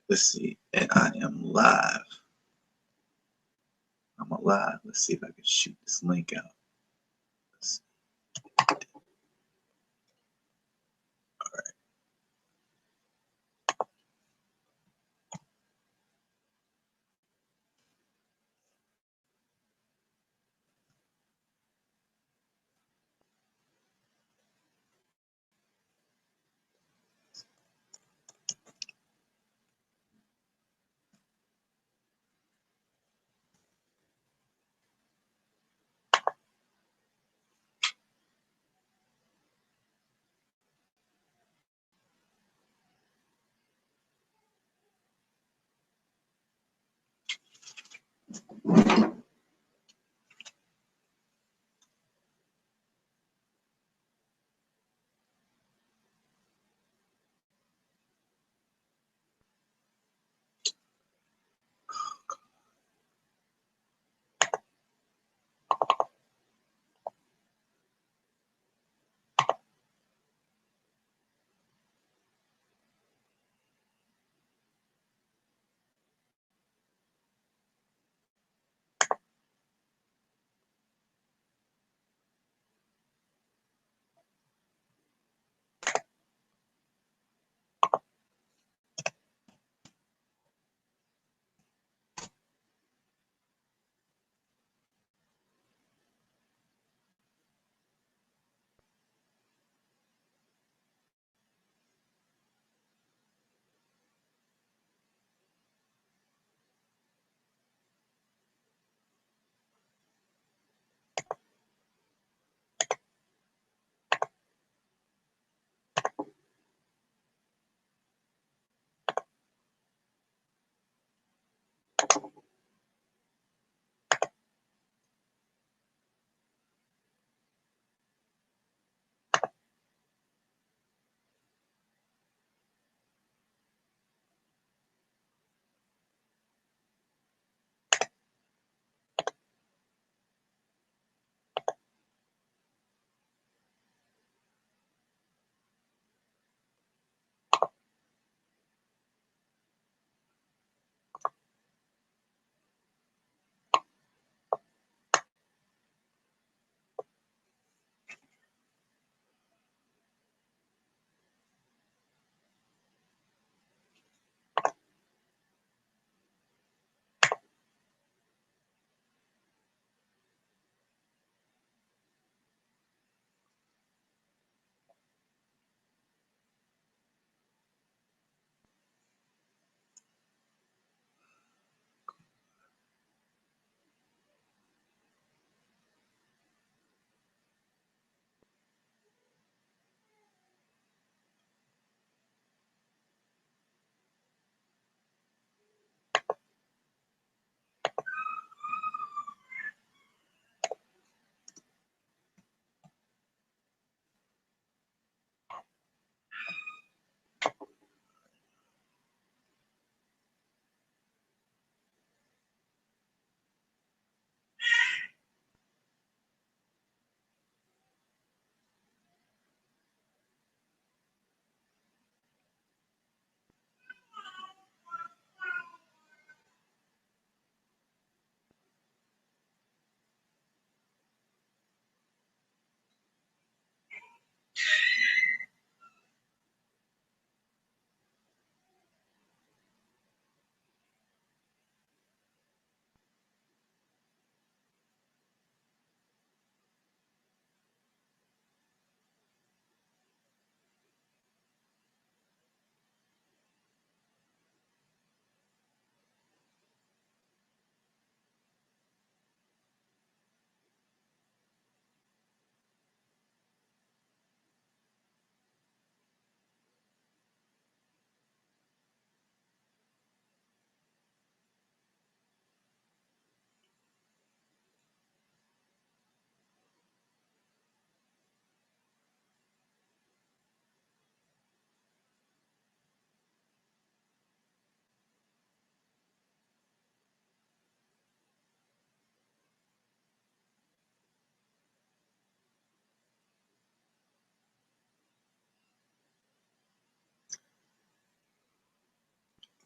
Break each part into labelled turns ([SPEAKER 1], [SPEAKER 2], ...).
[SPEAKER 1] Let's see, and I am live. I'm alive. Let's see if I can shoot this link out. Let's see. All right.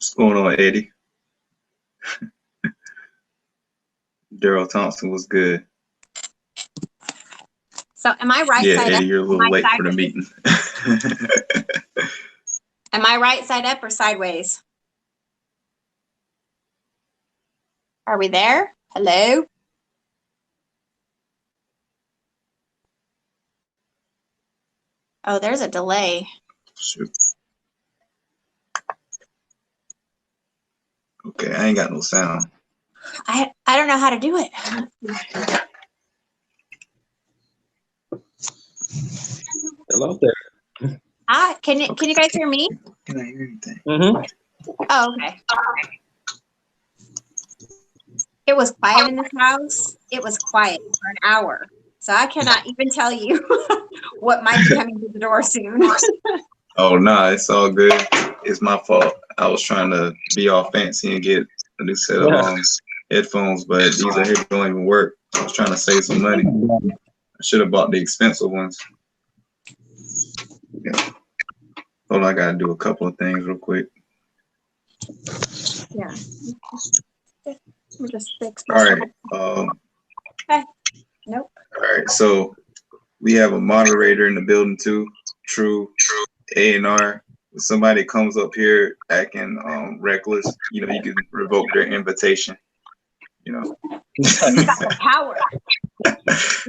[SPEAKER 1] What's going on, Eddie? Daryl Thompson was good.
[SPEAKER 2] So am I right side
[SPEAKER 1] Eddie,
[SPEAKER 2] up?
[SPEAKER 1] you're a little late for the meeting.
[SPEAKER 2] Am I right side up or sideways? Are we there? Hello? Oh, there's a delay.
[SPEAKER 1] Shoot. Okay, I ain't got no sound.
[SPEAKER 2] I don't know how to do it.
[SPEAKER 3] Hello there.
[SPEAKER 2] Can you guys hear me?
[SPEAKER 1] Can I hear anything?
[SPEAKER 3] Mm-hmm.
[SPEAKER 2] Oh, okay. It was quiet in this house. It was quiet for an hour. So I cannot even tell you what might be coming to the door soon.
[SPEAKER 1] Oh, nah, it's all good. It's my fault. I was trying to be all fancy and get a new set of headphones, but these are here don't even work. I was trying to save some money. I should have bought the expensive ones. Yeah. Hold on, I gotta do a couple of things real quick.
[SPEAKER 2] Yeah. We'll just fix this.
[SPEAKER 1] All right.
[SPEAKER 2] Okay. Nope.
[SPEAKER 1] All right. So we have a moderator in the building too. True. A&R. If somebody comes up here acting reckless, you know, you can revoke their invitation. You know.
[SPEAKER 2] You got the power.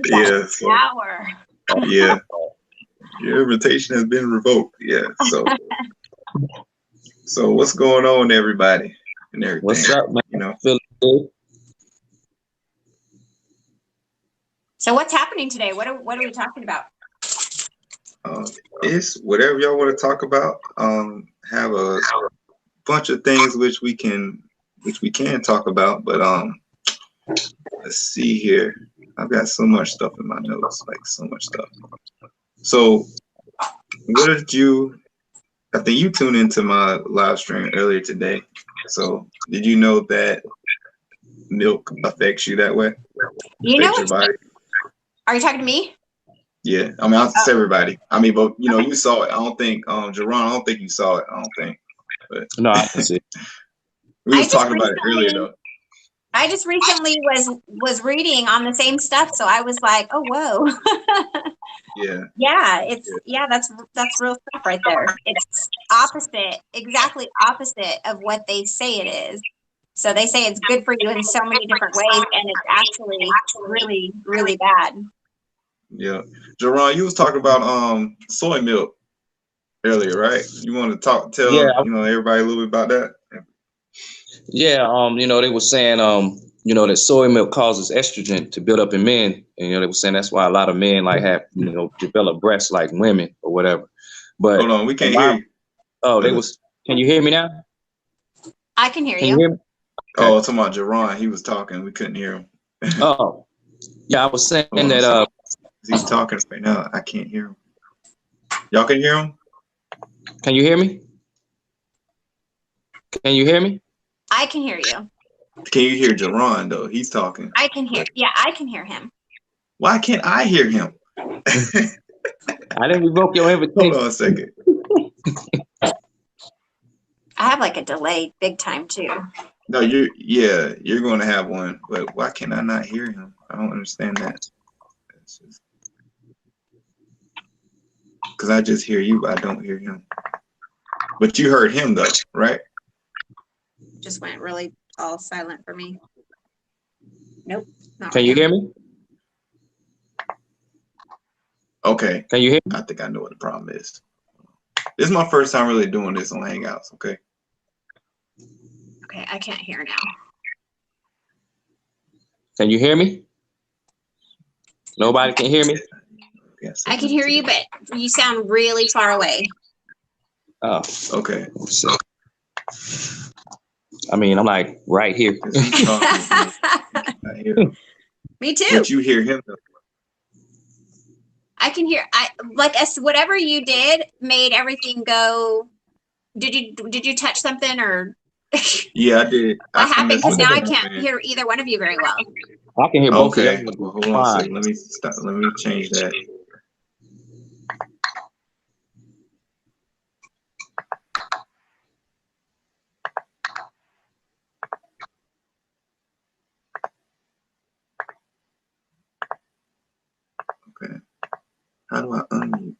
[SPEAKER 1] Yeah. So,
[SPEAKER 2] power.
[SPEAKER 1] yeah. Your invitation has been revoked. Yeah. So what's going on, everybody, and everything?
[SPEAKER 3] What's up, man?
[SPEAKER 1] You know.
[SPEAKER 3] Feeling good?
[SPEAKER 2] So what's happening today? What are we talking about?
[SPEAKER 1] It's whatever y'all want to talk about. Have a bunch of things which we can talk about, but let's see here. I've got so much stuff in my notes, like so much stuff. So what did you, I think you tuned into my live stream earlier today. So did you know that milk affects you that way?
[SPEAKER 2] You know
[SPEAKER 1] your body?
[SPEAKER 2] Are you talking to me?
[SPEAKER 1] Yeah, I mean, I'll say everybody. I mean, but you know, you saw it. I don't think, Jerron, I don't think you saw it. I don't think. But
[SPEAKER 3] no, I can see.
[SPEAKER 1] We was talking about it earlier, though.
[SPEAKER 2] I just recently was reading on the same stuff, so I was like, oh, whoa. Yeah, that's real stuff right there. It's opposite, exactly opposite of what they say it is. So they say it's good for you in so many different ways, and it's actually really, really bad.
[SPEAKER 1] Yeah, Jerron, you was talking about soy milk earlier, right? You want to tell you know, everybody a little bit about that?
[SPEAKER 3] Yeah, you know, they were saying you know, that soy milk causes estrogen to build up in men, and you know, they were saying that's why a lot of men like have, you know, develop breasts like women or whatever. But
[SPEAKER 1] hold on, we can't hear you.
[SPEAKER 3] Oh, can you hear me now?
[SPEAKER 2] I can hear you.
[SPEAKER 3] Can you hear me?
[SPEAKER 1] Okay. Oh, talking about Jerron, he was talking, we couldn't hear him.
[SPEAKER 3] Oh, yeah, I was saying that
[SPEAKER 1] he's talking right now. I can't hear him. Y'all can hear him?
[SPEAKER 3] Can you hear me? Can you hear me?
[SPEAKER 2] I can hear you.
[SPEAKER 1] Can you hear Jerron though? He's talking.
[SPEAKER 2] I can hear. Yeah, I can hear him.
[SPEAKER 1] Why can't I hear him?
[SPEAKER 3] I didn't revoke your invitation.
[SPEAKER 1] Hold on a second.
[SPEAKER 2] I have like a delay big time too.
[SPEAKER 1] No, you're going to have one, but why can I not hear him? I don't understand that. Because I just hear you, but I don't hear him. But you heard him though, right?
[SPEAKER 2] Just went really all silent for me. Nope.
[SPEAKER 3] Can you hear me?
[SPEAKER 1] Okay.
[SPEAKER 3] Can you hear me?
[SPEAKER 1] I think I know what the problem is. This is my first time really doing this on Hangouts, okay?
[SPEAKER 2] Okay, I can't hear now.
[SPEAKER 3] Can you hear me? Nobody can hear me?
[SPEAKER 1] Yes,
[SPEAKER 2] I can hear you, but you sound really far away.
[SPEAKER 3] Oh,
[SPEAKER 1] okay.
[SPEAKER 3] So, I mean, I'm like right here.
[SPEAKER 2] Me too.
[SPEAKER 1] But you hear him though.
[SPEAKER 2] I can hear. Whatever you did made everything go. Did you touch something or?
[SPEAKER 1] Yeah, I did.
[SPEAKER 2] What happened? Because now I can't hear either one of you very well.
[SPEAKER 3] I can hear both of you.
[SPEAKER 1] Well, hold on a second. Let me stop. Let me change that. How do I unmute?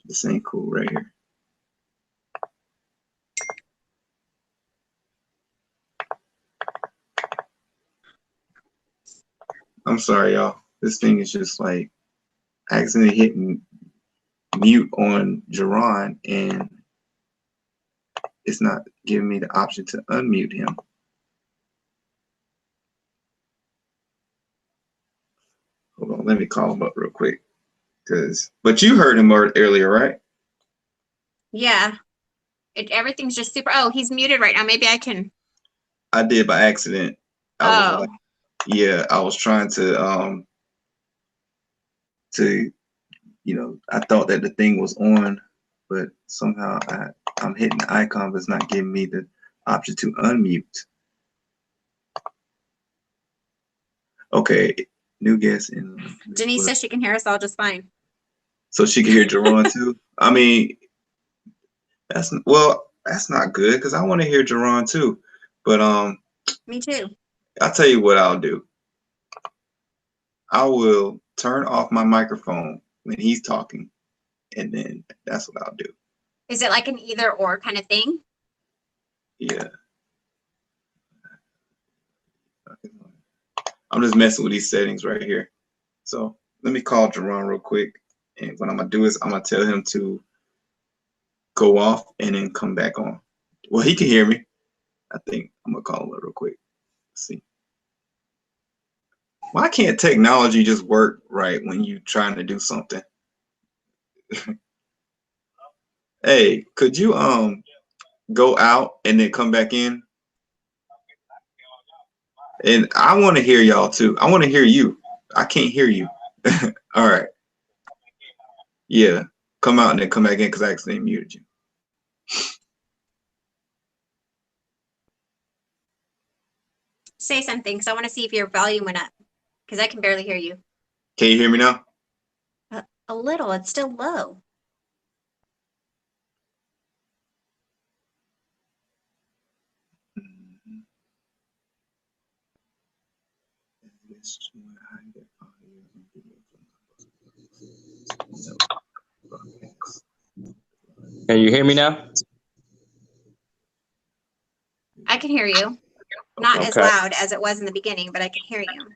[SPEAKER 1] This ain't cool right here. I'm sorry, y'all. This thing is just like accidentally hitting mute on Jerron, and it's not giving me the option to unmute him. Hold on, let me call him up real quick. But you heard him earlier, right?
[SPEAKER 2] Yeah. Everything's just super. Oh, he's muted right now. Maybe I can.
[SPEAKER 1] I did by accident. I was I was trying to I thought that the thing was on, but somehow I'm hitting the icon, but it's not giving me the option to unmute. Okay, new guest in.
[SPEAKER 2] Denise says she can hear us all just fine.
[SPEAKER 1] So she can hear Jerron too. I mean, that's not good because I want to hear Jerron too. But
[SPEAKER 2] me too.
[SPEAKER 1] I'll tell you what I'll do. I will turn off my microphone when he's talking, and then that's what I'll do.
[SPEAKER 2] Is it like an either or kind of thing?
[SPEAKER 1] Yeah. I'm just messing with these settings right here. So let me call Jerron real quick. And what I'm going to do is I'm going to tell him to go off and then come back on. Well, he can hear me. I think I'm going to call him real quick. Let's see. Why can't technology just work right when you're trying to do something? Hey, could you go out and then come back in? And I want to hear y'all too. I want to hear you. I can't hear you. All right. Yeah. Come out and then come back in because I accidentally muted you.
[SPEAKER 2] Say something because I want to see if your volume went up because I can barely hear you.
[SPEAKER 1] Can you hear me now?
[SPEAKER 2] A little. It's still low.
[SPEAKER 3] Can you hear me now?
[SPEAKER 2] I can hear you. Not as loud as it was in the beginning, but I can hear you.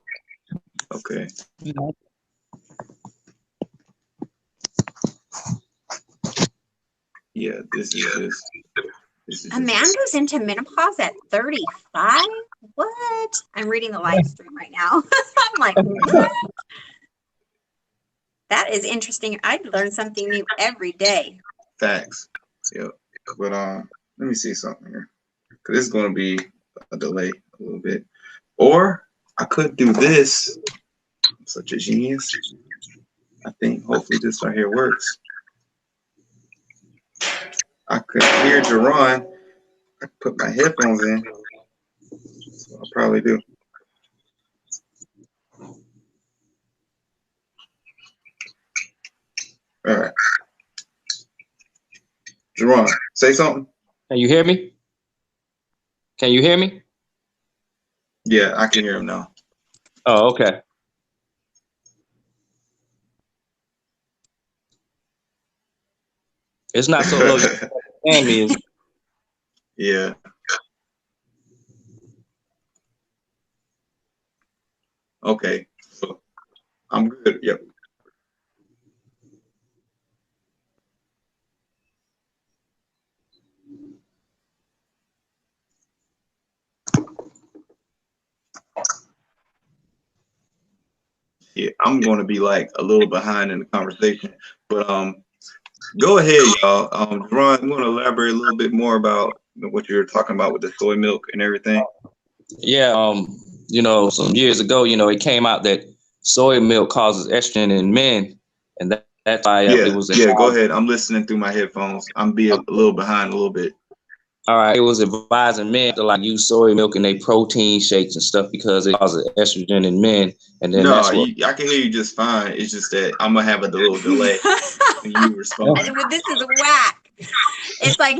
[SPEAKER 1] Okay. Yeah, this is
[SPEAKER 2] a man goes into menopause at 35? What? I'm reading the live stream right now. I'm like, what? That is interesting. I learn something new every day.
[SPEAKER 1] Facts. Yep. But let me see something here. Cause this is gonna be a delay a little bit. Or I could do this. I'm such a genius. I think hopefully this right here works. I could hear Jerron. I could put my headphones in. So I'll probably do. All right. Jerron, say something.
[SPEAKER 3] Can you hear me? Can you hear me?
[SPEAKER 1] Yeah, I can hear him now.
[SPEAKER 3] Oh, okay. It's not so low. And me is.
[SPEAKER 1] Yeah. Okay. So I'm good. Yep. Yeah, I'm going to be like a little behind in the conversation, but go ahead, y'all. Ron, I'm going to elaborate a little bit more about what you're talking about with the soy milk and everything.
[SPEAKER 3] Yeah, you know, some years ago, you know, it came out that soy milk causes estrogen in men, and that's why it was.
[SPEAKER 1] Yeah, go ahead. I'm listening through my headphones. I'm being a little behind a little bit.
[SPEAKER 3] All right, it was advising men to like use soy milk in their protein shakes and stuff because it causes estrogen in men, and then that's what.
[SPEAKER 1] I can hear you just fine. It's just that I'm gonna have a little delay when you respond.
[SPEAKER 2] This is whack. It's like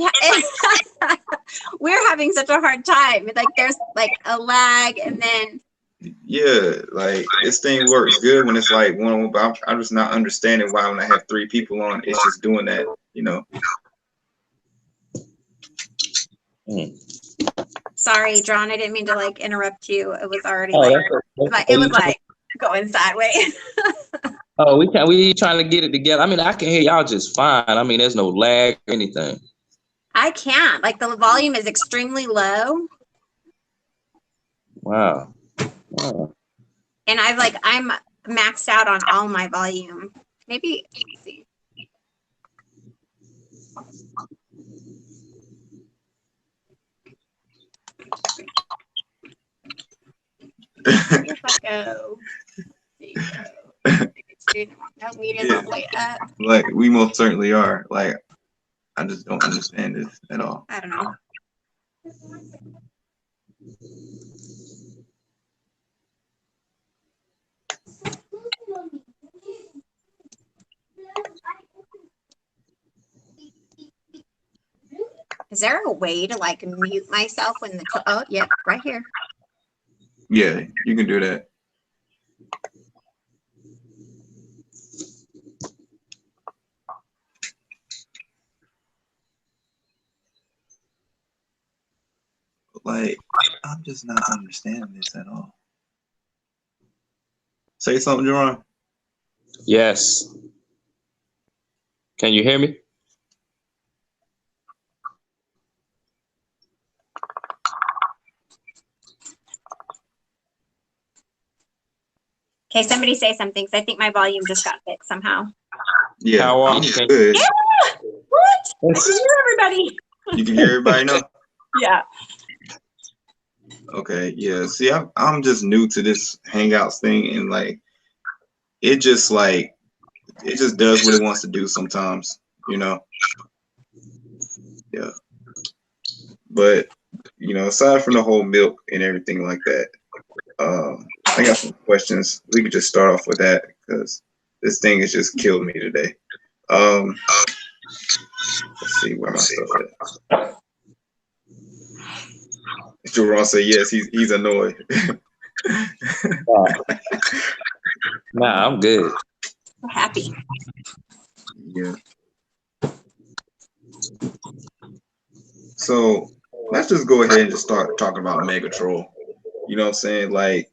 [SPEAKER 2] we're having such a hard time. It's like there's like a lag, and then
[SPEAKER 1] Yeah, like this thing works good when it's like one, but I'm just not understanding why when I have 3 people on, it's just doing that, you know.
[SPEAKER 2] Sorry, John, I didn't mean to like interrupt you. It was already
[SPEAKER 3] Oh,
[SPEAKER 2] it was like going sideways.
[SPEAKER 3] oh, we trying to get it together. I mean, I can hear y'all just fine. I mean, there's no lag or anything.
[SPEAKER 2] I can't. Like the volume is extremely low.
[SPEAKER 3] Wow.
[SPEAKER 2] And I'm maxed out on all my volume. Maybe let me see. Here I go. There you go. No, we didn't all the way up.
[SPEAKER 1] Like we most certainly are. Like I just don't understand this at all.
[SPEAKER 2] I don't know. Is there a way to like mute myself when the oh yeah, right here.
[SPEAKER 1] Yeah, you can do that. Like I'm just not understanding this at all. Say something, Jerron.
[SPEAKER 3] Yes. Can you hear me?
[SPEAKER 2] Okay, somebody say something because I think my volume just got fixed somehow.
[SPEAKER 1] Yeah,
[SPEAKER 3] How
[SPEAKER 1] I'm good.
[SPEAKER 2] Yeah! What? I can hear everybody.
[SPEAKER 1] You can hear everybody now?
[SPEAKER 2] Yeah.
[SPEAKER 1] Okay, yeah. See, I'm just new to this Hangouts thing, and like it just does what it wants to do sometimes, you know. Yeah. But you know, aside from the whole milk and everything like that, I got some questions. We could just start off with that because this thing has just killed me today. Let's see where my stuff at. Jerron say yes, he's annoyed.
[SPEAKER 3] Nah, I'm good.
[SPEAKER 2] I'm happy.
[SPEAKER 1] Yeah. So let's just go ahead and just start talking about Megatroll. You know what I'm saying? Like,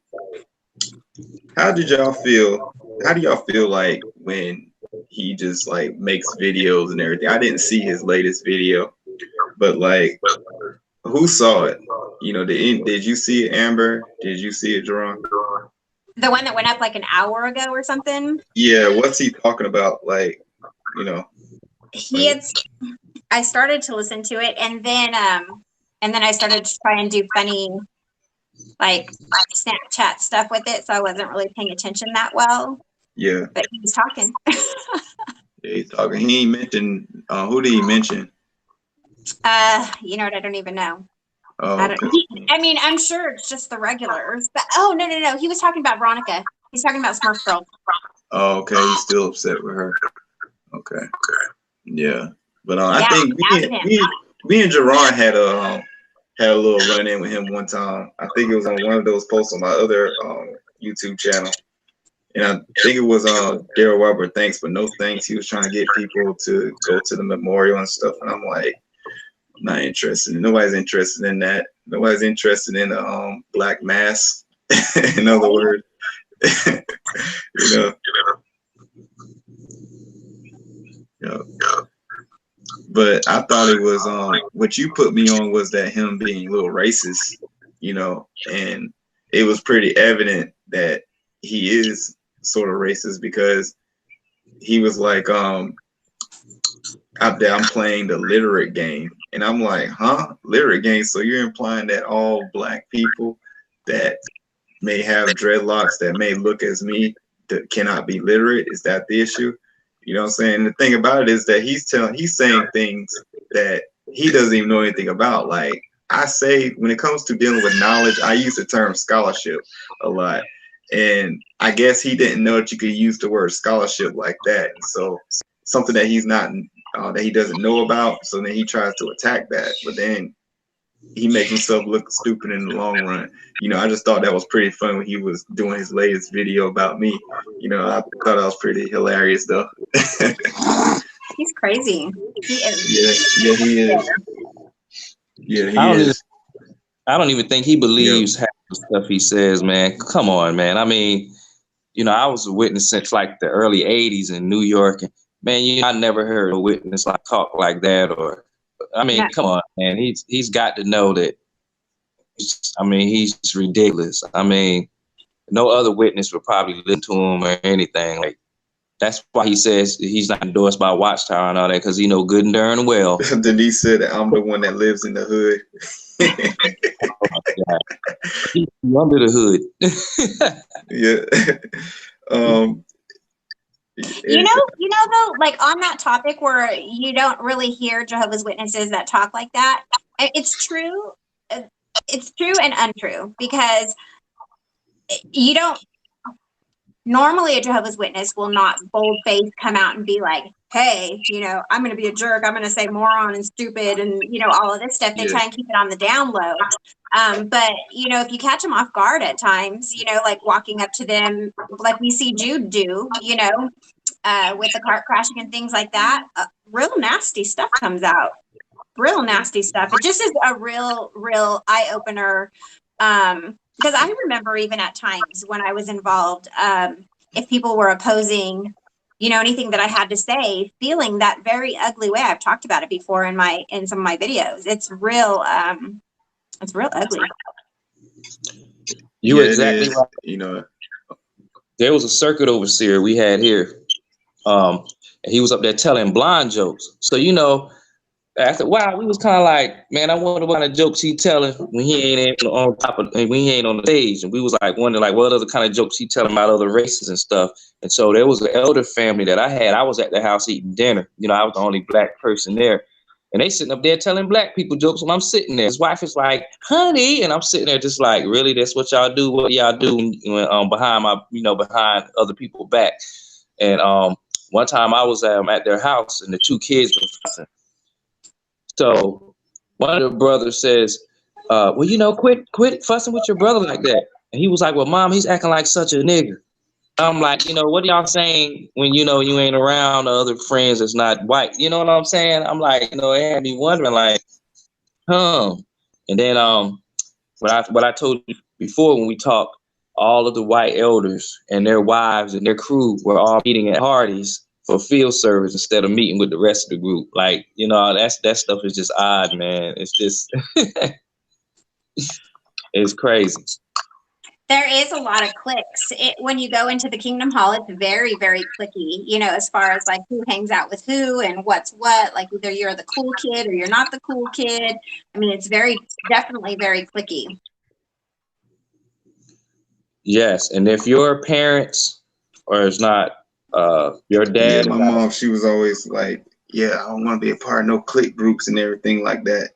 [SPEAKER 1] how do y'all feel like when he just like makes videos and everything? I didn't see his latest video, but like, who saw it? You know, did you see it, Amber? Did you see it, Jerron?
[SPEAKER 2] The one that went up like an hour ago or something?
[SPEAKER 1] Yeah, what's he talking about? Like, you know.
[SPEAKER 2] I started to listen to it and then I started to try and do funny like Snapchat stuff with it, so I wasn't really paying attention that well.
[SPEAKER 1] Yeah.
[SPEAKER 2] But he was talking.
[SPEAKER 1] Yeah, he's talking. He ain't mentioned who did he mention?
[SPEAKER 2] You know what, I don't even know.
[SPEAKER 1] Oh,
[SPEAKER 2] I mean, I'm sure it's just the regulars, but no. He was talking about Veronica. He's talking about Smurf Girl.
[SPEAKER 1] Oh, okay. He's still upset with her. Okay. Yeah. But I think me and Jerron had a little run in with him one time. I think it was on one of those posts on my other YouTube channel. And I think it was Daryl Robert thanks, but no thanks. He was trying to get people to go to the memorial and stuff. And I'm like, I'm not interested. Nobody's interested in that. Nobody's interested in the Black Mass. In other words. You know. Yeah. But I thought it was what you put me on was that him being a little racist, you know, and it was pretty evident that he is sort of racist because he was like, I'm playing the literate game. And I'm like, huh? Literate game? So you're implying that all Black people that may have dreadlocks that may look as me that cannot be literate? Is that the issue? You know what I'm saying? The thing about it is that he's saying things that he doesn't even know anything about. Like I say, when it comes to dealing with knowledge, I use the term scholarship a lot. And I guess he didn't know that you could use the word scholarship like that. So something that he's not, that he doesn't know about. So then he tries to attack that. But then he makes himself look stupid in the long run. You know, I just thought that was pretty fun when he was doing his latest video about me. You know, I thought that was pretty hilarious though.
[SPEAKER 2] He's crazy. He
[SPEAKER 1] Yeah,
[SPEAKER 2] is.
[SPEAKER 1] yeah, he is. Yeah,
[SPEAKER 3] I
[SPEAKER 1] he
[SPEAKER 3] don't even
[SPEAKER 1] is.
[SPEAKER 3] I don't even think he
[SPEAKER 1] Yep.
[SPEAKER 3] believes half the stuff he says, man. Come on, man. I mean, you know, I was a witness since like the early '80s in New York, and man, I never heard a witness like talk like that. Or, I mean,
[SPEAKER 2] No,
[SPEAKER 3] come on, man. He's got to know that. I mean, he's ridiculous. I mean, no other witness would probably listen to him or anything. Like that's why he says he's not endorsed by Watchtower and all that, because he know good and darn well.
[SPEAKER 1] Denise said that I'm the one that lives in the hood.
[SPEAKER 3] Yeah, he's under the hood.
[SPEAKER 1] Yeah. um,
[SPEAKER 2] you know though, like on that topic where you don't really hear Jehovah's Witnesses that talk like that, it's true. It's true and untrue because you don't normally a Jehovah's Witness will not bold-faced come out and be like, hey, you know, I'm going to be a jerk. I'm going to say moron and stupid and, you know, all of this stuff. They
[SPEAKER 1] Yeah.
[SPEAKER 2] try and keep it on the down low. But, you know, if you catch them off guard at times, you know, like walking up to them, like we see Jude do, you know, with the cart crashing and things like that, real nasty stuff comes out. Real nasty stuff. It just is a real eye opener. Because I remember even at times when I was involved, if people were opposing, you know, anything that I had to say, feeling that very ugly way. I've talked about it before in some of my videos. It's real ugly.
[SPEAKER 3] You
[SPEAKER 1] Yeah,
[SPEAKER 3] exactly right.
[SPEAKER 1] You know,
[SPEAKER 3] There was a circuit overseer we had here. And he was up there telling blind jokes. So, you know, after a while, we was kind of like, man, I wonder what kind of jokes he telling when he ain't on top of, when he ain't on the stage. And we was like wondering, like, what other kind of jokes he telling about other races and stuff. And so there was an elder family that I had. I was at the house eating dinner. You know, I was the only black person there. And they sitting up there telling black people jokes when I'm sitting there. His wife is like, honey, and I'm sitting there just like, really, that's what y'all do? What y'all do when, behind my, you know, behind other people's back? And one time I was at their house and the two kids were fussing. So one of the brothers says, well, you know, quit fussing with your brother like that. And he was like, well, mom, he's acting like such a nigger. I'm like, you know, what are y'all saying when, you know, you ain't around other friends that's not white? You know what I'm saying? I'm like, you know, it had me wondering like, And then what I told you before when we talked, all of the white elders and their wives and their crew were all meeting at parties for field service instead of meeting with the rest of the group. Like, you know, that stuff is just odd, man. It's just it's crazy.
[SPEAKER 2] There is a lot of clicks. When you go into the Kingdom Hall, it's very, very clicky, you know, as far as like who hangs out with who and what's what, like either you're the cool kid or you're not the cool kid. I mean, it's definitely very clicky.
[SPEAKER 3] Yes, and if your parents or it's not your dad.
[SPEAKER 1] Yeah, my mom, she was always like, yeah, I don't want to be a part of no clique groups and everything like that.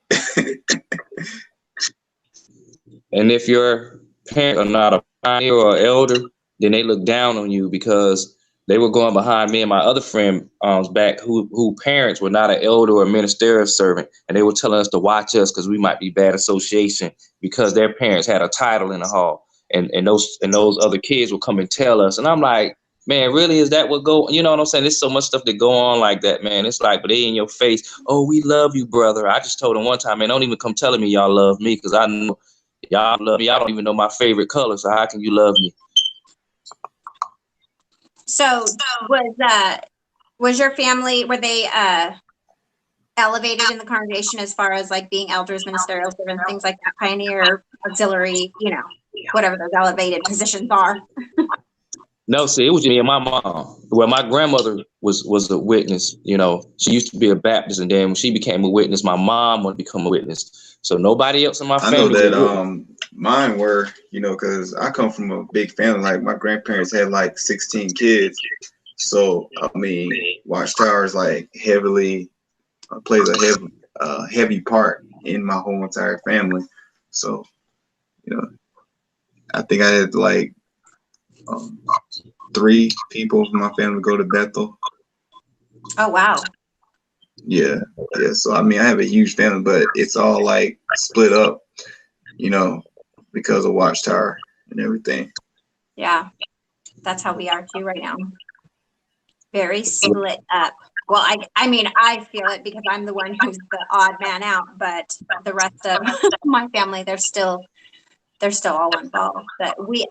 [SPEAKER 3] And if your parents are not a pioneer or elder, then they look down on you because they were going behind me and my other friend back who parents were not an elder or a ministerial servant, and they were telling us to watch us because we might be bad association because their parents had a title in the hall, and those other kids would come and tell us, and I'm like, man, really, is that what go? You know what I'm saying? There's so much stuff that go on like that, man. It's like, but they in your face. Oh, we love you, brother. I just told them one time, man, don't even come telling me y'all love me because I know y'all love me. Y'all don't even know my favorite color, so how can you love me?
[SPEAKER 2] So was your family, were they elevated in the congregation as far as like being elders, ministerial servants, things like that, pioneer, auxiliary, you know, whatever those elevated positions are?
[SPEAKER 3] No, see, it was me and my mom. Well, my grandmother was a witness. You know, she used to be a Baptist, and then when she became a witness, my mom would become a witness. So nobody else in my family.
[SPEAKER 1] I know that mine were, you know, because I come from a big family. Like my grandparents had like 16 kids, so I mean, Watchtower is like heavily plays a heavy part in my whole entire family. So, you know, I think I had like 3 people from my family go to Bethel.
[SPEAKER 2] Oh wow!
[SPEAKER 1] Yeah, yeah. So I mean, I have a huge family, but it's all like split up, you know, because of Watchtower and everything.
[SPEAKER 2] Yeah, that's how we are too right now. Very split up. Well, I mean, I feel it because I'm the one who's the odd man out, but the rest of my family, they're still all involved. But we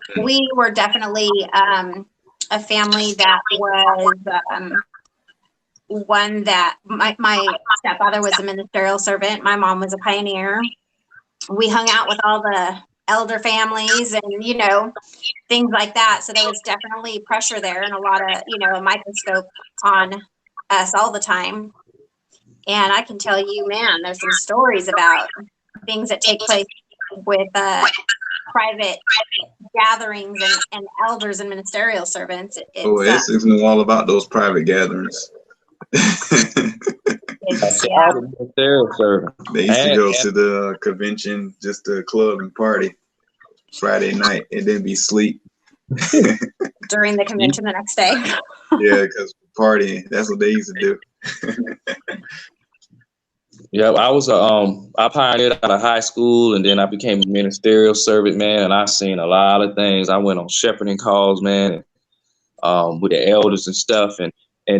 [SPEAKER 2] were definitely a family that was one that my stepfather was a ministerial servant. My mom was a pioneer. We hung out with all the elder families and, you know, things like that. So there was definitely pressure there and a lot of, you know, a microscope on us all the time. And I can tell you, man, there's some stories about things that take place with private gatherings and elders and ministerial servants.
[SPEAKER 1] Oh, Essex knew all about those private gatherings.
[SPEAKER 2] Yeah.
[SPEAKER 1] They used to go to the convention, just the club and party Friday night, and then be sleep
[SPEAKER 2] during the convention the next day.
[SPEAKER 1] Yeah, because partying, that's what they used to do.
[SPEAKER 3] Yeah, I pioneered out of high school, and then I became a ministerial servant, man, and I seen a lot of things. I went on shepherding calls, man, with the elders and stuff, and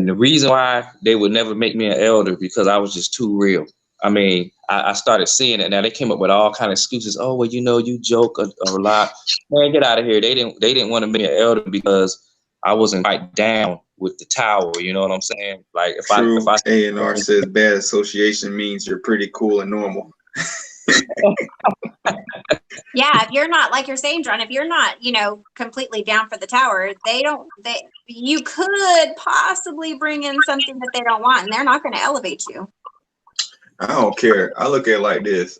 [SPEAKER 3] the reason why they would never make me an elder because I was just too real. I mean, I started seeing it. Now they came up with all kind of excuses. Oh, well, you know, you joke a lot. Man, get out of here. They didn't want to make me an elder because I wasn't quite down with the tower. You know what I'm saying? Like if I
[SPEAKER 1] A&R says bad association means you're pretty cool and normal.
[SPEAKER 2] Yeah, if you're not, like you're saying, John, if you're not, you know, completely down for the tower, you could possibly bring in something that they don't want, and they're not going to elevate you.
[SPEAKER 1] I don't care. I look at it like this.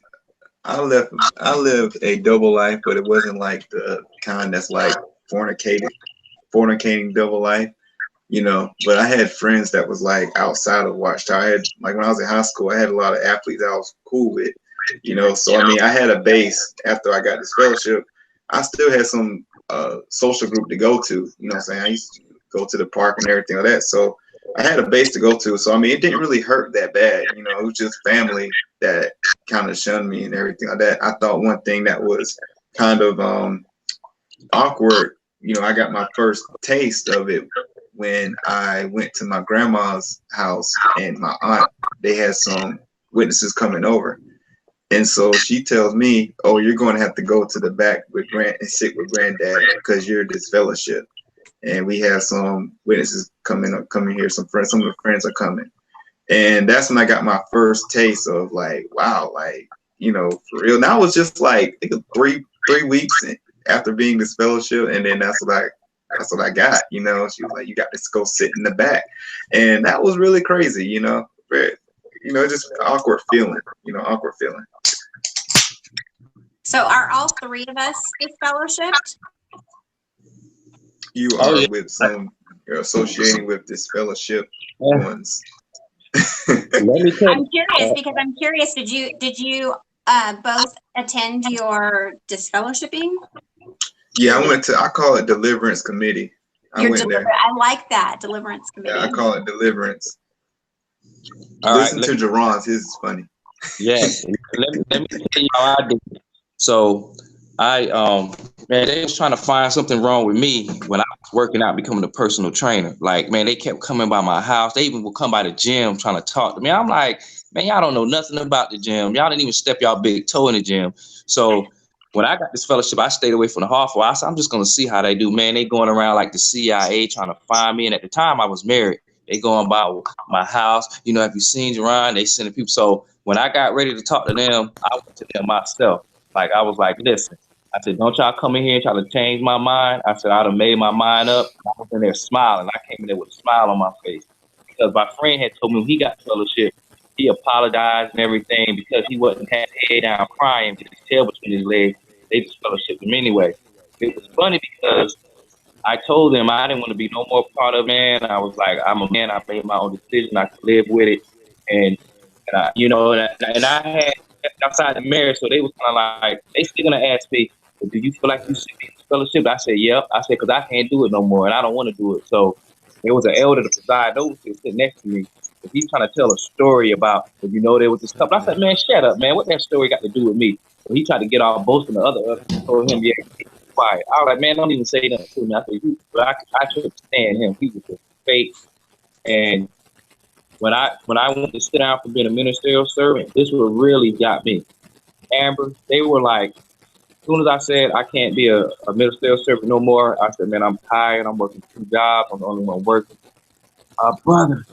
[SPEAKER 1] I lived a double life, but it wasn't like the kind that's like fornicating double life, you know. But I had friends that was like outside of Watchtower. I had, like, when I was in high school, I had a lot of athletes that I was cool with, you know. So I mean, I had a base after I got this fellowship. I still had some social group to go to, you know what I'm saying? I used to go to the park and everything like that. So I had a base to go to. So I mean, it didn't really hurt that bad, you know. It was just family that kind of shunned me and everything like that. I thought one thing that was kind of awkward, you know, I got my first taste of it when I went to my grandma's house and my aunt, they had some witnesses coming over. And so she tells me, "Oh, you're going to have to go to the back with Grant and sit with Granddad because you're this fellowship, and we have some witnesses coming here. Some of the friends are coming." And that's when I got my first taste of like, wow, like, you know, for real. Now it was just like, I think 3 weeks after being this fellowship, and then that's what I got. You know, she was like, "You got to go sit in the back," and that was really crazy. You know, just awkward feeling. You know, awkward feeling.
[SPEAKER 2] So are all three of us disfellowshipped?
[SPEAKER 1] You are with some, you're associating with this fellowship ones.
[SPEAKER 2] I'm curious because I'm curious. Did you both attend your disfellowshipping?
[SPEAKER 1] Yeah, I call it Deliverance Committee. I went there.
[SPEAKER 2] I like that, Deliverance Committee.
[SPEAKER 1] Yeah, I call it Deliverance. Listen to Jerron's, his is funny.
[SPEAKER 3] Yeah, let me tell you how I did it. So man, they was trying to find something wrong with me when I was working out, becoming a personal trainer. Like, man, they kept coming by my house. They even would come by the gym trying to talk to me. I'm like, man, y'all don't know nothing about the gym. Y'all didn't even step y'all big toe in the gym. So when I got this fellowship, I stayed away from the hall. I said, I'm just going to see how they do. Man, they going around like the CIA trying to find me. And at the time I was married. They going by my house. You know, have you seen Jerron? They sending people. So when I got ready to talk to them, I went to them myself. Like, I was like, listen, I said, don't y'all come in here and try to change my mind. I said, I'd have made my mind up. I was in there smiling. I came in there with a smile on my face because my friend had told me when he got fellowship, he apologized and everything because he wasn't had his head down crying with his tail between his legs. They just fellowshipped him anyway. It was funny because I told them I didn't want to be no more part of, man. I was like, I'm a man. I made my own decision. I could live with it. And I, you know, and I had outside the marriage, so they was kind of like, they still gonna ask me, do you feel like you should be in this fellowship? I said, yep. I said, because I can't do it no more, and I don't want to do it. So there was an elder to preside over, sitting next to me, And he's trying to tell a story about, you know, there was this couple. I said, man, shut up, man. What that story got to do with me? And he tried to get all boasting. The other told him, yeah, keep quiet. I was like, man, don't even say nothing to me. I said, but I couldn't stand him. He was just fake. And when I went to sit down for being a ministerial servant, this what really got me. Amber, they were like, as soon as I said I can't be a ministerial servant no more, I said, man, I'm tired. I'm working 2 jobs. I'm the only one working. Brother,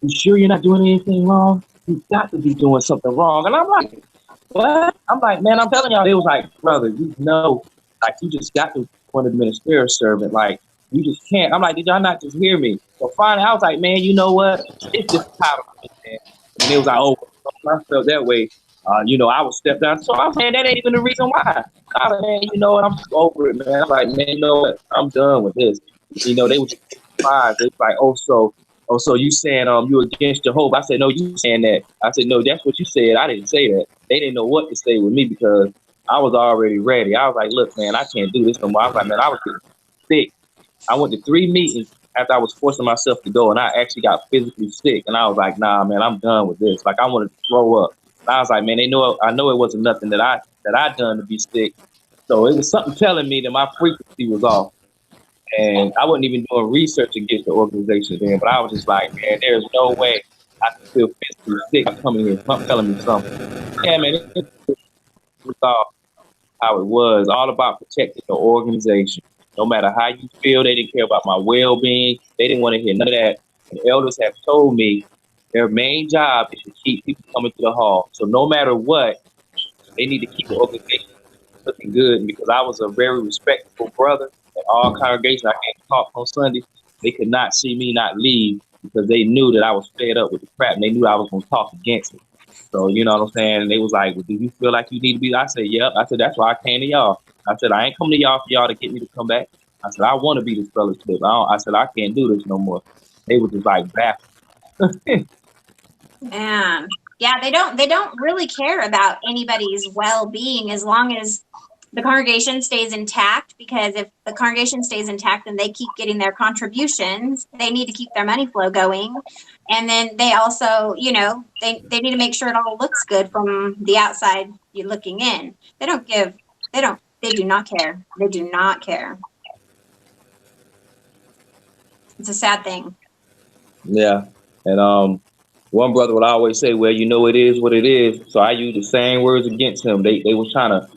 [SPEAKER 3] you sure you're not doing anything wrong? You got to be doing something wrong. And I'm like, what? I'm like, man, I'm telling y'all. They was like, brother, you know, like you just got to want to be a ministerial servant. Like, you just can't. I'm like, did y'all not just hear me? So finally, I was like, man, you know what? It's just tired of me, man. And it was like, oh, I felt that way. You know, I would step down. So I'm saying that ain't even the reason why. I was like, man, you know what? I'm just over it, man. I'm like, man, you know what? I'm done with this. You know, they was surprised. They was like, oh, so you saying you against Jehovah? I said, no, you saying that. I said, no, that's what you said. I didn't say that. They didn't know what to say with me because I was already ready. I was like, look, man, I can't do this no more. I was like, man, I was getting sick. I went to 3 meetings after I was forcing myself to go, and I actually got physically sick. And I was like, nah, man, I'm done with this. Like, I wanted to throw up. And I was like, man, I know it wasn't nothing that I done to be sick. So it was something telling me that my frequency was off. And I wasn't even doing research against the organization then, but I was just like, man, there's no way I can feel physically sick. I'm coming here, telling me something. Yeah, man, it was all how it was, all about protecting the organization. No matter how you feel, they didn't care about my well-being. They didn't want to hear none of that. And elders have told me their main job is to keep people coming to the hall. So no matter what, they need to keep the organization looking good. And because I was a very respectful brother at all congregations, I came to talk on Sunday. They could not see me not leave because they knew that I was fed up with the crap and they knew I was going to talk against it. So, you know what I'm saying? And they was like, well, do you feel like you need to be? I said, yep. I said, that's why I came to y'all. I said, I ain't coming to y'all for y'all to get me to come back. I said, I want to be this fellowship. I said, I can't do this no more. They were just like baffled.
[SPEAKER 2] Man, yeah, they don't really care about anybody's well-being as long as the congregation stays intact, because if the congregation stays intact and they keep getting their contributions, they need to keep their money flow going. And then they also, you know, they need to make sure it all looks good from the outside you're looking in. They do not care. They do not care. It's a sad thing.
[SPEAKER 3] Yeah. And one brother would always say, well, you know, it is what it is. So I used the same words against him. They was trying to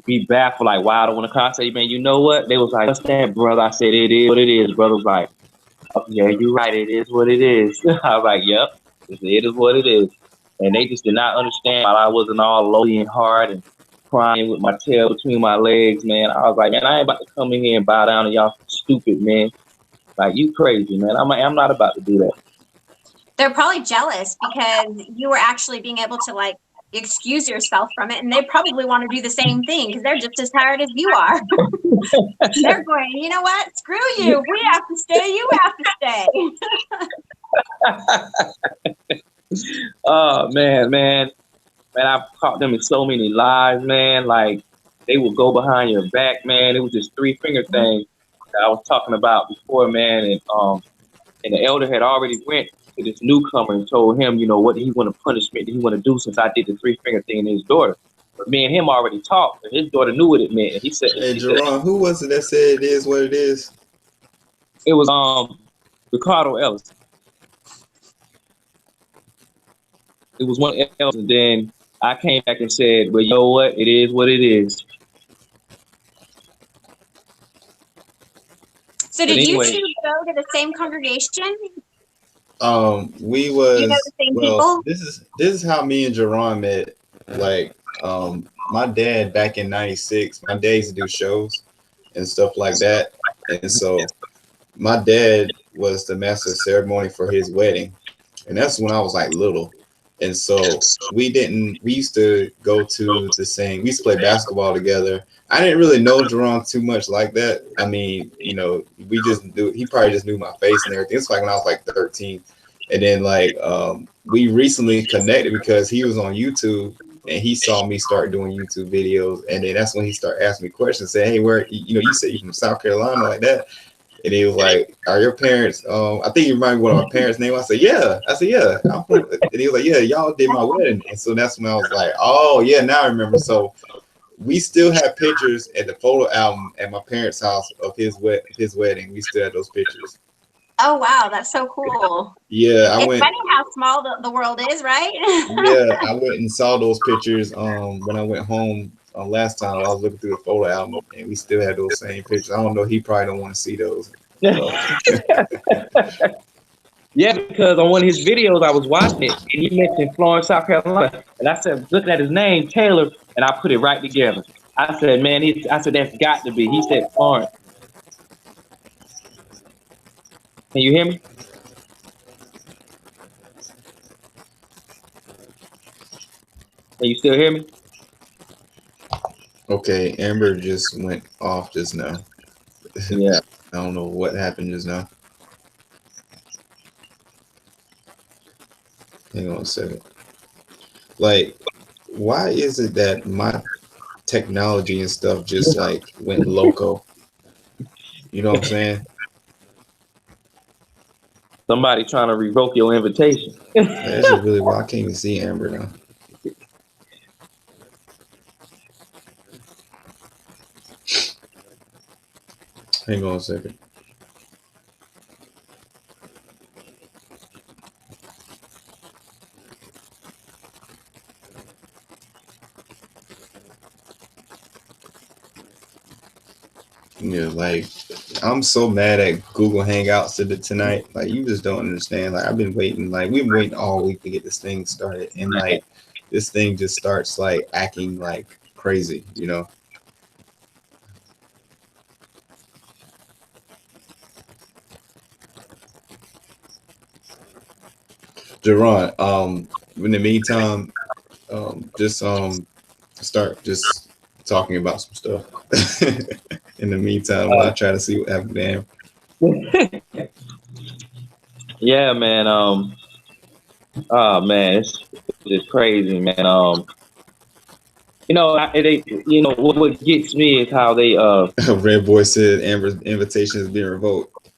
[SPEAKER 3] be baffled, like, why I don't want to come. I say, man, you know what? They was like, what's that, brother? I said, it is what it is. Brother was like, oh, yeah, you're right. It is what it is. I was like, yep, it is what it is. And they just did not understand while I wasn't all lonely and hard and crying with my tail between my legs, man. I was like, man, I ain't about to come in here and bow down to y'all stupid, man. Like, you crazy, man. I'm not about to do that.
[SPEAKER 2] They're probably jealous because you were actually being able to, like, excuse yourself from it, and they probably want to do the same thing because they're just as tired as you are. They're going, you know what? Screw you. We have to stay. You have to stay.
[SPEAKER 3] Oh, man, I've caught them in so many lies, man. Like, they would go behind your back, man. It was this 3-finger thing that I was talking about before, man. And the elder had already went to this newcomer and told him, you know, what did he want to punishment did he want to do since I did the 3-finger thing to his daughter. But me and him already talked, and his daughter knew what it meant. And he said,
[SPEAKER 1] hey, Jerron, who was it that said it is what it is?
[SPEAKER 3] It was Ricardo Ellis. It was one else, and then I came back and said, well, you know what? It is what it is.
[SPEAKER 2] So did you two go to the same congregation?
[SPEAKER 1] We was,
[SPEAKER 2] you know, the same people?
[SPEAKER 1] This is how me and Jerron met. Like, my dad back in '96, my dad used to do shows and stuff like that. And so my dad was the master of ceremony for his wedding. And that's when I was like little. And so we used to go to the same, we used to play basketball together. I didn't really know Jerron too much like that. I mean, you know, we just knew, he probably just knew my face and everything. It's like when I was like 13. And then like, we recently connected because he was on YouTube and he saw me start doing YouTube videos. And then that's when he started asking me questions, saying, hey, where, you know, you said you're from South Carolina like that.
[SPEAKER 4] And he was like, "Are your parents? I think you remind me what my parents' name." I said, "Yeah." I said, "Yeah." I'm from, and he was like, "Yeah, y'all did my wedding." And so that's when I was like, "Oh yeah, now I remember." So we still have pictures at the photo album at my parents' house of his wedding. We still have those pictures.
[SPEAKER 2] Oh wow, that's so cool.
[SPEAKER 4] Yeah, I
[SPEAKER 2] It's
[SPEAKER 4] went.
[SPEAKER 2] funny how small the world is, right?
[SPEAKER 4] Yeah, I went and saw those pictures when I went home last time. I was looking through the photo album, and we still had those same pictures. I don't know. He probably don't want to see those. So.
[SPEAKER 3] Yeah, because on one of his videos, I was watching it, and he mentioned Florence, South Carolina, and I said, looking at his name, Taylor, and I put it right together. I said, man, I said, that's got to be. He said, Florence. Can you hear me? Can you still hear me?
[SPEAKER 4] Okay, Amber just went off just now.
[SPEAKER 3] Yeah.
[SPEAKER 4] I don't know what happened just now. Hang on a second. Like, why is it that my technology and stuff just like went loco? You know what I'm saying?
[SPEAKER 3] Somebody trying to revoke your invitation.
[SPEAKER 4] That's just really why I can't even see Amber now. Hang on a second. Yeah, like I'm so mad at Google Hangouts tonight. Like you just don't understand. Like I've been waiting. Like we've been waiting all week to get this thing started, and like this thing just starts like acting like crazy. You know. Jerron, in the meantime, just start just talking about some stuff. In the meantime, while I try to see what happened to him.
[SPEAKER 3] Yeah, man. Oh man, it's just crazy, man. You know, what gets me is how they
[SPEAKER 4] Red Boy said Amber's invitation is being revoked.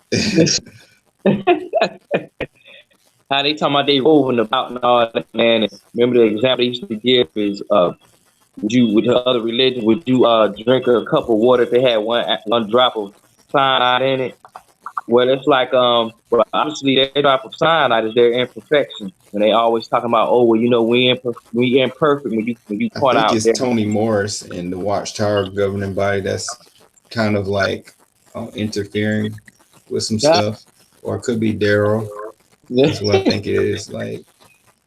[SPEAKER 3] how they talking about they roving about and all that, man. And remember the example they used to give is would you with the other religion, would you drink a cup of water if they had one drop of cyanide in it? Well, it's like well, obviously that drop of cyanide is their imperfection, and they always talking about, oh well, you know, we imperfect when you
[SPEAKER 4] I
[SPEAKER 3] point
[SPEAKER 4] think
[SPEAKER 3] out
[SPEAKER 4] it's
[SPEAKER 3] there.
[SPEAKER 4] Tony Morris and the Watchtower governing body that's kind of like interfering with some stuff, or it could be Daryl. That's what I think it is. Like,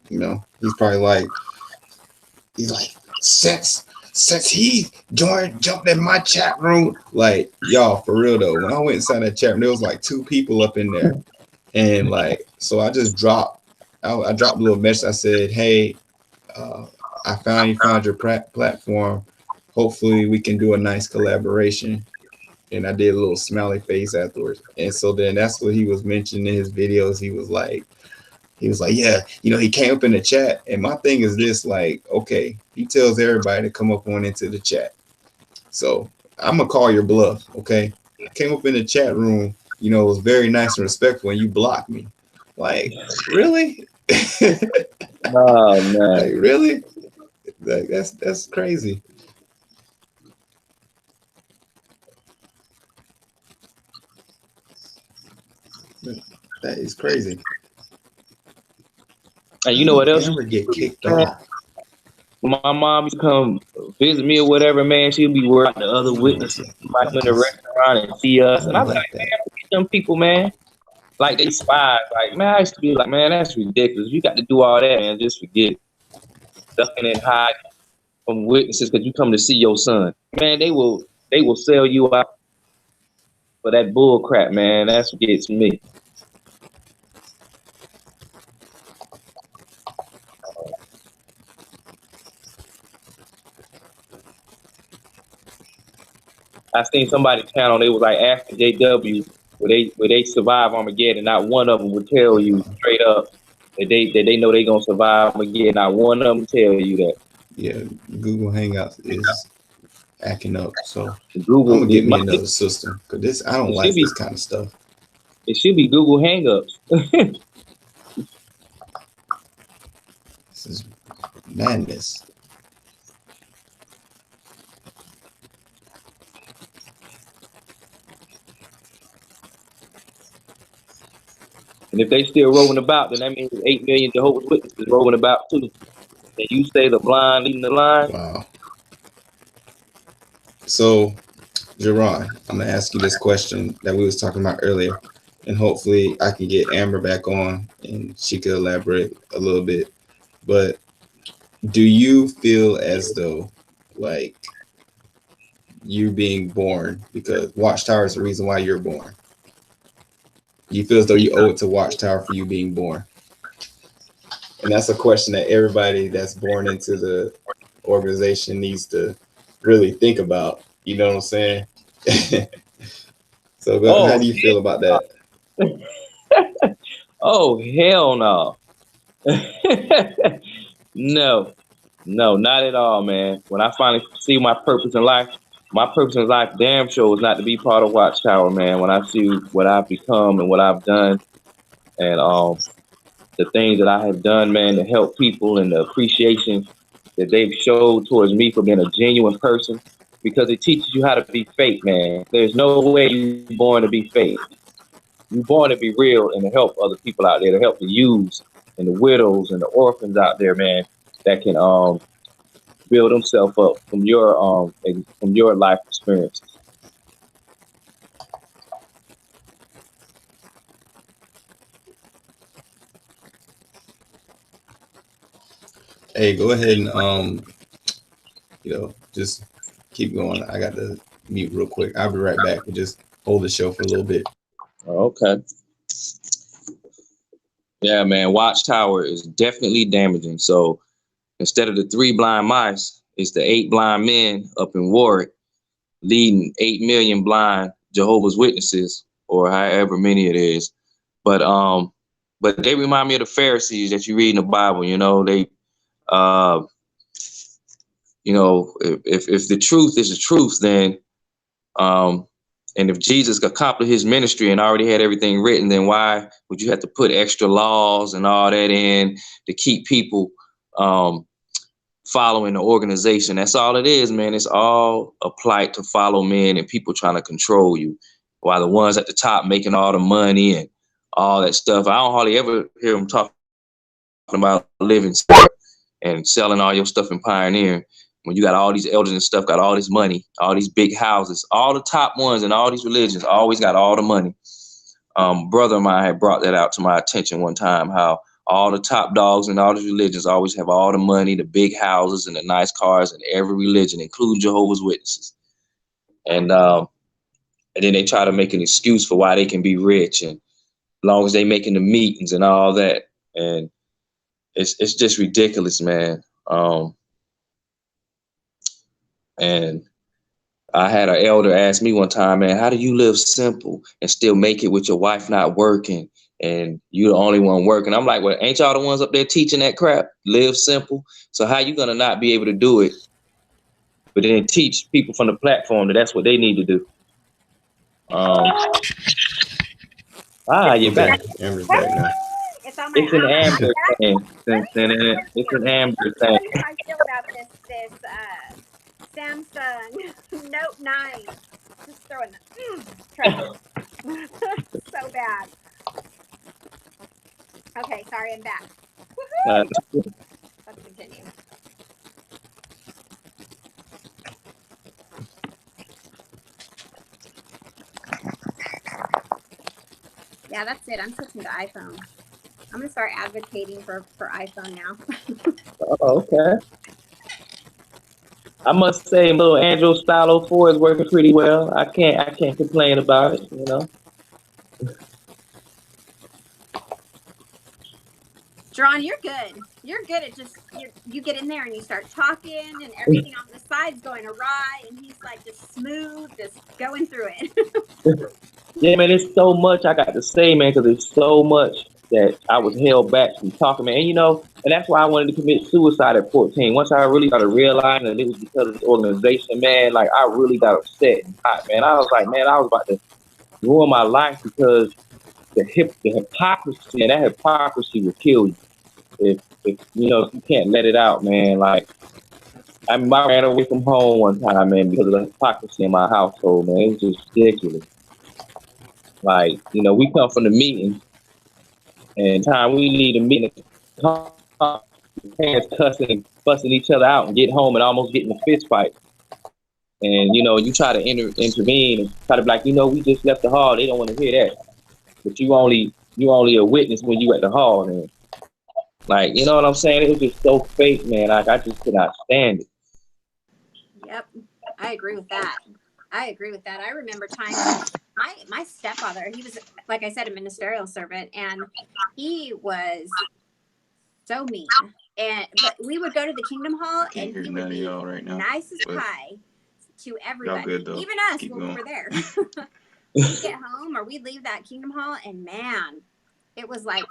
[SPEAKER 4] you know, he's probably like, since he jumped in my chat room, like y'all for real though. When I went inside that chat room, there was like 2 people up in there, and like so I just dropped. I dropped a little message. I said, hey. I found your platform. Hopefully we can do a nice collaboration. And I did a little smiley face afterwards. And so then that's what he was mentioning in his videos. He was like, yeah, you know, he came up in the chat. And my thing is this, like, okay, he tells everybody to come up on into the chat. So I'm gonna call your bluff, okay? I came up in the chat room, you know, it was very nice and respectful, and you blocked me. Like, really?
[SPEAKER 3] Oh man.
[SPEAKER 4] Like, really? Like, that's crazy. That is crazy.
[SPEAKER 3] And you know what else?
[SPEAKER 4] Never get kicked off.
[SPEAKER 3] When my mom used to come visit me or whatever, man, she'd be worried about the other witnesses might come in the restaurant and see us. And I'm like, man, them people, man, like they spies. Like, man, I used to be like, man, that's ridiculous. You got to do all that, man. Just forget it. Ducking and hiding from witnesses because you come to see your son. Man, they will sell you out for that bull crap, man. That's what gets me. I seen somebody's channel. They was like asking JW where they survive Armageddon. Not one of them would tell you straight up that they know they gonna survive Armageddon. Not one of them tell you that.
[SPEAKER 4] Yeah, Google Hangouts is acting up. So
[SPEAKER 3] Google,
[SPEAKER 4] I'm gonna get me
[SPEAKER 3] it
[SPEAKER 4] another system because this I don't like
[SPEAKER 3] should be,
[SPEAKER 4] this kind of stuff.
[SPEAKER 3] it should be Google Hangouts.
[SPEAKER 4] This is madness.
[SPEAKER 3] And if they still rolling about, then that means 8 million Jehovah's Witnesses rolling about too. And you say the blind leading the line?
[SPEAKER 4] Wow. So, Jerron, I'm gonna ask you this question that we was talking about earlier, and hopefully I can get Amber back on and she could elaborate a little bit. But do you feel as though like you being born, because Watchtower is the reason why you're born? You feel as though you owe it to Watchtower for you being born? And that's a question that everybody that's born into the organization needs to really think about. You know what I'm saying? So how do you feel about that?
[SPEAKER 3] Oh, hell no. No, not at all, man. When I finally see my purpose in life damn sure is not to be part of Watchtower, man. When I see what I've become and what I've done, and the things that I have done, man, to help people, and the appreciation that they've showed towards me for being a genuine person, because it teaches you how to be fake, man. There's no way you're born to be fake. You're born to be real and to help other people out there, to help the youths and the widows and the orphans out there, man, that can build themselves up from your life experiences.
[SPEAKER 4] Hey, go ahead and just keep going. I got to mute real quick. I'll be right back. We'll just hold the show for a little bit.
[SPEAKER 3] Okay. Yeah, man, Watchtower is definitely damaging. So instead of the 3 blind mice, it's the 8 blind men up in Warwick leading 8 million blind Jehovah's Witnesses, or however many it is. But they remind me of the Pharisees that you read in the Bible. You know, they if the truth is the truth, then and if Jesus accomplished his ministry and already had everything written, then why would you have to put extra laws and all that in to keep people following the organization? That's all it is, man. It's all a plight to follow men and people trying to control you, while the ones at the top making all the money and all that stuff. I don't hardly ever hear them talking about living and selling all your stuff in Pioneer. When you got all these elders and stuff, got all this money, all these big houses, all the top ones and all these religions always got all the money. Brother of mine had brought that out to my attention one time, how all the top dogs and all these religions always have all the money, the big houses and the nice cars in every religion, including Jehovah's Witnesses. And then they try to make an excuse for why they can be rich, and as long as they making the meetings and all that. And it's just ridiculous, man. And I had an elder ask me one time, man, how do you live simple and still make it with your wife not working and you the only one working? I'm like, well, ain't y'all the ones up there teaching that crap? Live simple. So how you gonna not be able to do it, but then teach people from the platform that that's what they need to do? You're back.
[SPEAKER 4] Amber's back now.
[SPEAKER 2] It's on my
[SPEAKER 3] It's an Amber thing. It's an Amber thing.
[SPEAKER 2] How I feel about this Samsung Note 9. Just throwing trash. So bad. Okay, sorry, I'm back. Let's continue. Yeah, that's it. I'm switching to iPhone. I'm gonna start advocating for iPhone now.
[SPEAKER 3] Oh, okay. I must say, little Android Style 04 is working pretty well. I can't complain about it, you know.
[SPEAKER 2] Jerron, you're good. You're good at just you get in there and you start talking and everything on the side's going awry and he's like just smooth, just going through it.
[SPEAKER 3] Yeah, man, it's so much I got to say, man, because there's so much that I was held back from talking, man. And you know, and that's why I wanted to commit suicide at 14. Once I really started realizing that it was because of this organization, man, like I really got upset and hot, man. I was like, man, I was about to ruin my life because the hypocrisy, and that hypocrisy will kill you if you know if you can't let it out, man. Like I ran away from home one time, man, because of the hypocrisy in my household, man. It was just ridiculous. Like, you know, we come from the meeting, and time we need a meeting to talk, parents cussing, fussing each other out, and get home and almost get in a fist fight. And you know, you try to intervene and try to be like, you know, we just left the hall. They don't want to hear that, but you only a witness when you at the hall, man. Like, you know what I'm saying? It was just so fake, man. Like I just could not stand it.
[SPEAKER 2] Yep, I agree with that. I remember times my stepfather, he was, like I said, a ministerial servant, and he was so mean. But we would go to the Kingdom Hall, and he would be nice as pie to everybody, even us when we were there. We'd get home or we'd leave that Kingdom Hall, and man, it was like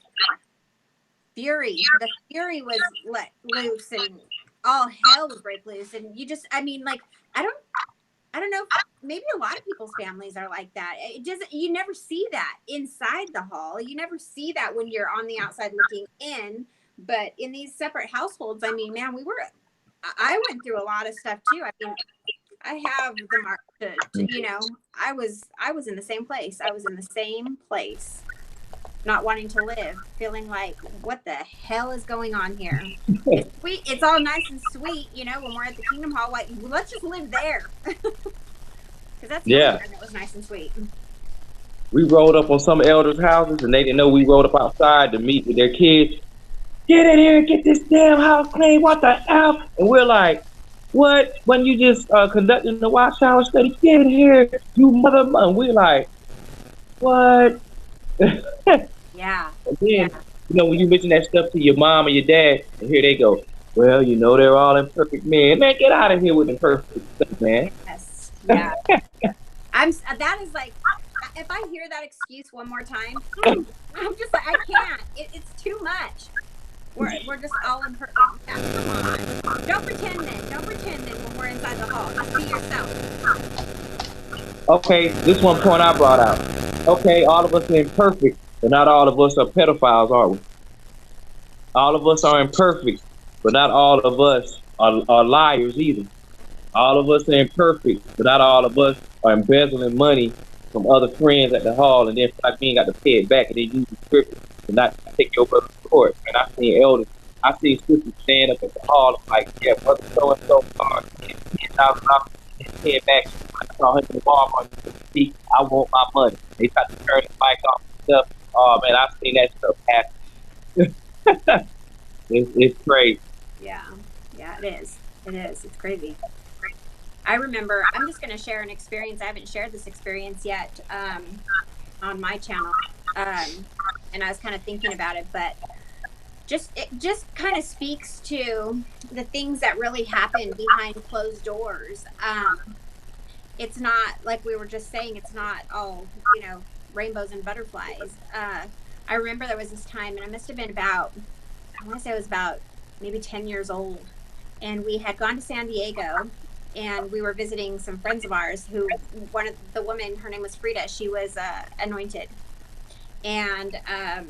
[SPEAKER 2] fury. The fury was let loose, and all hell would break loose. And you just, I mean, like, I don't know. Maybe a lot of people's families are like that. It doesn't. You never see that inside the hall. You never see that when you're on the outside looking in. But in these separate households, I mean, man, I went through a lot of stuff too. I mean, I have the mark to you know, I was in the same place. I was in the same place, not wanting to live, feeling like, what the hell is going on here? It's sweet. It's all nice and sweet, you know, when we're at the Kingdom Hall, like, well, let's just live there. Because that's it was nice and sweet.
[SPEAKER 3] We rolled up on some elders' houses, and they didn't know we rolled up outside to meet with their kids. Get in here and get this damn house clean. What the hell? And we're like, what? When you just conducting the watch hour study, get in here, you mother. And we're like, what?
[SPEAKER 2] Yeah.
[SPEAKER 3] And then, you know, when you mention that stuff to your mom or your dad, and here they go, well, you know, they're all imperfect men. Man, get out of here with imperfect stuff, man.
[SPEAKER 2] Yes. Yeah. That is like, if I hear that excuse one more time, I'm just like, I can't. It's too much. We're just all imperfect. Come on. Don't pretend then when we're inside the hall. Just be yourself.
[SPEAKER 3] Okay, this one point I brought out. Okay, all of us are imperfect, but not all of us are pedophiles, are we? All of us are imperfect, but not all of us are liars either. All of us are imperfect, but not all of us are embezzling money from other friends at the hall, and then like we ain't got to pay it back, and then use the script to not take your brother to court. And I seen elders, I seen sisters stand up at the hall like, yeah, brother so and so $10,000 pay it back. I saw him in the Walmart. I want my money. They tried to turn the mic off and stuff. Oh man, I've seen that stuff happen. It's crazy.
[SPEAKER 2] Yeah, it is. It's crazy. I remember, I'm just going to share an experience. I haven't shared this experience yet on my channel. And I was kind of thinking about it, but it just kind of speaks to the things that really happen behind closed doors. It's not, like we were just saying, it's not all, you know, rainbows and butterflies. I remember there was this time, and I must have been about, I want to say I was about maybe 10 years old, and we had gone to San Diego, and we were visiting some friends of ours who, one of the women, her name was Frida, she was anointed. And I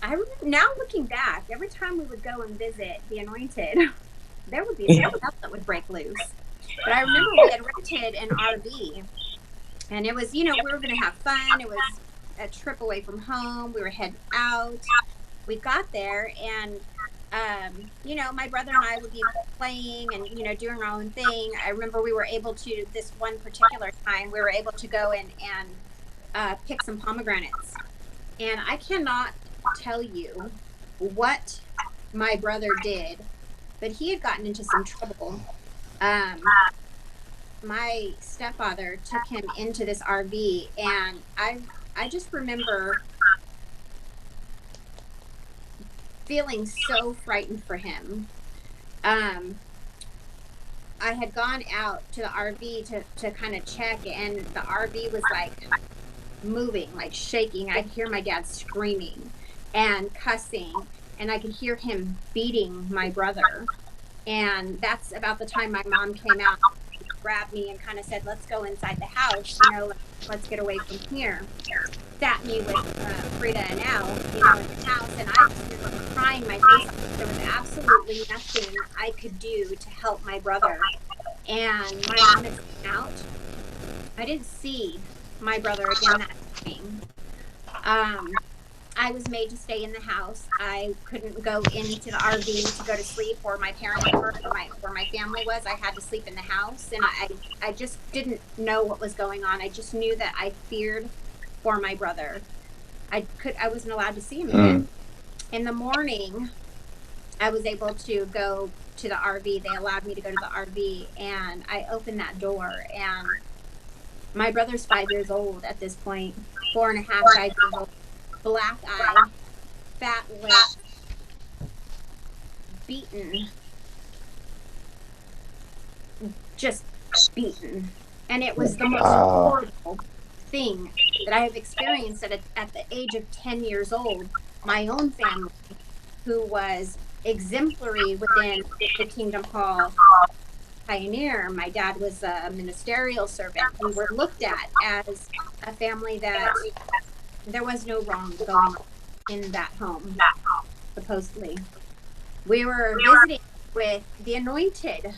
[SPEAKER 2] remember, now looking back, every time we would go and visit the anointed, there would be something else that would break loose. But I remember we had rented an RV, and it was, you know, we were going to have fun. It was a trip away from home. We were heading out. We got there, and you know, my brother and I would be playing and, you know, doing our own thing. I remember we were able to, this one particular time, we were able to go in and pick some pomegranates. And I cannot tell you what my brother did, but he had gotten into some trouble. My stepfather took him into this RV, and I just remember feeling so frightened for him. I had gone out to the RV to kind of check, and the RV was like moving, like shaking. I'd hear my dad screaming, and cussing, and I could hear him beating my brother. And that's about the time my mom came out, grabbed me, and kind of said, "Let's go inside the house, you know, let's get away from here." Sat me with Frida and Al, you know, in the house, and I just remember crying my face off. There was absolutely nothing I could do to help my brother. And my mom had come out. I didn't see my brother again that evening. I was made to stay in the house. I couldn't go into the RV to go to sleep where my parents were, or where my family was. I had to sleep in the house, and I just didn't know what was going on. I just knew that I feared for my brother. I wasn't allowed to see him again. In the morning, I was able to go to the RV. They allowed me to go to the RV, and I opened that door, and my brother's 5 years old at this point, 4.5, 5 years old, black eye, fat lips, beaten, just beaten. And it was the most horrible thing that I have experienced at the age of 10 years old. My own family, who was exemplary within the Kingdom Hall pioneer. My dad was a ministerial servant. We were looked at as a family that there was no wrong going on in that home, supposedly. We were visiting with the anointed.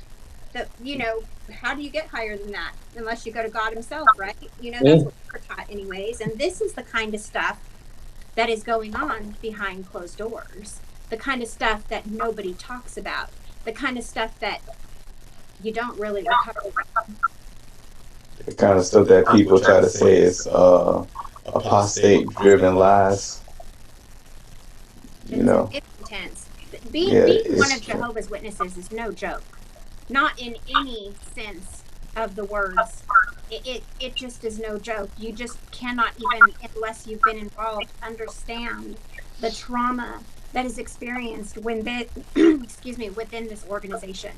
[SPEAKER 2] You know, how do you get higher than that? Unless you go to God himself, right? You know, that's what we're taught anyways. And this is the kind of stuff that is going on behind closed doors. The kind of stuff that nobody talks about. The kind of stuff that you don't really recover from.
[SPEAKER 4] The kind of stuff that people try to say is apostate-driven lies. You know,
[SPEAKER 2] it's intense. Being one of Jehovah's Witnesses is no joke. Not in any sense of the words. It just is no joke. You just cannot even, unless you've been involved, understand the trauma that is experienced when within this organization.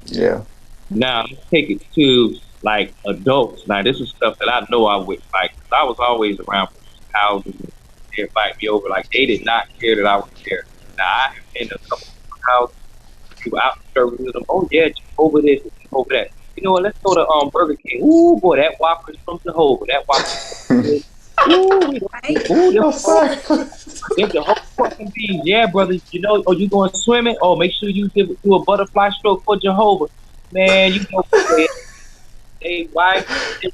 [SPEAKER 4] Yeah.
[SPEAKER 3] Now let's take it to like adults. Now this is stuff that I know I would like. I was always around houses and they invite me over. Like they did not care that I was there. Now I have been to a couple of houses, people out serving with them. Oh yeah, over this, over that. You know what? Let's go to Burger King. Ooh boy, that Whopper's from Jehovah. That Whopper. There's the whole fucking beans. Yeah, brother. You know, you going swimming? Oh, make sure you do a butterfly stroke for Jehovah. Man, you know, they white, this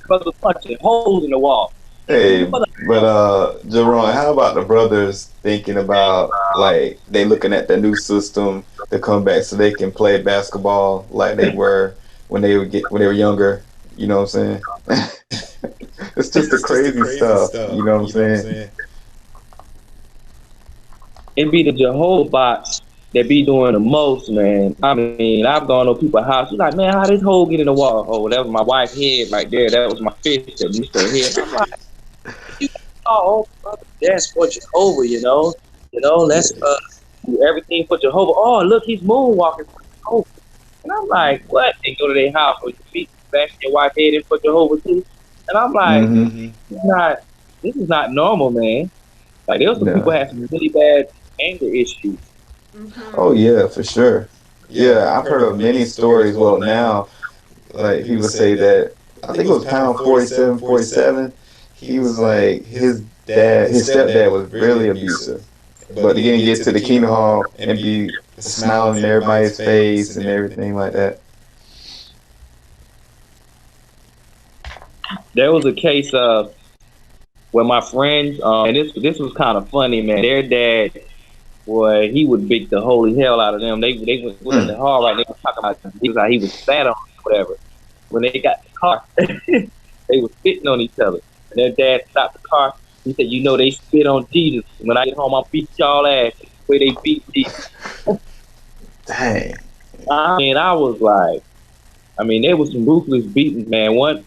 [SPEAKER 3] brother punching holes in the wall.
[SPEAKER 4] Hey, but Jerome, how about the brothers thinking about like they looking at the new system to come back so they can play basketball like they were when they were younger? You know what I'm saying? It's just the crazy stuff. You know what I'm saying?
[SPEAKER 3] It be the Jehovah bots that be doing the most, man. I mean, I've gone to people's house. She's like, man, how this hole get in the wall? Oh, that was my wife's head right there. That was my fist that missed her head. I'm like, oh, brother, that's for Jehovah, you know. You know, let's do everything for Jehovah. Oh, look, he's moonwalking for Jehovah. And I'm like, what? They go to their house or your feet, bash your wife's head in for Jehovah too. And I'm like, this is not normal, man. Like there was some people had some really bad anger issues.
[SPEAKER 4] Oh yeah, for sure. Yeah, I've heard of many stories. Well, now, like people say that I think it was pound 47, 47. He was like his stepdad was really abusive, but he didn't get to the Kingdom Hall and be smiling in everybody's face and everything like that.
[SPEAKER 3] There was a case of where my friends, and this was kind of funny, man. Their dad, boy, he would beat the holy hell out of them. They went in the hall, right? They were talking about how he was sat on whatever. When they got the car, they were spitting on each other. And their dad stopped the car. He said, "You know they spit on Jesus. When I get home, I'll beat y'all ass the way they beat Jesus."
[SPEAKER 4] Dang.
[SPEAKER 3] I mean, I was like, there was some ruthless beatings, man. One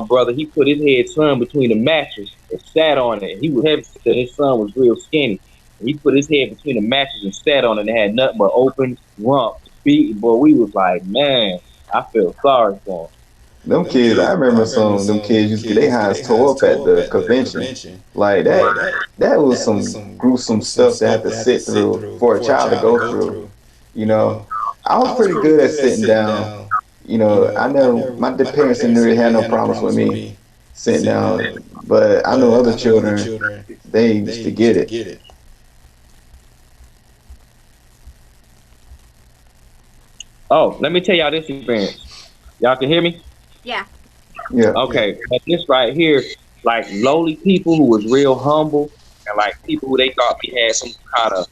[SPEAKER 3] brother, he put his head son between the mattress and sat on it. He was heavy. His son was real skinny. And he put his head between the mattress and sat on it and had nothing but open rump beating. Boy, we was like, man, I feel sorry for him.
[SPEAKER 1] them kids, I remember some of them kids used to get their hands tore up at the convention. Like that was some gruesome stuff to have to sit through for a child to go through. You know, I was pretty good at sitting down. You know, I never, my parents didn't really have no problems with me sitting down, but I know other children, they used to get it.
[SPEAKER 3] Oh, let me tell y'all this experience. Y'all can hear me?
[SPEAKER 2] Yeah.
[SPEAKER 1] Yeah.
[SPEAKER 3] Okay, but this right here, like lowly people who was real humble, and like people who they thought we had some kind of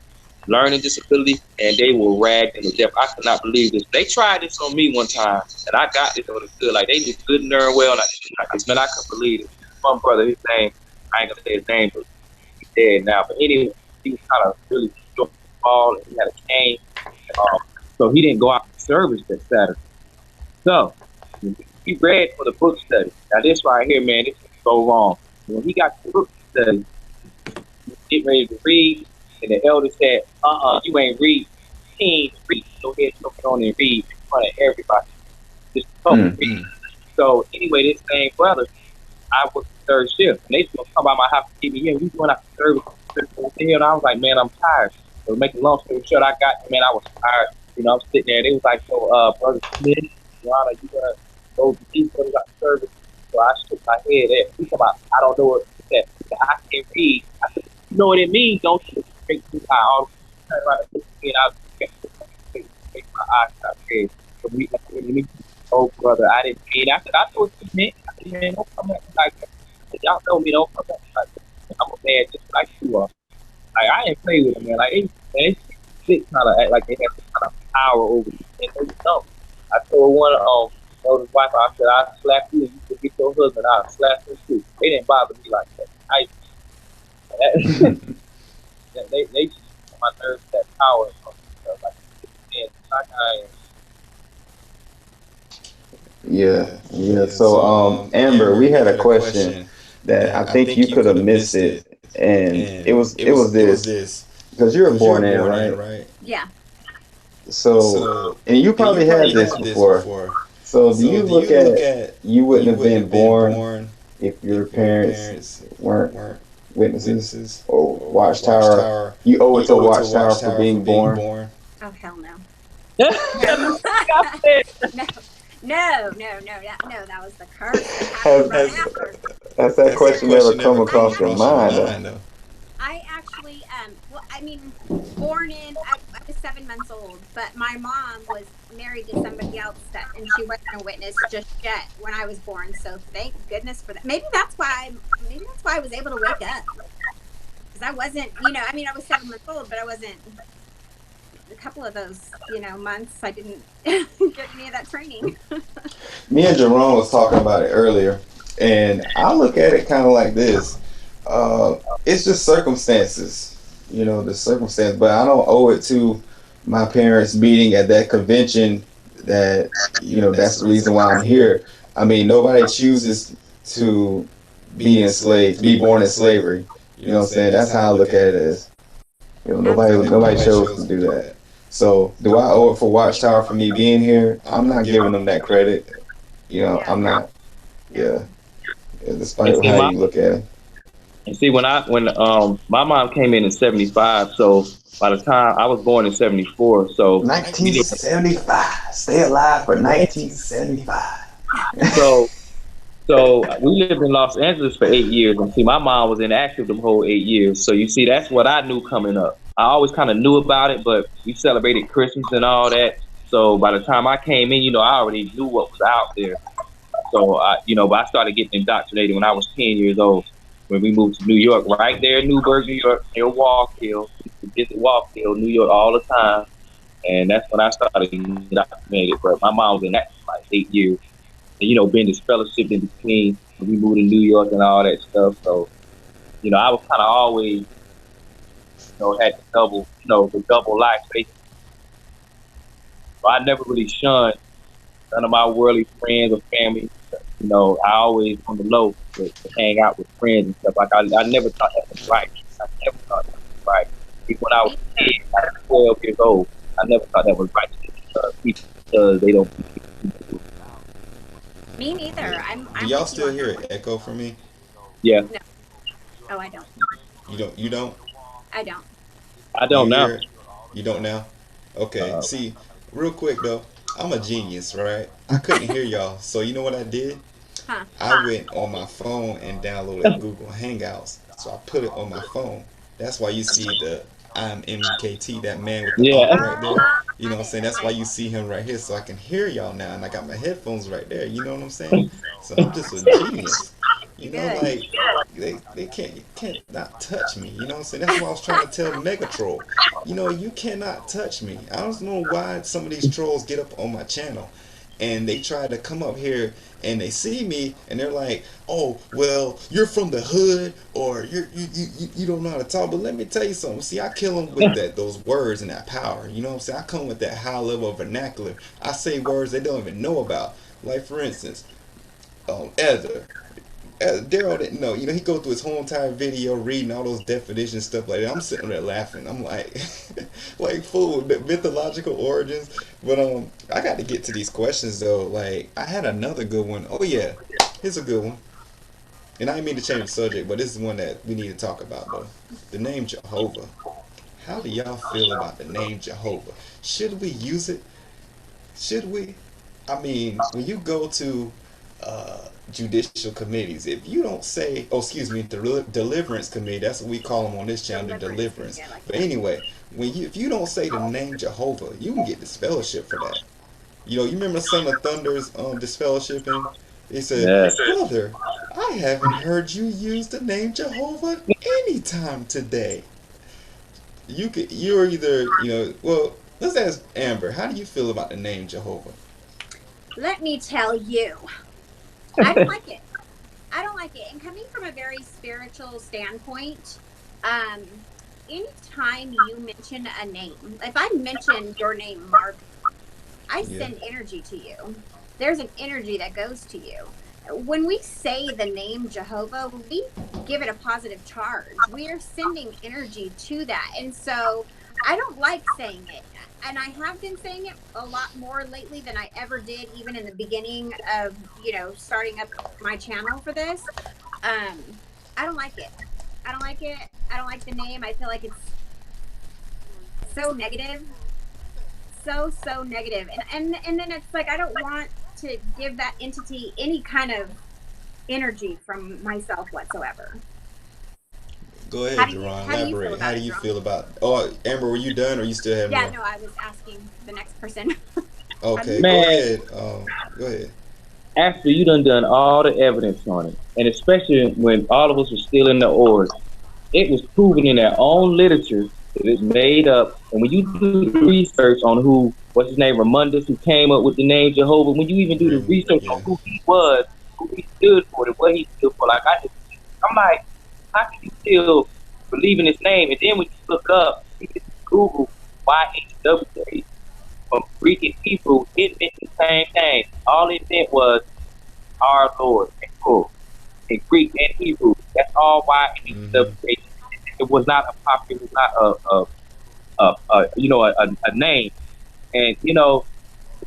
[SPEAKER 3] learning disability, and they were ragged into death. I could not believe this. They tried this on me one time, and I got this on the good. Like they did good and darn well, and man, I couldn't believe it. One brother, his name, I ain't gonna say his name, but he's dead now. But anyway, he was kind of really small, and he had a cane, so he didn't go out to service that Saturday. So he read for the book study. Now this right here, man, this is so wrong. When he got to the book study, he was getting ready to read, and the elder said, you ain't read. He ain't read. Go ahead, go on and read in front of everybody. Just read. So anyway, this same brother, I was the third shift, and they was gonna come by my house to give me in. We going out to service, and I was like, man, I'm tired. So make a long story short, I was tired. You know, I'm sitting there. They was like, so, Brother Smith, Your Honor, you gonna go to these brothers out to service? So I shook my head at. He said, I don't know what that. I can't read. I said, you know what it means, don't you? Straight to the eye. All turn around and look at me, and I was make my eyes stop red. So me, oh brother, I didn't mean. I said, I know what you meant. I said, man, don't come at me like that. I said, y'all know me, don't come at me like that. I'm a man just like you are. Like I ain't play with them, man. Like they kind of act like they have some kind of power over you. And they don't. I told one told his wife, I said, I'll slap you and you can get your husband, I'll slap him too. They didn't bother me like that. They just my nerves that power. Like,
[SPEAKER 1] yeah. So Amber, we had a question that I think you could have missed it, and it was this, because you were born in, right?
[SPEAKER 2] Yeah.
[SPEAKER 1] So and you probably had this before. So do you look at you wouldn't have been born if your parents weren't witnesses or Watchtower? You owe it to Watchtower for being born.
[SPEAKER 2] Oh hell no.
[SPEAKER 3] No.
[SPEAKER 2] No, that was the curse.
[SPEAKER 1] Has that question ever come across your mind?
[SPEAKER 2] I actually, I mean, I was 7 months old, but my mom was married to somebody else and she wasn't a witness just yet when I was born. So thank goodness for that. Maybe that's why I was able to wake up. Because I wasn't, I was 7 months old, but I wasn't. A couple of those, months, I didn't get any of that training.
[SPEAKER 1] Me and Jerome was talking about it earlier, and I look at it kind of like this. It's just circumstances, the circumstance, but I don't owe it to my parents meeting at that convention that, that's the reason why I'm here. I mean, nobody chooses to be enslaved, to be born in slavery. You know what I'm saying? That's how I look at it as. Nobody chose to do that. So, do I owe it for Watchtower for me being here? I'm not giving them that credit. I'm not. Yeah. Despite how you look at it.
[SPEAKER 3] And see, when my mom came in 75, so by the time I was born in 74, so
[SPEAKER 1] 1975. Stay alive for 1975.
[SPEAKER 3] So we lived in Los Angeles for 8 years, and see, my mom was inactive the whole 8 years. So you see, that's what I knew coming up. I always kind of knew about it, but we celebrated Christmas and all that. So by the time I came in, I already knew what was out there. So but I started getting indoctrinated when I was 10 years old. When we moved to New York, right there in Newburgh, New York, near Walk Hill. We visit Walk Hill, New York, all the time, and that's when I started getting indoctrinated. But my mom was in that for like 8 years. And, been this fellowship in between when we moved to New York and all that stuff. So, I was kind of always, had the double life, basically. So I never really shunned none of my worldly friends or family. I always on the low to hang out with friends and stuff. Like I never thought that was right. I never thought that was right. Even when I was a kid, I was 12 years old, I never thought that was right to people because they don't.
[SPEAKER 2] Me neither.
[SPEAKER 4] Yeah. Do
[SPEAKER 2] I'm
[SPEAKER 4] y'all
[SPEAKER 2] with you
[SPEAKER 4] still
[SPEAKER 2] on
[SPEAKER 4] hear
[SPEAKER 2] that
[SPEAKER 4] an
[SPEAKER 2] one.
[SPEAKER 4] echo from me?
[SPEAKER 3] Yeah,
[SPEAKER 2] No. Oh, I don't.
[SPEAKER 4] You don't? You don't?
[SPEAKER 2] I don't.
[SPEAKER 3] I
[SPEAKER 4] You
[SPEAKER 3] don't know.
[SPEAKER 4] hear it? You don't now? Okay. See, real quick though, I'm a genius, right? I couldn't hear y'all, so you know what I did?
[SPEAKER 2] Huh.
[SPEAKER 4] I went on my phone and downloaded Google Hangouts. So I put it on my phone. That's why you see the I'm MKT, that man with the
[SPEAKER 3] Yeah.
[SPEAKER 4] arm right there. You know
[SPEAKER 2] Got
[SPEAKER 4] what I'm
[SPEAKER 2] it.
[SPEAKER 4] saying? That's why
[SPEAKER 2] Okay.
[SPEAKER 4] you see him right here, so I can hear y'all now. And I got my headphones right there. You know what I'm saying? So I'm just a genius. You know,
[SPEAKER 2] Good.
[SPEAKER 4] like they can't not touch me. You know what I'm saying? That's what I was trying to tell Megatroll. You know, you cannot touch me. I don't know why some of these trolls get up on my channel and they try to come up here and they see me and they're like, oh well, you're from the hood, or you don't know how to talk. But let me tell you something. See, I kill them with those words and that power. You know what I'm saying? I come with that high level of vernacular. I say words they don't even know about. Like for instance, Ether. Daryl didn't know. You know, he go through his whole entire video reading all those definitions, stuff like that. I'm sitting there laughing. I'm like, like fool, the mythological origins. But I got to get to these questions though. Like, I had another good one. Oh yeah, here's a good one. And I didn't mean to change the subject, but this is one that we need to talk about though. The name Jehovah. How do y'all feel about the name Jehovah? Should we use it? Should we? I mean, when you go to judicial committees, if you don't say, oh, excuse me, the deliverance committee, that's what we call them on this channel, the
[SPEAKER 2] Deliverance can
[SPEAKER 4] deliverance.
[SPEAKER 2] get like
[SPEAKER 4] But
[SPEAKER 2] that.
[SPEAKER 4] anyway, if you don't say the name Jehovah, you can get disfellowship for that. You know, you remember Son of Thunder's disfellowshipping? They said,
[SPEAKER 3] Yeah.
[SPEAKER 4] brother, I haven't heard you use the name Jehovah any time today. You're either, well, let's ask Amber, how do you feel about the name Jehovah?
[SPEAKER 2] Let me tell you, I don't like it. I don't like it. And coming from a very spiritual standpoint, um, anytime you mention a name, if I mention your name, Marvin, I
[SPEAKER 4] Yeah.
[SPEAKER 2] send energy to you. There's an energy that goes to you. When we say the name Jehovah, we give it a positive charge. We are sending energy to that. And so I don't like saying it. And I have been saying it a lot more lately than I ever did, even in the beginning of, starting up my channel for this. Um, I don't like it. I don't like it. I don't like the name. I feel like it's so negative, so negative. And then it's like I don't want to give that entity any kind of energy from myself whatsoever.
[SPEAKER 4] Go
[SPEAKER 2] How
[SPEAKER 4] ahead,
[SPEAKER 2] do you
[SPEAKER 4] Jerron.
[SPEAKER 2] how do you feel
[SPEAKER 4] Elaborate. How
[SPEAKER 2] about
[SPEAKER 4] do
[SPEAKER 2] it,
[SPEAKER 4] you
[SPEAKER 2] Jerome?
[SPEAKER 4] feel about? Oh, Amber, were you done, or you still have
[SPEAKER 2] Yeah,
[SPEAKER 4] more?
[SPEAKER 2] no, I was asking the next person. How do you
[SPEAKER 4] Okay,
[SPEAKER 2] feel
[SPEAKER 4] go
[SPEAKER 2] about
[SPEAKER 3] Man,
[SPEAKER 2] it?
[SPEAKER 4] ahead. Go ahead.
[SPEAKER 3] after you done all the evidence on it, and especially when all of us were still in the org, it was proven in their own literature that it's made up. And when you do the research on what's his name, Ramundus, who came up with the name Jehovah, when you even do the research on
[SPEAKER 4] Yeah.
[SPEAKER 3] who he was, who he stood for, and what he stood for, like I'm like, how can you still believe in his name? And then when you look up, you can Google YHWH from Greek and Hebrew, it meant the same thing. All it meant was our Lord and full in Greek and Hebrew. That's all
[SPEAKER 4] Mm-hmm.
[SPEAKER 3] YHWH. It was not a popular, it was not a name. And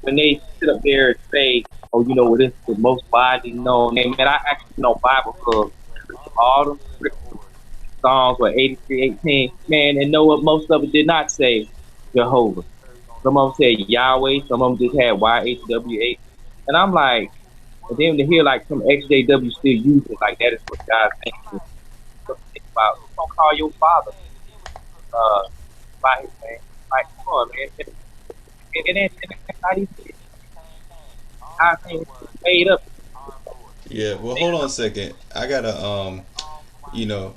[SPEAKER 3] when they sit up there and say, oh, well, this is the most widely known name, man, I actually know Bible Hub, all the scriptures, Psalms, 83:18, man, and know what most of it did not say Jehovah. Some of them said Yahweh, some of them just had YHWH. And I'm like, and then to hear like some XJW still use it, like that is what God's saying. So think about, don't call your father uh, by his name. Like, come on, man. It's not even, I think it's made up.
[SPEAKER 4] Yeah. Well, hold on a second. I gotta you know,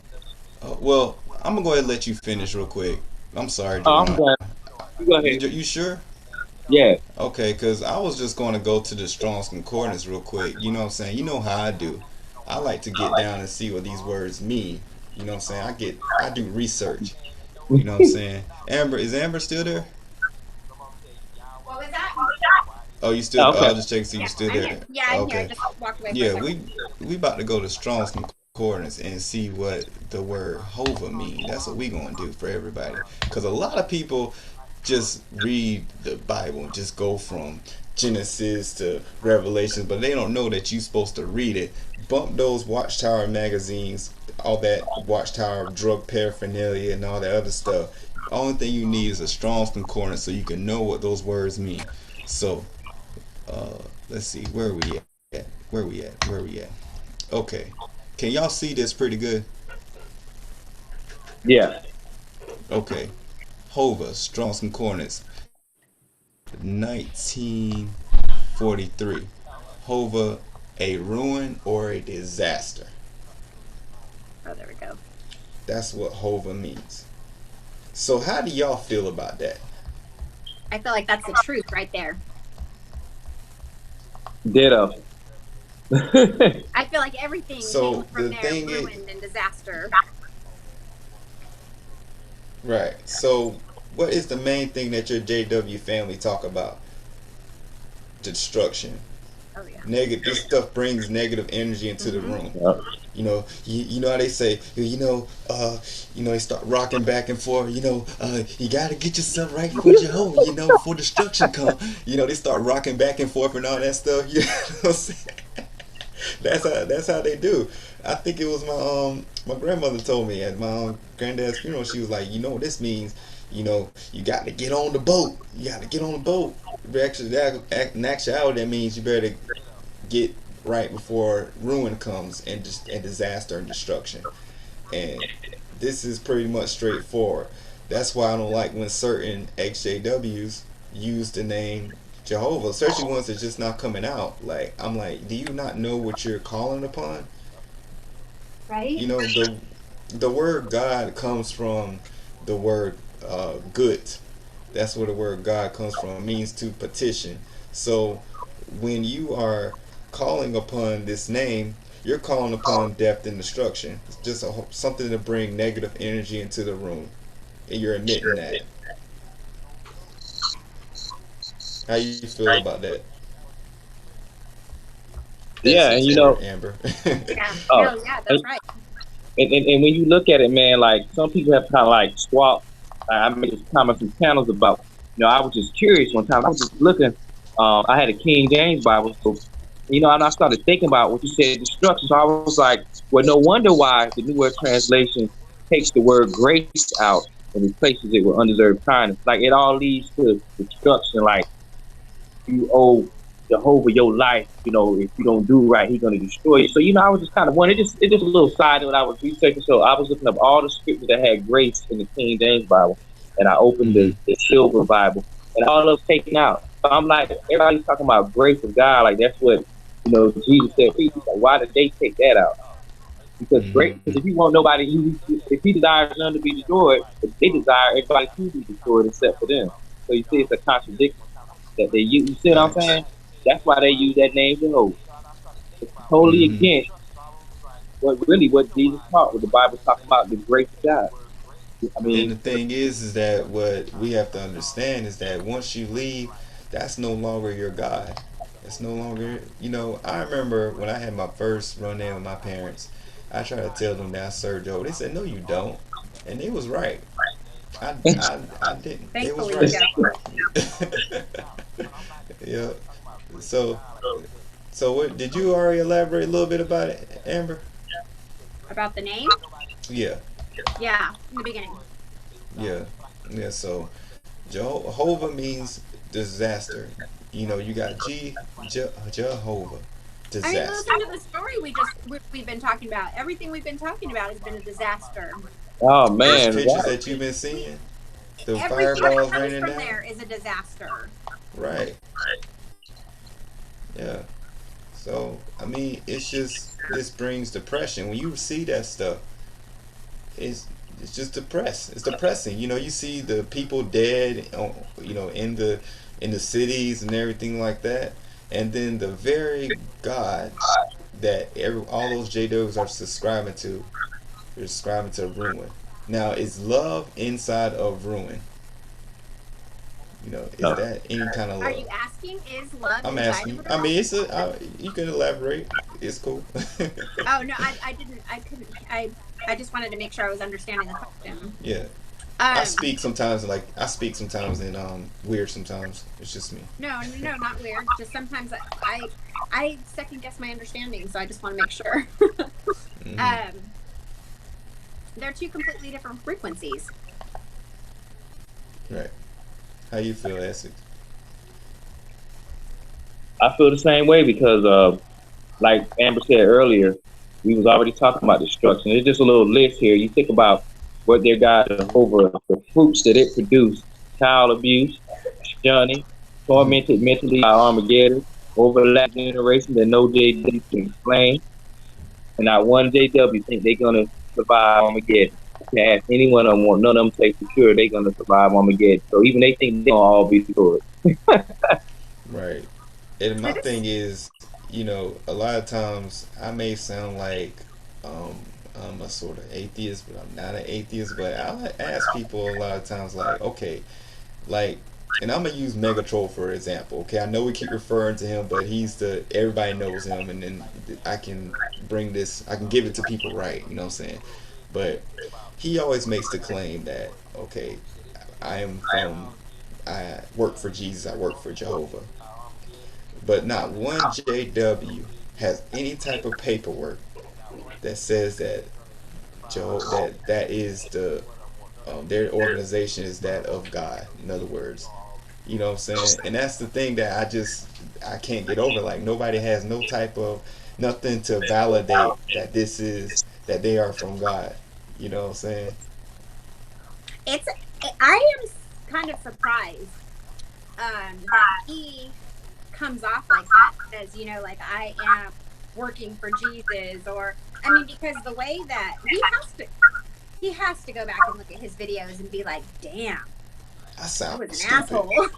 [SPEAKER 4] well, I'm gonna go ahead and let you finish real quick. I'm sorry,
[SPEAKER 3] I'm
[SPEAKER 4] Jerron.
[SPEAKER 3] done. You go
[SPEAKER 4] You
[SPEAKER 3] ahead.
[SPEAKER 4] you sure?
[SPEAKER 3] Yeah.
[SPEAKER 4] Okay, because I was just going to go to the Strong's Concordance real quick. You know what I'm saying? You know how I do. I like to get down and see what these words mean. You know what I'm saying? I do research. You know what I'm saying? Amber, is Amber still there?
[SPEAKER 2] What was that?
[SPEAKER 4] Oh, you still?
[SPEAKER 3] Oh,
[SPEAKER 4] Oh,
[SPEAKER 3] okay.
[SPEAKER 4] I'll just check to see you
[SPEAKER 2] Yeah,
[SPEAKER 4] still
[SPEAKER 2] I'm here.
[SPEAKER 4] there.
[SPEAKER 2] Yeah, I'm here. I
[SPEAKER 4] Okay.
[SPEAKER 2] just walked away for a
[SPEAKER 4] Yeah,
[SPEAKER 2] second.
[SPEAKER 4] we about to go to Strong's Concordance and see what the word Hova mean. That's what we gonna do for everybody. Cause a lot of people just read the Bible and just go from Genesis to Revelations, but they don't know that you're supposed to read it. Bump those Watchtower magazines, all that Watchtower drug paraphernalia and all that other stuff. Only thing you need is a Strong's Concordance so you can know what those words mean. So, let's see, where are we at? Where we at? Okay. Can y'all see this pretty good?
[SPEAKER 3] Yeah.
[SPEAKER 4] Okay. Hova, Strong's Concordance, 1943. Hova, a ruin or a disaster.
[SPEAKER 2] Oh, there we go.
[SPEAKER 4] That's what Hova means. So how do y'all feel about that?
[SPEAKER 2] I feel like that's the truth right there.
[SPEAKER 3] Ditto.
[SPEAKER 2] I feel like everything
[SPEAKER 4] So
[SPEAKER 2] came from
[SPEAKER 4] the
[SPEAKER 2] there,
[SPEAKER 4] thing is,
[SPEAKER 2] ruined and disaster.
[SPEAKER 4] right. So what is the main thing that your JW family talk about? Destruction.
[SPEAKER 2] Oh yeah.
[SPEAKER 4] Negative. This stuff brings negative energy into the room.
[SPEAKER 3] Yep.
[SPEAKER 4] You know, you know how they say, they start rocking back and forth. You gotta get yourself right for Jehovah. Before destruction come. They start rocking back and forth and all that stuff. You know what I'm saying? That's how they do. I think it was my grandmother told me at my granddad's funeral. She was like, what this means. You got to get on the boat. You got to get on the boat. But actually, in actuality, that means you better get right before ruin comes and disaster and destruction. And this is pretty much straightforward. That's why I don't like when certain XJWs use the name Jehovah, especially ones that's just not coming out. Like, I'm like, do you not know what you're calling upon?
[SPEAKER 2] Right.
[SPEAKER 4] The word God comes from the word good. That's where the word God comes from. It means to petition. So when you are calling upon this name, you're calling upon death and destruction. It's just something to bring negative energy into the room, and you're admitting that. How you feel about that?
[SPEAKER 3] Yeah, and
[SPEAKER 4] Amber.
[SPEAKER 2] Yeah.
[SPEAKER 3] Oh,
[SPEAKER 2] No, yeah, that's right.
[SPEAKER 3] and when you look at it, man, like some people have kind of like swapped. I made this comment from channels about, I was just curious one time. I was just looking. I had a King James Bible, so and I started thinking about what you said, destruction. So I was like, well, no wonder why the New World Translation takes the word grace out and replaces it with undeserved kindness. Like it all leads to destruction. Like you owe Jehovah your life. If you don't do right, he's going to destroy you. So I was just kind of wondering. It's just a little side note I was researching. So I was looking up all the scriptures that had grace in the King James Bible, and I opened the Silver Bible, and all of those taken out. So I'm like, everybody's talking about grace of God, like that's what Jesus said. Like, why did they take that out? Because because if you want nobody, if he desires none to be destroyed, but they desire everybody to be destroyed except for them. So you see, it's a contradiction that they use. You see what I'm saying? That's why they use that name Jehovah. It's totally against what Jesus taught, what the Bible talking about, the grace of God. I mean,
[SPEAKER 4] and the thing is that what we have to understand is that once you leave, that's no longer your God. It's no longer, I remember when I had my first run in with my parents, I tried to tell them that I served Jehovah. They said, no, you don't. And they was right. I didn't. They was right. Yeah. So what did you already elaborate a little bit about it, Amber?
[SPEAKER 2] About the name?
[SPEAKER 4] Yeah.
[SPEAKER 2] Yeah, in the beginning.
[SPEAKER 4] Yeah. So Jehovah means disaster. You got Jehovah. Disaster.
[SPEAKER 2] I mean, listen to the story we've been talking about. Everything we've been talking about has been a disaster.
[SPEAKER 3] oh man,
[SPEAKER 4] Those pictures that you've been seeing, the
[SPEAKER 2] Everything
[SPEAKER 4] fireballs
[SPEAKER 2] that comes
[SPEAKER 4] raining
[SPEAKER 2] from
[SPEAKER 4] down.
[SPEAKER 2] there is a disaster.
[SPEAKER 4] Right. Yeah. So I mean, this brings depression. When you see that stuff, it's just depressed. It's depressing. You see the people dead, in the cities and everything like that, and then the very God that all those JWs are subscribing to, they're subscribing to ruin. Now, is love inside of ruin? Is that any kind of love?
[SPEAKER 2] Are you asking, is love
[SPEAKER 4] I'm
[SPEAKER 2] inside
[SPEAKER 4] asking.
[SPEAKER 2] of
[SPEAKER 4] I
[SPEAKER 2] it?
[SPEAKER 4] mean, you can elaborate. It's cool.
[SPEAKER 2] Oh no, I didn't. I couldn't. I just wanted to make sure I was understanding the question.
[SPEAKER 4] Yeah. I
[SPEAKER 5] Um,
[SPEAKER 4] speak sometimes in weird sometimes. It's just me.
[SPEAKER 5] no, no, not weird. Just sometimes I second guess my understanding, so I just want to make sure.
[SPEAKER 4] Hmm.
[SPEAKER 5] um, they're two completely different frequencies.
[SPEAKER 4] Right. How you feel, Essex?
[SPEAKER 3] I feel the same way because like Amber said earlier, we was already talking about destruction. There's just a little list here. You think about what their God Jehovah, the fruits that it produced: child abuse, shunning,
[SPEAKER 4] Hmm.
[SPEAKER 3] tormented mentally by Armageddon, overlapping generations that no JW can explain, and not one JW think they're gonna survive Armageddon. You can ask any one of them, none of them say for sure they're gonna survive Armageddon. So even they think they're gonna all be good.
[SPEAKER 4] Right. And
[SPEAKER 5] I
[SPEAKER 4] my
[SPEAKER 5] just
[SPEAKER 4] thing is, a lot of times I may sound like um, I'm a sort of atheist, but I'm not an atheist. But I ask people a lot of times, like, okay, like, and I'm gonna use Megatron for example. Okay, I know we keep referring to him, but everybody knows him, and then I can give it to people right. You know what I'm saying? But he always makes the claim that, okay, I work for Jesus, I work for Jehovah, but not one JW has any type of paperwork that says that that is their organization is that of God. In other words, you know what I'm saying? And that's the thing that I can't get over. Like, nobody has no type of nothing to validate that they are from God. You know what I'm saying?
[SPEAKER 5] it's I am kind of surprised that he comes off like that, says, like I am working for Jesus, or I mean, because the way that he has to go back and look at his videos and be like, damn,
[SPEAKER 4] I
[SPEAKER 5] I
[SPEAKER 4] sound
[SPEAKER 5] was an
[SPEAKER 4] stupid.
[SPEAKER 5] asshole.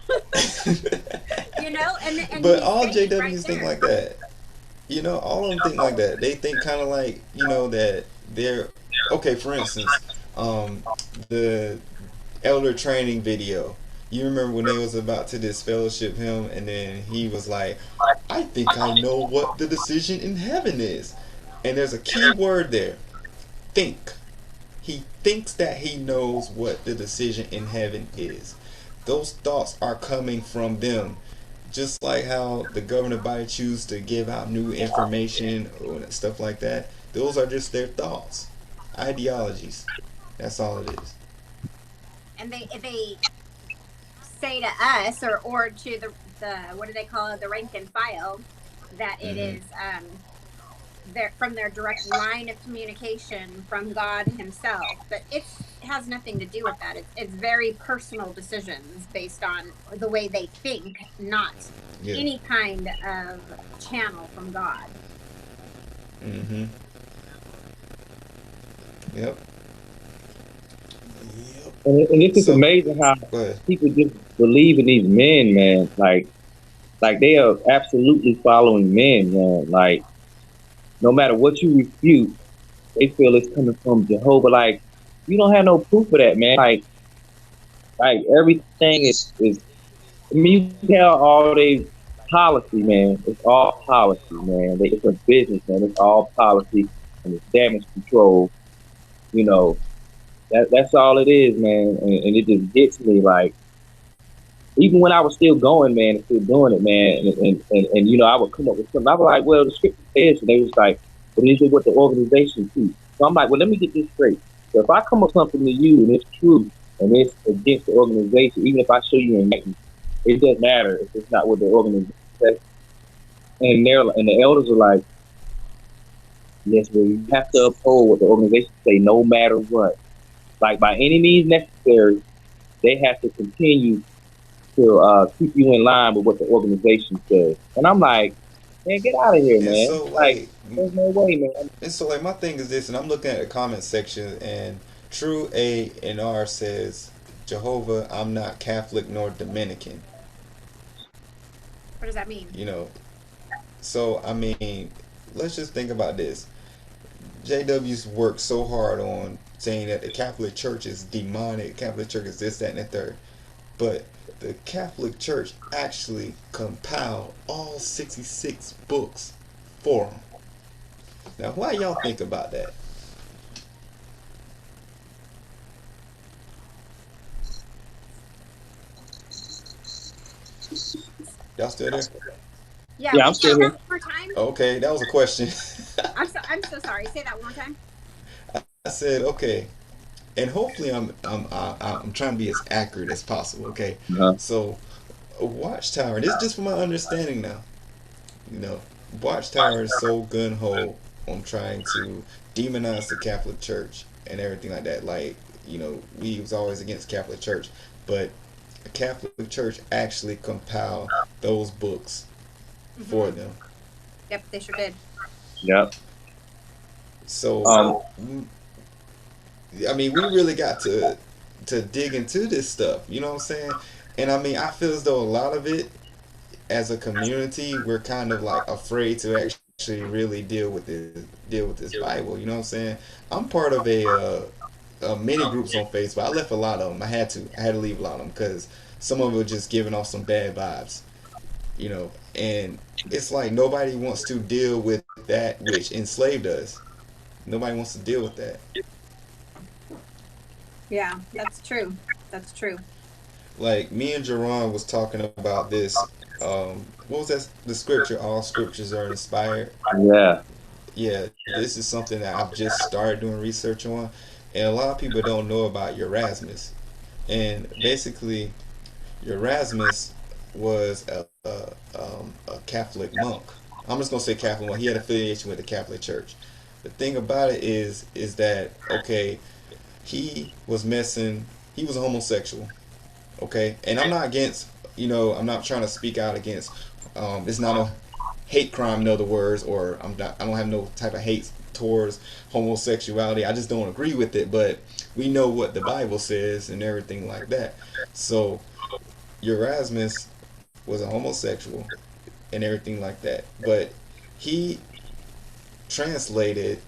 [SPEAKER 5] And
[SPEAKER 4] But
[SPEAKER 5] he's
[SPEAKER 4] all
[SPEAKER 5] saying it right
[SPEAKER 4] JWs think
[SPEAKER 5] there.
[SPEAKER 4] like that. All of them think like that. They think kind of like, that they're okay. For instance, the elder training video. You remember when they was about to disfellowship him, and then he was like, "I think I know what the decision in heaven is," and there's a key word there: think. He thinks that he knows what the decision in heaven is. Those thoughts are coming from them. Just like how the governing body choose to give out new information or stuff like that. Those are just their thoughts. Ideologies. That's all it is.
[SPEAKER 5] And they say to us, or to the what do they call it, the rank and file, that it
[SPEAKER 4] Mm-hmm.
[SPEAKER 5] is from their direct line of communication from God Himself. But it has nothing to do with that. It's very personal decisions based on the way they think, not
[SPEAKER 4] Yeah.
[SPEAKER 5] any kind of channel from God.
[SPEAKER 4] Mm-hmm. Yep.
[SPEAKER 3] And it's just
[SPEAKER 4] So,
[SPEAKER 3] amazing how
[SPEAKER 4] go ahead.
[SPEAKER 3] people just believe in these men, man. Like they are absolutely following men, man. Like no matter what you refute, they feel it's coming from Jehovah. Like you don't have no proof of that, man. Like everything is. I mean, you tell all they policy, man. It's all policy, man. It's a business, man. It's all policy and it's damage control. You know that's all it is, man. And it just gets me like. Even when I was still going, man, and still doing it, man, and I would come up with something. I was like, well, the script says, and they was like, but is it what the organization teach? So I'm like, well, let me get this straight. So if I come up with something to you and it's true and it's against the organization, even if I show you in writing, it doesn't matter if it's not what the organization says. And the elders are like, yes, well, you have to uphold what the organization say, no matter what. Like by any means necessary, they have to continue to keep you in line with what the organization says. And I'm like, man, get out of here,
[SPEAKER 4] And
[SPEAKER 3] man.
[SPEAKER 4] so,
[SPEAKER 3] Like,
[SPEAKER 4] like,
[SPEAKER 3] there's no way, man.
[SPEAKER 4] my thing is this, and I'm looking at the comment section, and True A and R says, Jehovah, I'm not Catholic nor Dominican.
[SPEAKER 5] What does that mean?
[SPEAKER 4] So, I mean, let's just think about this. JW's worked so hard on saying that the Catholic Church is demonic, Catholic Church is this, that, and the third. But the Catholic Church actually compiled all 66 books for them. Now, why y'all think about that? Y'all still there?
[SPEAKER 5] Yeah,
[SPEAKER 3] Yeah, I'm
[SPEAKER 5] wait, say
[SPEAKER 3] still
[SPEAKER 5] that
[SPEAKER 3] here.
[SPEAKER 5] one more time.
[SPEAKER 4] Okay, that was a question.
[SPEAKER 5] I'm so sorry. Say that one more time.
[SPEAKER 4] I said okay, and hopefully I'm trying to be as accurate as possible. Okay,
[SPEAKER 3] Uh-huh.
[SPEAKER 4] so a watchtower. This is just from my understanding now. You know, watchtower is so gun ho on trying to demonize the Catholic Church and everything like that. Like, you know, we was always against Catholic Church, but the Catholic Church actually compiled those books for
[SPEAKER 5] Mm-hmm.
[SPEAKER 4] them.
[SPEAKER 5] Yep, they sure did.
[SPEAKER 3] Yep.
[SPEAKER 4] So,
[SPEAKER 3] Um,
[SPEAKER 4] I mean, we really got to dig into this stuff. You know what I'm saying? And I mean, I feel as though a lot of it, as a community, we're kind of like afraid to actually really deal with this Bible. You know what I'm saying? I'm part of many groups on Facebook. I left a lot of them. I had to leave a lot of them because some of them were just giving off some bad vibes. You know, and it's like nobody wants to deal with that which enslaved us. Nobody wants to deal with that.
[SPEAKER 5] Yeah, that's true. That's true.
[SPEAKER 4] Like me and Jerron was talking about this. What was that? The scripture. All scriptures are inspired.
[SPEAKER 3] yeah.
[SPEAKER 4] Yeah, this is something that I've just started doing research on, and a lot of people don't know about Erasmus. And basically, Erasmus was a Catholic monk. I'm just gonna say Catholic monk. He had affiliation with the Catholic Church. The thing about it is that okay, he was messing. He was a homosexual. Okay, and I'm not against. You know, I'm not trying to speak out against. It's not a hate crime, in other words, or I'm not. I don't have no type of hate towards homosexuality. I just don't agree with it. But we know what the Bible says and everything like that. So Erasmus was a homosexual and everything like that. But he translated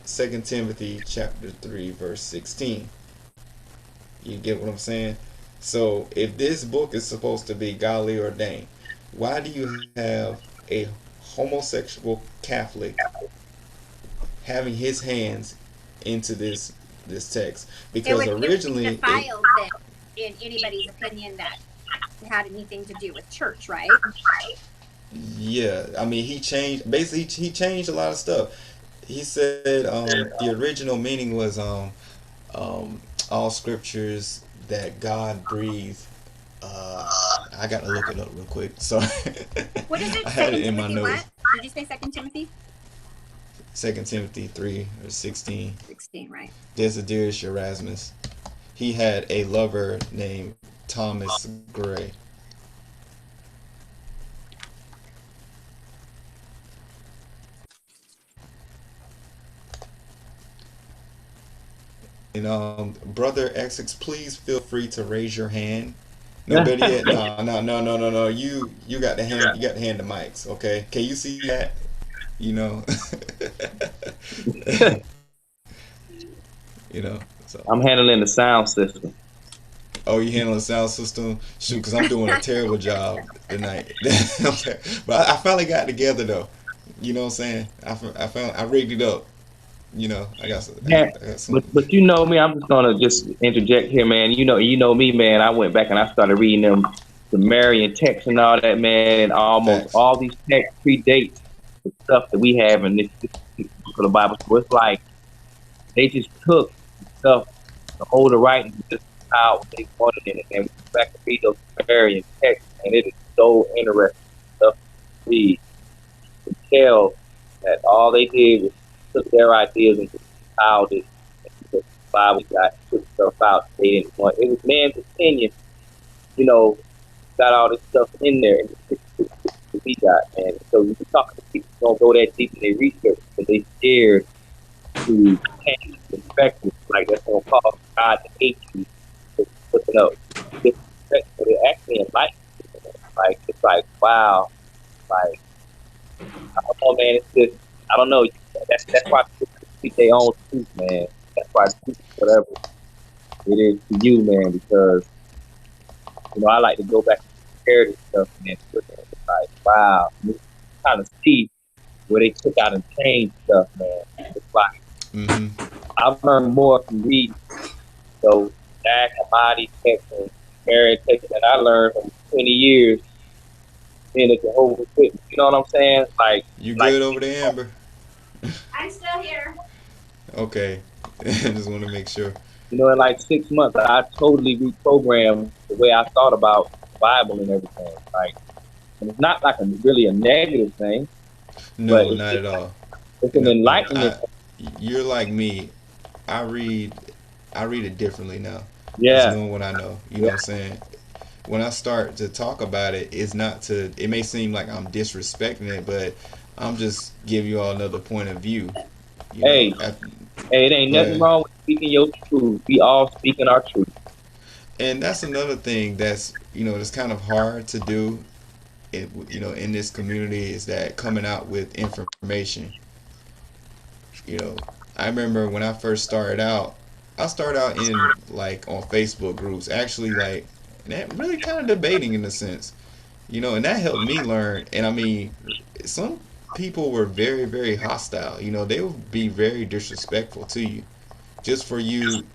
[SPEAKER 4] 2 Timothy chapter 3 verse 16. You get what I'm saying? So if this book is supposed to be godly ordained, why do you have a homosexual Catholic having his hands into this text? Because
[SPEAKER 5] It would be
[SPEAKER 4] originally it,
[SPEAKER 5] defiled then, in anybody's opinion, that had anything to do with church, right?
[SPEAKER 4] yeah, I mean he changed basically he changed a lot of stuff. He said the original meaning was um, all scriptures that God breathed. Uh, I got to look it up real quick. Sorry,
[SPEAKER 5] What is it?
[SPEAKER 4] I had
[SPEAKER 5] Second
[SPEAKER 4] it in my
[SPEAKER 5] Timothy
[SPEAKER 4] notes.
[SPEAKER 5] what? Did you say Second Timothy?
[SPEAKER 4] 2 Timothy 3 or 16.
[SPEAKER 5] 16, right?
[SPEAKER 4] Desiderius Erasmus. He had a lover named Thomas Gray. And brother Essex, please feel free to raise your hand. No, better yet, no. You got the hand. You got the hand the mics. Okay, can you see that? You know. You know. So.
[SPEAKER 3] I'm handling the sound system.
[SPEAKER 4] Oh, you handling the sound system? Shoot, because I'm doing a terrible job tonight. Okay. But I finally got it together though. You know what I'm saying? I rigged it up. You know,
[SPEAKER 3] Yeah,
[SPEAKER 4] I got some.
[SPEAKER 3] but you know me, I'm just gonna just interject here, man. You know me, man. I went back and I started reading them, the Marian texts and all that, man. And almost
[SPEAKER 4] Facts.
[SPEAKER 3] all these texts predate the stuff that we have in this book of the Bible. So it's like they just took stuff, the older writings, and just how they wanted it, and we go back and read those Marian texts, and it is so interesting stuff to read. To tell that all they did was took their ideas and just compiled it. And the Bible got took stuff out. They didn't want. It was man's opinion, you know, got all this stuff in there, and we got, man. So you can talk to people who don't go that deep in their research, but they scared to change perspective. Like that's gonna cause God to hate you for putting up this perspective. But it actually enlightens people. Like it's like wow, like I don't know, man. It's just I don't know. That's why people speak their own truth, man. That's why truth, whatever it is to you, man, because you know I like to go back and compare this stuff, man. It's like wow, you kind of see where they took out and changed stuff, man. It's like
[SPEAKER 4] Mm-hmm.
[SPEAKER 3] I've learned more from reading those Jack and Body texts and Mary texts than I learned from 20 years being a Jehovah's Witness. You know what I'm saying?
[SPEAKER 4] You
[SPEAKER 3] Like
[SPEAKER 4] good over there, Amber?
[SPEAKER 5] I'm still here.
[SPEAKER 4] Okay. I just want to make sure.
[SPEAKER 3] you know, in like 6 months, I totally reprogrammed the way I thought about the Bible and everything. Like, and it's not like really a negative thing, but
[SPEAKER 4] No,
[SPEAKER 3] it's
[SPEAKER 4] not
[SPEAKER 3] just
[SPEAKER 4] at all.
[SPEAKER 3] it's an
[SPEAKER 4] No,
[SPEAKER 3] enlightenment.
[SPEAKER 4] you're like me. I read, I read it differently now. Just
[SPEAKER 3] Yeah,
[SPEAKER 4] knowing what I know. You know
[SPEAKER 3] yeah.
[SPEAKER 4] what I'm saying? When I start to talk about it, it's not to. It may seem like I'm disrespecting it, but I'm just giving you all another point of view. You know,
[SPEAKER 3] Hey, hey, it ain't
[SPEAKER 4] go
[SPEAKER 3] nothing
[SPEAKER 4] ahead.
[SPEAKER 3] wrong with speaking your truth. We all speaking our truth.
[SPEAKER 4] And that's another thing that's that's kind of hard to do. In this community is that coming out with information. You know, I remember when I first started out, I started out in like on Facebook groups, actually like, and that really kind of debating in a sense, and that helped me learn. And I mean, some people were very, very hostile. They would be very disrespectful to you just for you,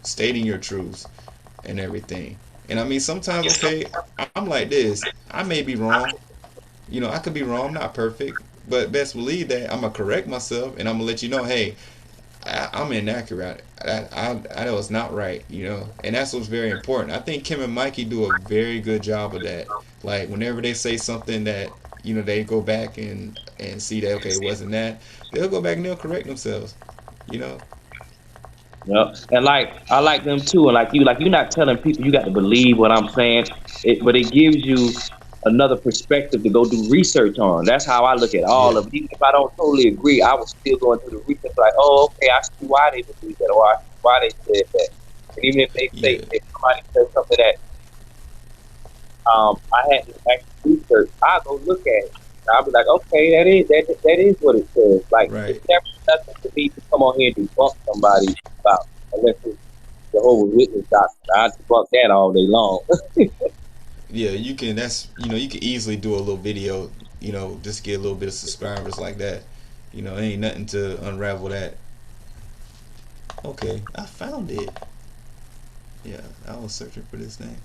[SPEAKER 4] stating your truths and everything. And I mean, sometimes, okay, I'm like this. I may be wrong. I could be wrong. I'm not perfect. But best believe that I'm going to correct myself and I'm going to let you know, hey, I'm inaccurate. That was not right. And that's what's very important. I think Kim and Mikey do a very good job of that. Like, whenever they say something that, they go back and see that, okay, it wasn't that, they'll go back and they'll correct themselves, you know?
[SPEAKER 3] Yeah, and like I like them too, and like you're not telling people you got to believe what I'm saying, but it gives you another perspective to go do research on. That's how I look at all
[SPEAKER 4] Yeah.
[SPEAKER 3] of it. Even if I don't totally agree, I will still go into the research. Like, oh, okay, I see why they believe that, or I see why they said that. And even if they say
[SPEAKER 4] Yeah.
[SPEAKER 3] if somebody says something that I had to actually research, I'll go look at it. I'll be like, okay, that is what it says. Like, it's
[SPEAKER 4] Right.
[SPEAKER 3] never nothing for me to come on here and debunk somebody about, unless it's Jehovah's Witness doctrine. I debunk that all day long.
[SPEAKER 4] Yeah, you can. You can easily do a little video. Just get a little bit of subscribers like that. Ain't nothing to unravel that. Okay, I found it. Yeah, I was searching for this thing.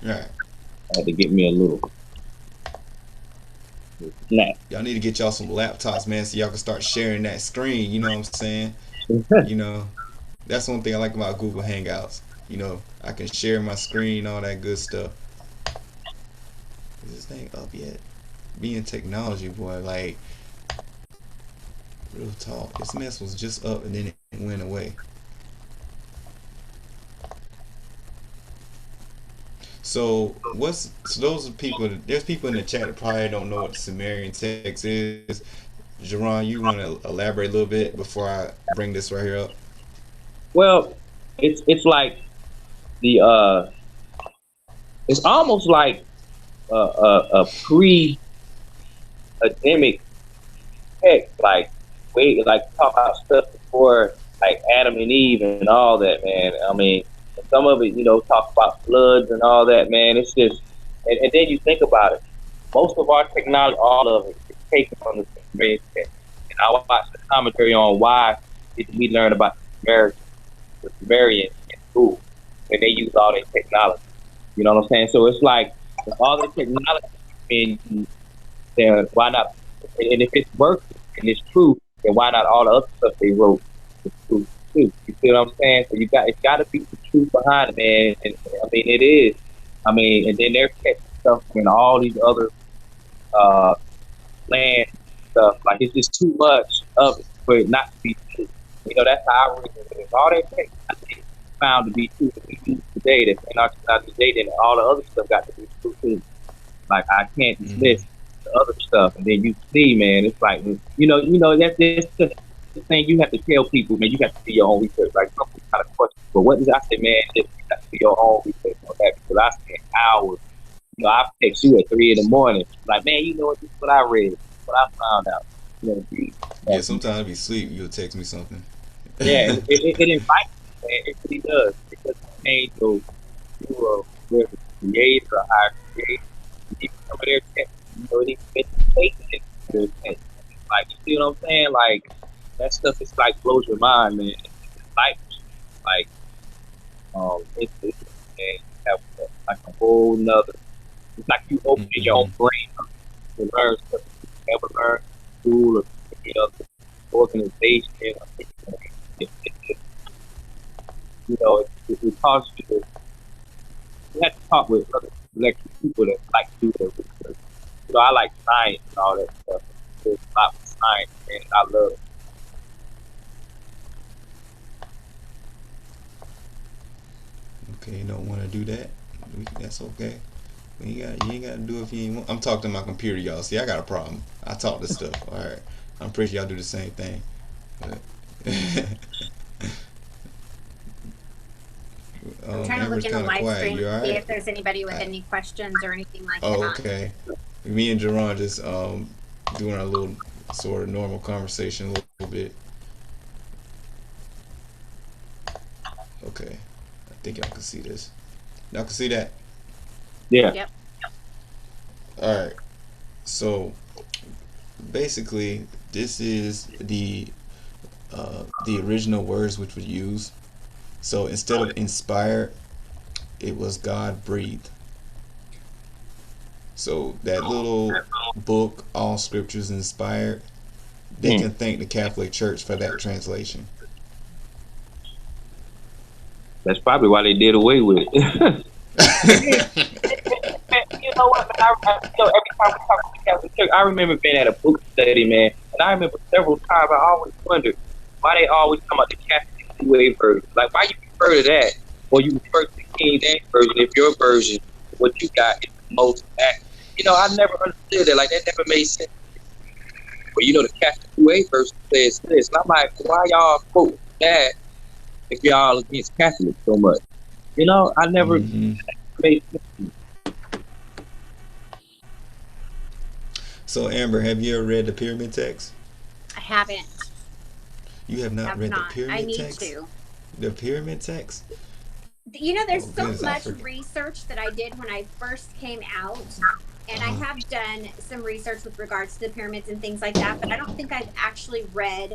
[SPEAKER 4] Right.
[SPEAKER 3] I had to get me a little snack.
[SPEAKER 4] Y'all need to get y'all some laptops, man, so y'all can start sharing that screen. You know what I'm saying? You know, that's one thing I like about Google Hangouts. I can share my screen, all that good stuff. Is this thing up yet? Being technology, boy, like, real talk. This mess was just up and then it went away. So those are people. There's people in the chat that probably don't know what the Sumerian text is. Jerron, you want to elaborate a little bit before I bring this right here up?
[SPEAKER 3] Well, it's like the it's almost like a pre-Adamic text, like talk about stuff before like Adam and Eve and all that, man. I mean, some of it, talk about floods and all that, man. It's just, and then you think about it. Most of our technology, all of it, is taken from the Sumerian text. And I watched the commentary on why did we learn about the Sumerian in school when they use all their technology. You know what I'm saying? So it's like if all the technology being used, then why not? And if it's working and it's true, then why not all the other stuff they wrote is true too? You see what I'm saying? So it's got to be the truth behind it, man. And I mean, it is. I mean, and then they're catching stuff in all these other land stuff. Like it's just too much of it for it not to be true. That's how I read it. All that technology found to be true that we use today, that's in our technology today, then all the other stuff got to be true too. Like I can't dismiss the other stuff, and then you see, man, it's like that's the thing you have to tell people, man. You have to do your own research. Like some people kind of question, but what does I say, man? Just you have to do your own research on that because I spend hours. I text you at 3 in the morning, like, man, this is what I read, what I found out.
[SPEAKER 4] Yeah, sometimes I be asleep. You'll text me something.
[SPEAKER 3] Yeah, it invites you, man. It really does. It doesn't change you a creator, a higher creator. Even some of their text, it even taken it to their text. Like, you see what I'm saying? Like, that stuff is like blows your mind, man. It's like and you have like a whole nother. It's like you opening your own brain up to learn stuff you never learned in school or any other organization. Or anything. It, you know, it causes you to you have to talk with other intellectual people that like to do their research. You know, I like science and all that stuff. There's a lot of science, and I love it.
[SPEAKER 4] Okay, you don't want to do that. That's okay. You ain't got to do it if you ain't want. I'm talking to my computer, y'all. See, I got a problem. I talk this stuff. All right. I'm pretty sure y'all do the same thing. But
[SPEAKER 5] I'm trying to
[SPEAKER 4] Amber's
[SPEAKER 5] look in the
[SPEAKER 4] kind of
[SPEAKER 5] live
[SPEAKER 4] quiet.
[SPEAKER 5] stream
[SPEAKER 4] You all
[SPEAKER 5] to see
[SPEAKER 4] right?
[SPEAKER 5] if there's anybody with any questions or anything like
[SPEAKER 4] Oh,
[SPEAKER 5] that.
[SPEAKER 4] okay. Me and Jerron just doing our little sort of normal conversation a little bit. Okay. I think y'all can see this. Y'all can see that?
[SPEAKER 3] Yeah.
[SPEAKER 5] Yep.
[SPEAKER 4] All right. So basically, this is the original words which were used. So instead of inspired, it was God breathed. So that little book, All Scriptures Inspired, they can thank the Catholic Church for that translation.
[SPEAKER 3] That's probably why they did away with it. You know what, man? You know, every time we talk about the Catholic Church, I remember being at a book study, man, and I remember several times I always wondered why they always talk about the Catholic New Wave version. Like, why you refer to that, or you refer to the King James version if your version, what you got, is the most accurate. You know, I never understood that. Like, that never made sense. But you know, the Catholic New Wave version says this, and I'm like, why y'all quote that if y'all against Catholics so much? You know, I never made sense.
[SPEAKER 4] So Amber, have you ever read the pyramid text?
[SPEAKER 5] I haven't.
[SPEAKER 4] You have not read the pyramid
[SPEAKER 5] I need
[SPEAKER 4] text?
[SPEAKER 5] to.
[SPEAKER 4] The pyramid text?
[SPEAKER 5] You know, there's
[SPEAKER 4] goodness,
[SPEAKER 5] so much research that I did when I first came out, and I have done some research with regards to the pyramids and things like that, but I don't think I've actually read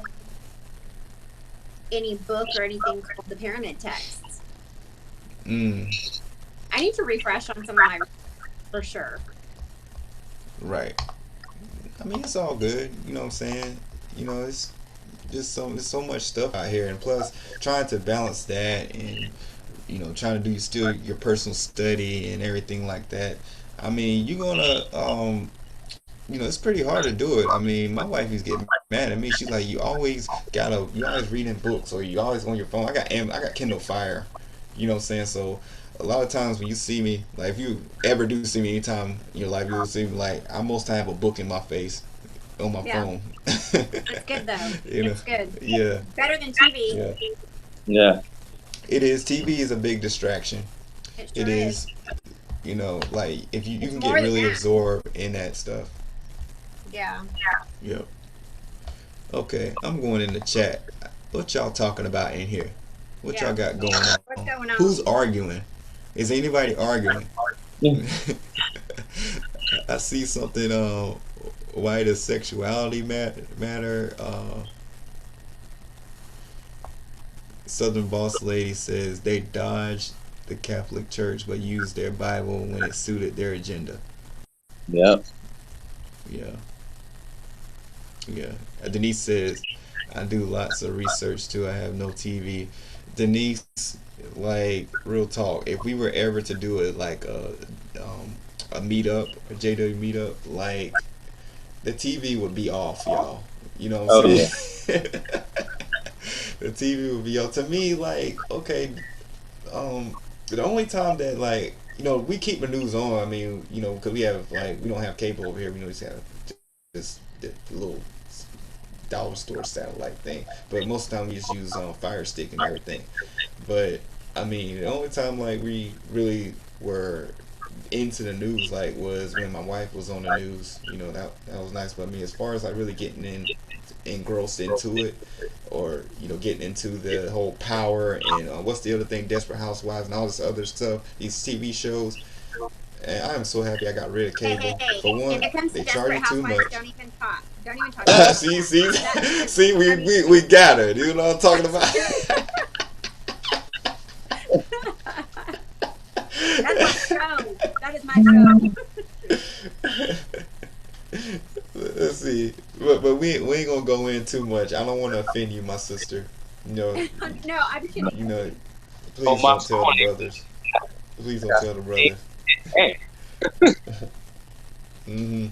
[SPEAKER 5] any book or anything called the pyramid texts. I need to refresh on some of my research for sure.
[SPEAKER 4] Right. I mean, it's all good. You know what I'm saying? You know, it's just there's so much stuff out here, and plus trying to balance that and you know trying to do still your personal study and everything like that. I mean, you're gonna you know, it's pretty hard to do it. I mean, my wife is getting mad at me. She's like, you always reading books or you always on your phone. I got Kindle Fire. You know what I'm saying? So a lot of times when you see me, like if you ever do see me anytime in your life, you'll see me like I most time have a book in my face on my phone.
[SPEAKER 5] It's good though. It's good.
[SPEAKER 4] Yeah.
[SPEAKER 5] Better than TV.
[SPEAKER 3] Yeah.
[SPEAKER 4] It is. TV is a big distraction.
[SPEAKER 5] It
[SPEAKER 4] is. You know, like if you can get really absorbed in that stuff.
[SPEAKER 5] Yeah.
[SPEAKER 4] Yep. Okay, I'm going in the chat. What y'all talking about in here? What y'all got going on?
[SPEAKER 5] What's going on?
[SPEAKER 4] Who's arguing? Is anybody arguing? I see something. Why does sexuality matter? Southern Boss Lady says they dodged the Catholic Church but used their Bible when it suited their agenda.
[SPEAKER 3] Yep.
[SPEAKER 4] Yeah. Yeah. Denise says, I do lots of research too. I have no TV. Denise, like real talk, if we were ever to do it like a meetup, a JW meetup, like the TV would be off, y'all. You know what I'm saying? Yeah. The TV would be off. To me, like, okay, the only time that like, you know, we keep the news on, I mean, you know, because we have like, we don't have cable over here, we just have this little dollar store satellite thing, but most of the time we just use Fire Stick and everything. But I mean, the only time like we really were into the news like was when my wife was on the news. You know, that was nice. But I mean, as far as like really getting engrossed into it, or you know, getting into the whole power and what's the other thing, Desperate Housewives and all this other stuff, these TV shows. And I am so happy I got rid of cable.
[SPEAKER 5] Hey,
[SPEAKER 4] For one,
[SPEAKER 5] if it comes
[SPEAKER 4] they
[SPEAKER 5] to
[SPEAKER 4] charge you too much.
[SPEAKER 5] Don't even talk. Don't even talk.
[SPEAKER 4] See, we got it. You know what I'm talking about?
[SPEAKER 5] That's my show. That is my show.
[SPEAKER 4] Let's see, but we ain't gonna go in too much. I don't want to offend you, my sister. You know,
[SPEAKER 5] No, I'm kidding.
[SPEAKER 4] you know.
[SPEAKER 3] Oh,
[SPEAKER 4] Please
[SPEAKER 3] my
[SPEAKER 4] don't tell the brothers. Please don't tell the brothers.
[SPEAKER 3] Hey,
[SPEAKER 4] Hmm.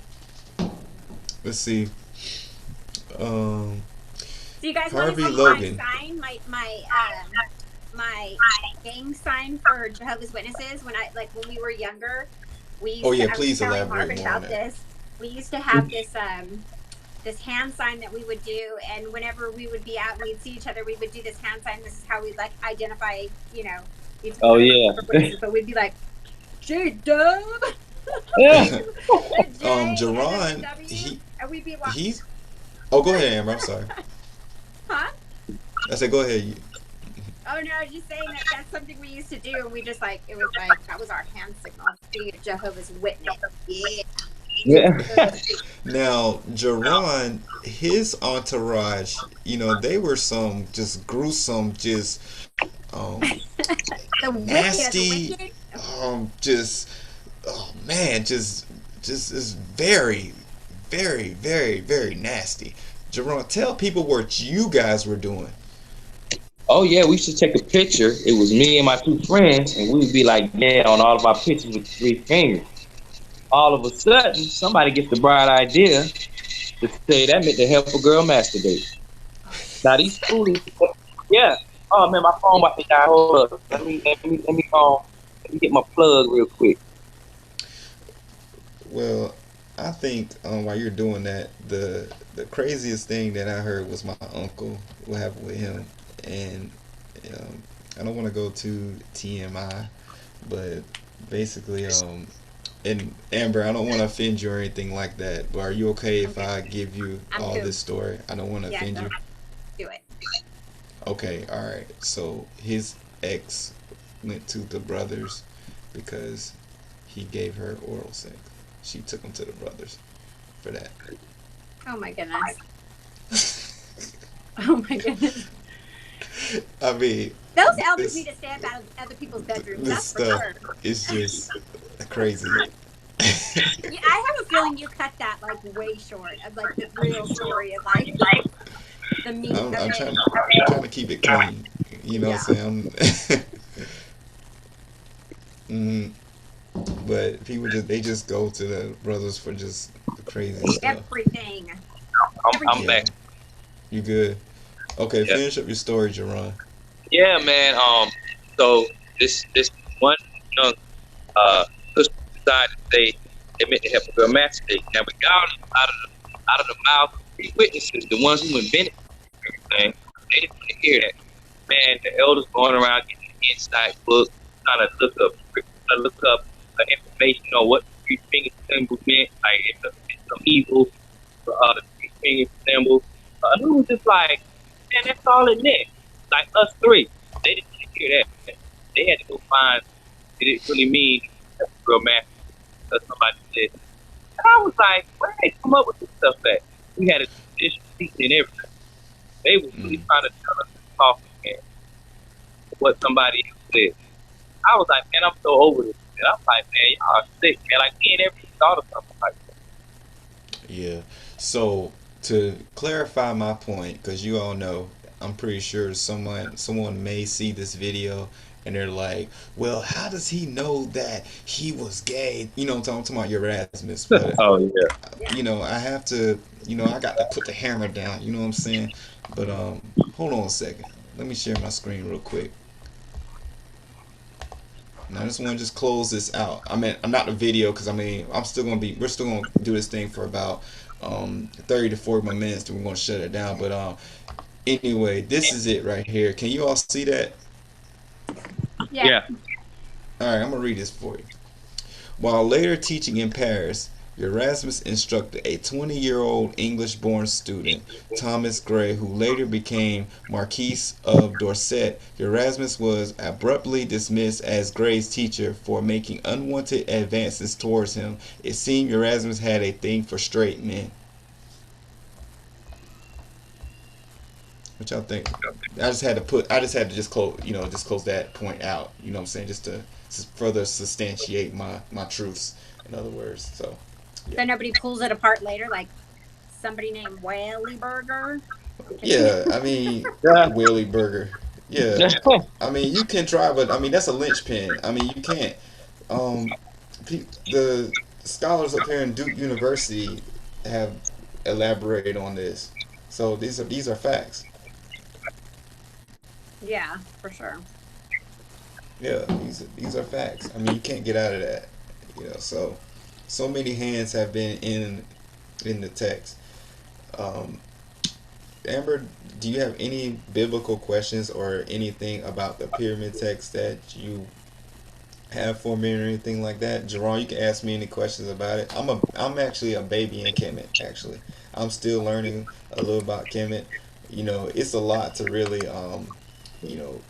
[SPEAKER 4] Let's see. Um,
[SPEAKER 5] So you guys want
[SPEAKER 4] Harvey
[SPEAKER 5] to see
[SPEAKER 4] Logan.
[SPEAKER 5] my sign, my gang sign for Jehovah's Witnesses? When we were younger, we used
[SPEAKER 4] Oh
[SPEAKER 5] to,
[SPEAKER 4] yeah,
[SPEAKER 5] I was
[SPEAKER 4] please
[SPEAKER 5] telling
[SPEAKER 4] elaborate
[SPEAKER 5] Marvin
[SPEAKER 4] more on
[SPEAKER 5] about
[SPEAKER 4] that.
[SPEAKER 5] this. We used to have this hand sign that we would do, and whenever we would be out and we'd see each other, we would do this hand sign. This is how we'd like identify, each
[SPEAKER 3] oh
[SPEAKER 5] other
[SPEAKER 3] yeah.
[SPEAKER 5] for witnesses. But we'd be like, J Dub,
[SPEAKER 3] Yeah.
[SPEAKER 5] the J and then the
[SPEAKER 4] Jerron,
[SPEAKER 5] W, and we'd be
[SPEAKER 4] he's. Oh, go ahead, Amber. I'm sorry.
[SPEAKER 5] huh?
[SPEAKER 4] I said, go ahead.
[SPEAKER 5] Oh no, I was just saying that that's something we used to do, and we just it was that was our hand signal. See, Jehovah's Witness. Yeah.
[SPEAKER 3] Yeah.
[SPEAKER 4] Now, Jerron, his entourage, they were some just gruesome, just um,
[SPEAKER 5] The
[SPEAKER 4] nasty,
[SPEAKER 5] wicked.
[SPEAKER 4] just oh man, just is very, very, very, very nasty. Jerron, tell people what you guys were doing.
[SPEAKER 3] Oh yeah, we should take a picture. It was me and my two friends, and we'd be like, yeah, on all of our pictures with 3 fingers. All of a sudden, somebody gets the bright idea to say that meant to help a girl masturbate. Now these foolish, yeah. Oh man, my phone about to die. Hold up. Let me get my plug real quick.
[SPEAKER 4] Well, I think while you're doing that, the craziest thing that I heard was my uncle. What happened with him, and um, I don't want to go to TMI, but basically, and Amber, I don't want to offend you or anything like that. But are you okay if I give you
[SPEAKER 5] I'm
[SPEAKER 4] all
[SPEAKER 5] cool.
[SPEAKER 4] this story? I don't want to
[SPEAKER 5] Yeah,
[SPEAKER 4] offend
[SPEAKER 5] go
[SPEAKER 4] you.
[SPEAKER 5] do it.
[SPEAKER 4] Okay, all right. So his ex went to the brothers because he gave her oral sex. She took him to the brothers for that.
[SPEAKER 5] Oh my goodness. Oh my goodness.
[SPEAKER 4] I mean,
[SPEAKER 5] Those elders
[SPEAKER 4] this
[SPEAKER 5] need to stay out of other people's bedrooms.
[SPEAKER 4] this
[SPEAKER 5] That's for
[SPEAKER 4] stuff
[SPEAKER 5] sure.
[SPEAKER 4] is just crazy.
[SPEAKER 5] Yeah, I have a feeling you cut that way short of the real story of the meat of
[SPEAKER 4] I'm
[SPEAKER 5] it.
[SPEAKER 4] trying to keep it clean. You know
[SPEAKER 5] Yeah.
[SPEAKER 4] what I'm saying? Mhm. But people they just go to the brothers for just the crazy stuff.
[SPEAKER 5] Everything.
[SPEAKER 3] I'm
[SPEAKER 4] Yeah,
[SPEAKER 3] back.
[SPEAKER 4] you good? Okay,
[SPEAKER 3] Yeah.
[SPEAKER 4] finish up your story, Jerron.
[SPEAKER 3] Yeah, man. So this one young sister decided to say they meant to help a girl masturbate. Now we got out of the mouth of 3 witnesses, the ones who invented everything. They didn't want to hear that. Man, the elders going around getting the inside book, trying to look up information on what the 3 finger symbol meant, like it's some evil the 3 finger symbol. And we was just like, man, that's all it meant. Like us three. They didn't want to hear that. They had to go find did it really mean that girl master because somebody said. And I was like, where did they come up with this stuff at? We had a tradition, teaching and everything. They was really trying to tell us to talk again what somebody else said. I was like, man, I'm so over this. And I'm like, man, y'all are sick, man. Like, we ain't ever even thought of something like that.
[SPEAKER 4] Yeah. So to clarify my point, because you all know, I'm pretty sure someone may see this video and they're like, well, how does he know that he was gay? You know, I'm talking about your Erasmus, but
[SPEAKER 3] Oh, yeah.
[SPEAKER 4] I have to, I got to put the hammer down. You know what I'm saying? But hold on a second. Let me share my screen real quick. Now I just want to just close this out. I mean, I'm not the video because we're still gonna do this thing for about 30 to 40 more minutes, then we're gonna shut it down. But anyway, this is it right here. Can you all see that?
[SPEAKER 3] Yeah.
[SPEAKER 4] All right, I'm gonna read this for you. While later teaching in Paris, Erasmus instructed a 20-year-old English-born student, Thomas Gray, who later became Marquis of Dorset. Erasmus was abruptly dismissed as Gray's teacher for making unwanted advances towards him. It seemed Erasmus had a thing for straight men. What y'all think? I just had to just close that point out. You know what I'm saying? Just to further substantiate my truths. In other words, so
[SPEAKER 5] So
[SPEAKER 4] yeah,
[SPEAKER 5] nobody pulls it apart later, like somebody named Whaley Burger.
[SPEAKER 4] yeah. I mean,
[SPEAKER 3] Yeah.
[SPEAKER 4] Willie Burger. Yeah, I mean you can try, but I mean that's a linchpin. I mean you can't. Um, the scholars up here in Duke University have elaborated on this. So these are facts.
[SPEAKER 5] Yeah, for sure.
[SPEAKER 4] Yeah, these are facts. I mean, you can't get out of that. So many hands have been in the text. Um, Amber, do you have any biblical questions or anything about the pyramid text that you have for me or anything like that? Jerome, you can ask me any questions about it. I'm actually a baby in Kemet. Actually, I'm still learning a little about Kemet. It's a lot to really you know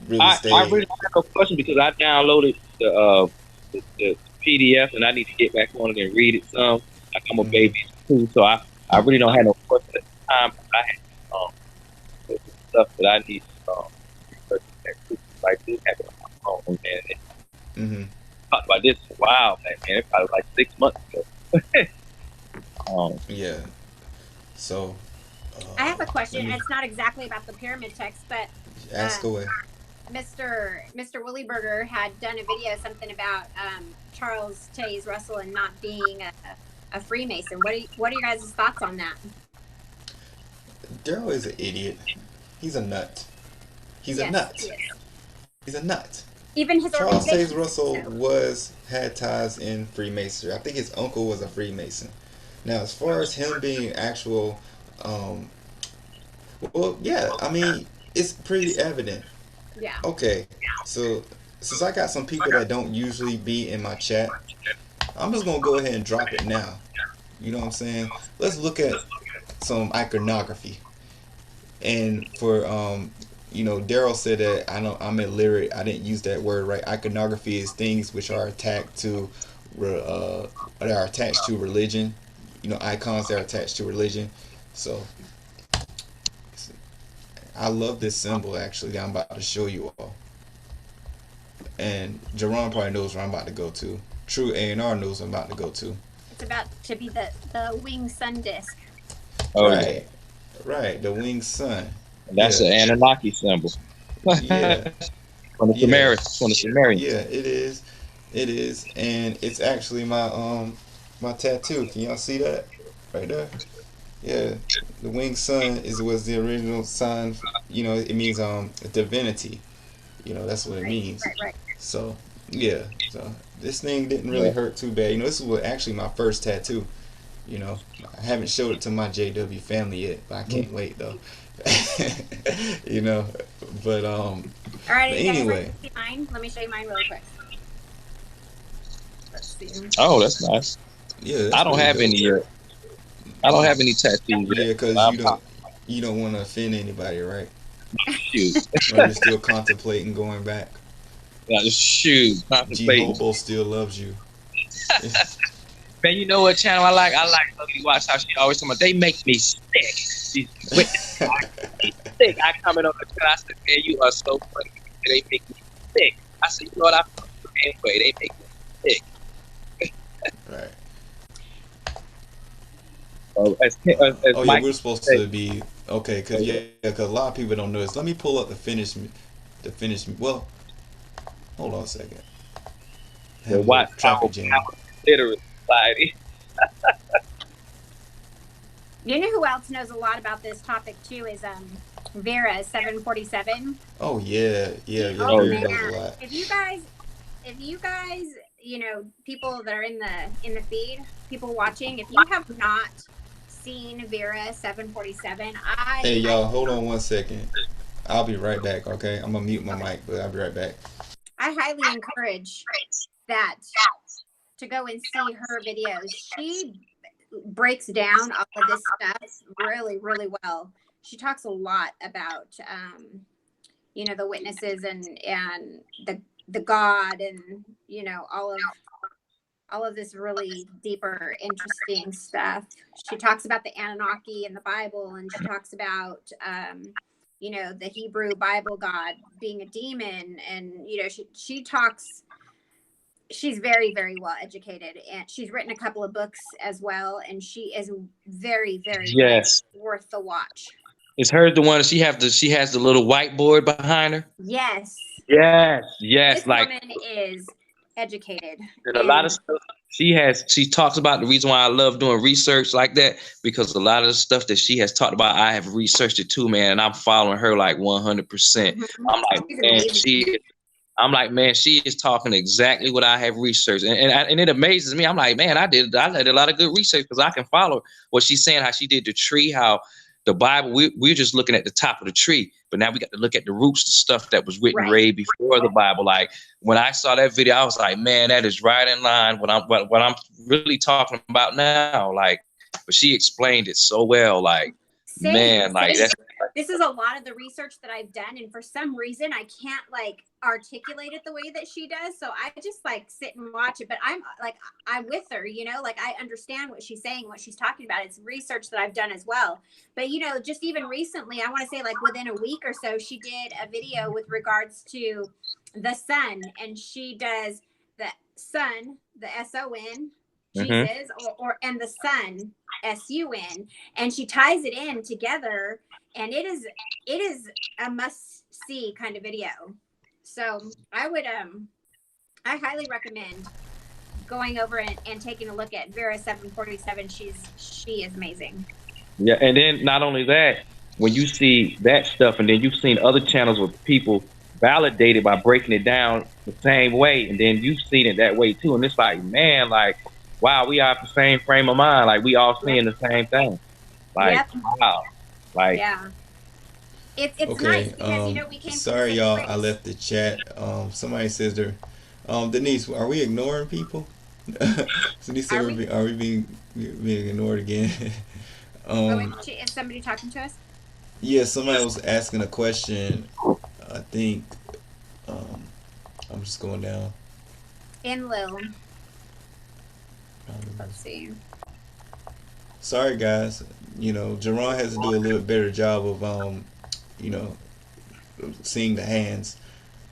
[SPEAKER 4] really
[SPEAKER 3] I
[SPEAKER 4] stay.
[SPEAKER 3] really don't have a question because I downloaded the PDF and I need to get back on it and read it some. Like I'm a
[SPEAKER 4] Hmm.
[SPEAKER 3] baby too, so I really don't have no question at the time. But I had some stuff that I need research next week. I do have it on my phone, and it
[SPEAKER 4] Hmm.
[SPEAKER 3] talked about this. Wow, man, it probably like 6 months ago. um,
[SPEAKER 4] Yeah. So
[SPEAKER 5] I have a
[SPEAKER 4] let
[SPEAKER 5] question.
[SPEAKER 4] me
[SPEAKER 5] It's not exactly about the pyramid text, but
[SPEAKER 4] ask away.
[SPEAKER 5] Mr. Willie Burger had done a video something about Charles Taze Russell and not being a Freemason. What are you guys' thoughts on that?
[SPEAKER 4] Daryl is an idiot. He's a nut. He's a
[SPEAKER 5] Yes, he
[SPEAKER 4] nut.
[SPEAKER 5] is.
[SPEAKER 4] He's a nut.
[SPEAKER 5] Even his
[SPEAKER 4] Charles
[SPEAKER 5] organization
[SPEAKER 4] Taze
[SPEAKER 5] says
[SPEAKER 4] Russell
[SPEAKER 5] so.
[SPEAKER 4] had ties in Freemasonry. I think his uncle was a Freemason. Now, as far as him being actual, um, well, yeah, I mean, it's pretty evident.
[SPEAKER 5] Yeah.
[SPEAKER 4] Okay, so since I got some people that don't usually be in my chat, I'm just gonna go ahead and drop it now. You know what I'm saying? Let's look at some iconography. And for Daryl said that I know I'm illiterate. I didn't use that word right. Iconography is things which are attacked to, that are attached to religion. Icons that are attached to religion. So I love this symbol actually that I'm about to show you all. And Jerron probably knows where I'm about to go to. True A&R knows what I'm about to go to.
[SPEAKER 5] It's about to be the winged sun disk.
[SPEAKER 3] oh yeah,
[SPEAKER 4] Right, right. The winged sun.
[SPEAKER 3] that's
[SPEAKER 4] Yeah,
[SPEAKER 3] an Anunnaki symbol. from
[SPEAKER 4] yeah,
[SPEAKER 3] the
[SPEAKER 4] yeah,
[SPEAKER 3] Sumerians.
[SPEAKER 4] yeah. It is. It is, and it's actually my tattoo. Can y'all see that right there? Yeah, the winged sun was the original sign. It means divinity. That's what it
[SPEAKER 5] Right,
[SPEAKER 4] means.
[SPEAKER 5] right, right.
[SPEAKER 4] So yeah, so this thing didn't really
[SPEAKER 3] Yeah.
[SPEAKER 4] hurt too bad. This was actually my first tattoo. You know, I haven't showed it to my JW family yet, but I can't wait though. you know, but
[SPEAKER 5] All right, are
[SPEAKER 4] but
[SPEAKER 5] you guys ready
[SPEAKER 4] anyway,
[SPEAKER 5] to see mine? Let me show you mine really quick. Let's see.
[SPEAKER 3] Oh, that's nice.
[SPEAKER 4] yeah,
[SPEAKER 3] I
[SPEAKER 4] that's
[SPEAKER 3] don't
[SPEAKER 4] really
[SPEAKER 3] have
[SPEAKER 4] dope.
[SPEAKER 3] any. I don't have any tattoos
[SPEAKER 4] Yeah,
[SPEAKER 3] yet.
[SPEAKER 4] because
[SPEAKER 3] I'm
[SPEAKER 4] you don't want to offend anybody, right?
[SPEAKER 3] shoot.
[SPEAKER 4] Or you're still contemplating going back.
[SPEAKER 3] Shoot, contemplating.
[SPEAKER 4] Hobo still loves you.
[SPEAKER 3] Man, you know what channel I like? I like Ugly Watch how she always talking about they make me sick. These witnesses make me sick. I comment on the channel. I said, man, you are so funny. They make me sick. I said, you know what? I fuck with them anyway. They make me sick.
[SPEAKER 4] Right.
[SPEAKER 3] So as
[SPEAKER 4] Oh yeah,
[SPEAKER 3] Mike
[SPEAKER 4] we're supposed
[SPEAKER 3] said,
[SPEAKER 4] to be okay because a lot of people don't know this. Let me pull up the finish. Well, hold on a second.
[SPEAKER 3] the
[SPEAKER 4] Have a little
[SPEAKER 3] watch
[SPEAKER 4] traffic jam.
[SPEAKER 3] power literary society.
[SPEAKER 5] You know who else knows a lot about this topic too is Vera 747.
[SPEAKER 4] Oh yeah, yeah, yeah.
[SPEAKER 5] Oh
[SPEAKER 3] Oh
[SPEAKER 4] Vera
[SPEAKER 3] yeah.
[SPEAKER 4] knows a
[SPEAKER 5] man,
[SPEAKER 4] lot.
[SPEAKER 5] if you guys, people that are in the feed, people watching, if you have not seen Vera 747,
[SPEAKER 4] Hey y'all, hold on one second. I'll be right back. Okay, I'm gonna mute my mic, but I'll be right back.
[SPEAKER 5] I highly encourage that to go and see her videos. She breaks down all of this stuff really, really well. She talks a lot about the witnesses and the God and all of this really deeper, interesting stuff. She talks about the Anunnaki in the Bible, and she talks about you know, the Hebrew Bible God being a demon. And, you know, she talks, she's very, very well educated, and she's written a couple of books as well. And she is very, very
[SPEAKER 3] Yes.
[SPEAKER 5] good, worth the watch.
[SPEAKER 3] Is her the one she has the little whiteboard behind her?
[SPEAKER 5] Yes.
[SPEAKER 3] Yes.
[SPEAKER 5] This
[SPEAKER 3] Like
[SPEAKER 5] woman is educated.
[SPEAKER 3] and a lot of stuff she talks about. The reason why I love doing research like that, because a lot of the stuff that she has talked about, I have researched it too, man, and I'm following her like 100%. I'm like, man, she is talking exactly what I have researched, and it amazes me. I'm like, man, I did a lot of good research, because I can follow what she's saying, how she did the tree, how the Bible, we're just looking at the top of the tree, but now we got to look at the roots, the stuff that was written way before the Bible. Like when I saw that video, I was like, man, that is right in line what I'm really talking about now. Like, but she explained it so well. Like, man, like that's.
[SPEAKER 5] This is a lot of the research that I've done, and for some reason I can't like articulate it the way that she does. So I just like sit and watch it, but I'm with her, you know, like I understand what she's saying, what she's talking about. It's research that I've done as well. But you know, just even recently, I want to say like within a week or so, she did a video with regards to the sun, and she does the sun, the S-O-N, Jesus, and the sun, S-U-N, and she ties it in together. And it is a must see kind of video. So I would I highly recommend going over and taking a look at Vera 747. She is amazing.
[SPEAKER 3] Yeah, and then not only that, when you see that stuff, and then you've seen other channels with people validated by breaking it down the same way, and then you've seen it that way too, and it's like, man, like, wow, we are the same frame of mind, like we all seeing the same thing, like, wow. Like,
[SPEAKER 5] yeah, it's
[SPEAKER 4] okay,
[SPEAKER 5] nice because you know we came.
[SPEAKER 4] Sorry, y'all, I left the chat. Somebody says they're, Denise, are we ignoring people? Denise said, are we being ignored again?
[SPEAKER 5] Is somebody talking to us?
[SPEAKER 4] Yeah, somebody was asking a question. I think. I'm just going down.
[SPEAKER 5] In Lil. Let's see.
[SPEAKER 4] Sorry, guys. You know, Jerron has to do a little bit better job of, you know, seeing the hands.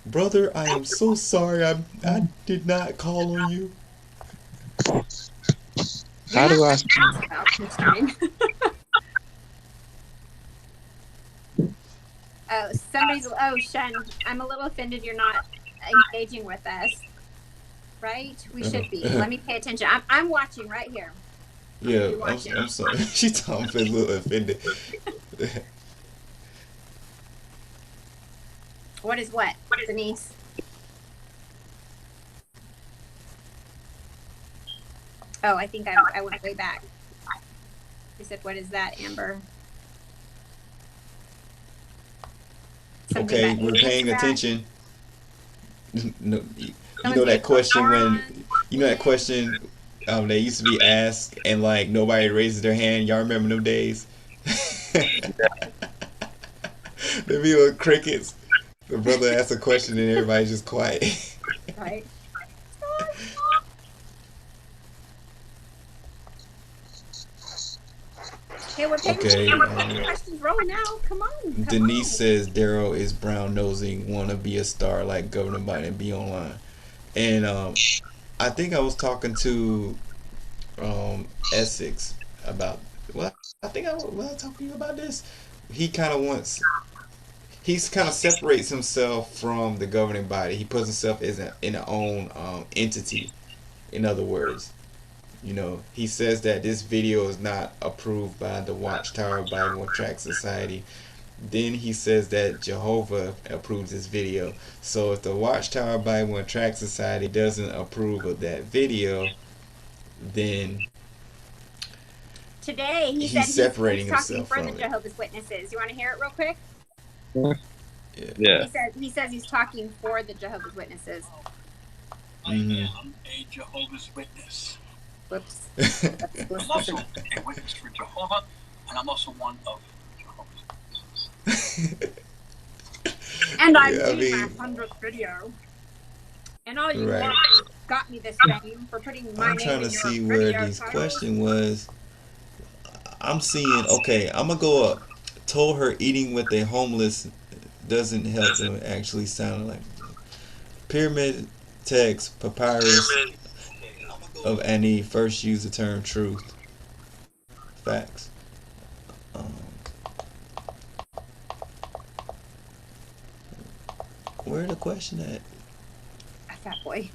[SPEAKER 4] Brother, I am so sorry. I did not call on you.
[SPEAKER 3] How do I?
[SPEAKER 5] Shun, I'm a little offended you're not engaging with us. Right? We should be. Let me pay attention. I'm watching right here.
[SPEAKER 4] Yeah, I'm sorry. She told me a little offended.
[SPEAKER 5] What is what, Denise? Oh, I think I went way back. You said, what is that, Amber?
[SPEAKER 4] Okay, we're paying attention. No, you know that question when, you know that question they used to be asked and like nobody raises their hand. Y'all remember them days? There'd be little crickets. The brother asks a question and everybody's just quiet.
[SPEAKER 5] Right. Okay, we're paying questions rolling now. Come on.
[SPEAKER 4] Denise says Daryl is brown nosing, wanna be a star like Governor Biden and be online. And I think I was talking to Essex about, well, I think I was talking to you about this. He kind of separates himself from the governing body. He puts himself as in an own entity. In other words, you know, he says that this video is not approved by the Watchtower Bible Tract Society. Then he says that Jehovah approves this video. So if the Watchtower Bible and Tract Society doesn't approve of that video, then
[SPEAKER 5] today he said
[SPEAKER 4] separating
[SPEAKER 5] he's talking
[SPEAKER 4] himself
[SPEAKER 5] for
[SPEAKER 4] from
[SPEAKER 5] the Jehovah's Witnesses. You want to hear it real quick?
[SPEAKER 3] Yeah.
[SPEAKER 5] He says he's talking for the Jehovah's Witnesses.
[SPEAKER 6] I am a Jehovah's Witness.
[SPEAKER 5] Whoops.
[SPEAKER 6] I'm also a witness for Jehovah, and I'm also one of Jehovah's Witnesses.
[SPEAKER 5] And I'm doing my 100th video. And all you watchers got me this fame for putting my name in your video.
[SPEAKER 4] I'm trying to see where this question was. I'm seeing, okay, I'm going to go up told her eating with a homeless doesn't help them actually sound like pyramid text papyrus of Ani first used the term truth. Facts. Um, where the question at?
[SPEAKER 5] Fat boy.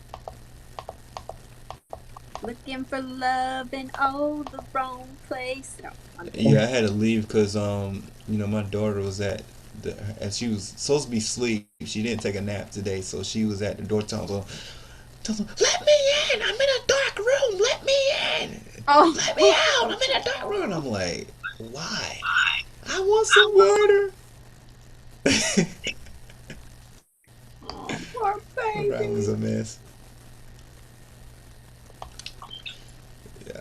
[SPEAKER 5] Looking for love in all the wrong place. No,
[SPEAKER 4] Yeah, I had to leave because my daughter was and she was supposed to be asleep. She didn't take a nap today, so she was at the door telling them, "Let me in! I'm in a dark room. Let me in!
[SPEAKER 5] oh,
[SPEAKER 4] Let me out! I'm in a dark room." I'm like, "Why? I want some water."
[SPEAKER 5] oh, poor
[SPEAKER 4] That was
[SPEAKER 5] baby.
[SPEAKER 4] a mess.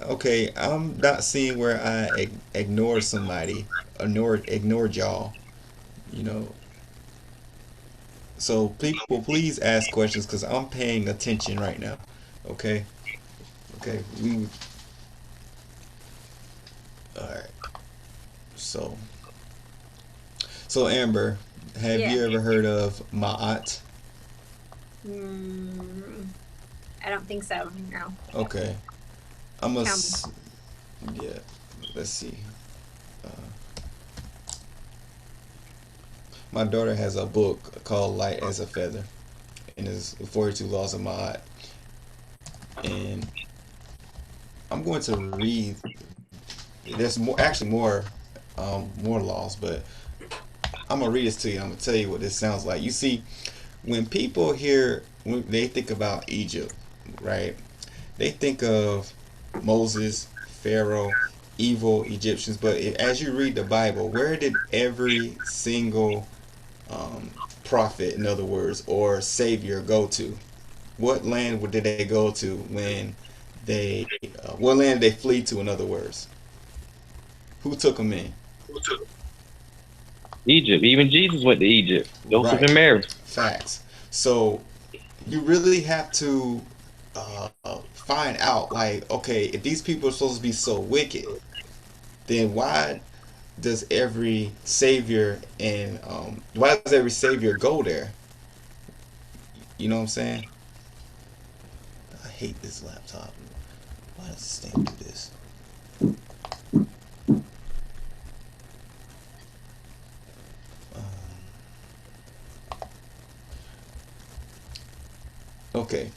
[SPEAKER 4] Okay, I'm not seeing where I ignore somebody, ignored y'all. You know, so people, please ask questions because I'm paying attention right now. Okay, okay. All right. So, Amber, have
[SPEAKER 5] Yeah.
[SPEAKER 4] you ever heard of Ma'at?
[SPEAKER 5] Mm, I don't think so. No.
[SPEAKER 4] Okay, I'm a
[SPEAKER 5] Tell me.
[SPEAKER 4] yeah. Let's see. Uh, my daughter has a book called Light as a Feather, and it's 42 Laws of Ma'at, and I'm going to read. There's more laws, but I'm gonna read this to you. I'm gonna tell you what this sounds like. You see, when they think about Egypt, right? They think of Moses, Pharaoh, evil Egyptians. But as you read the Bible, where did every single um, prophet, in other words, or savior go to? What land did they go to when what land did they flee to? In other words, who took them in?
[SPEAKER 3] Egypt. Even Jesus went to Egypt. Joseph
[SPEAKER 4] Right.
[SPEAKER 3] and Mary.
[SPEAKER 4] Facts. So you really have to find out, like, okay, if these people are supposed to be so wicked, then does every savior why does every savior go there? You know what I'm saying? I hate this laptop. Why does this thing do this? Okay,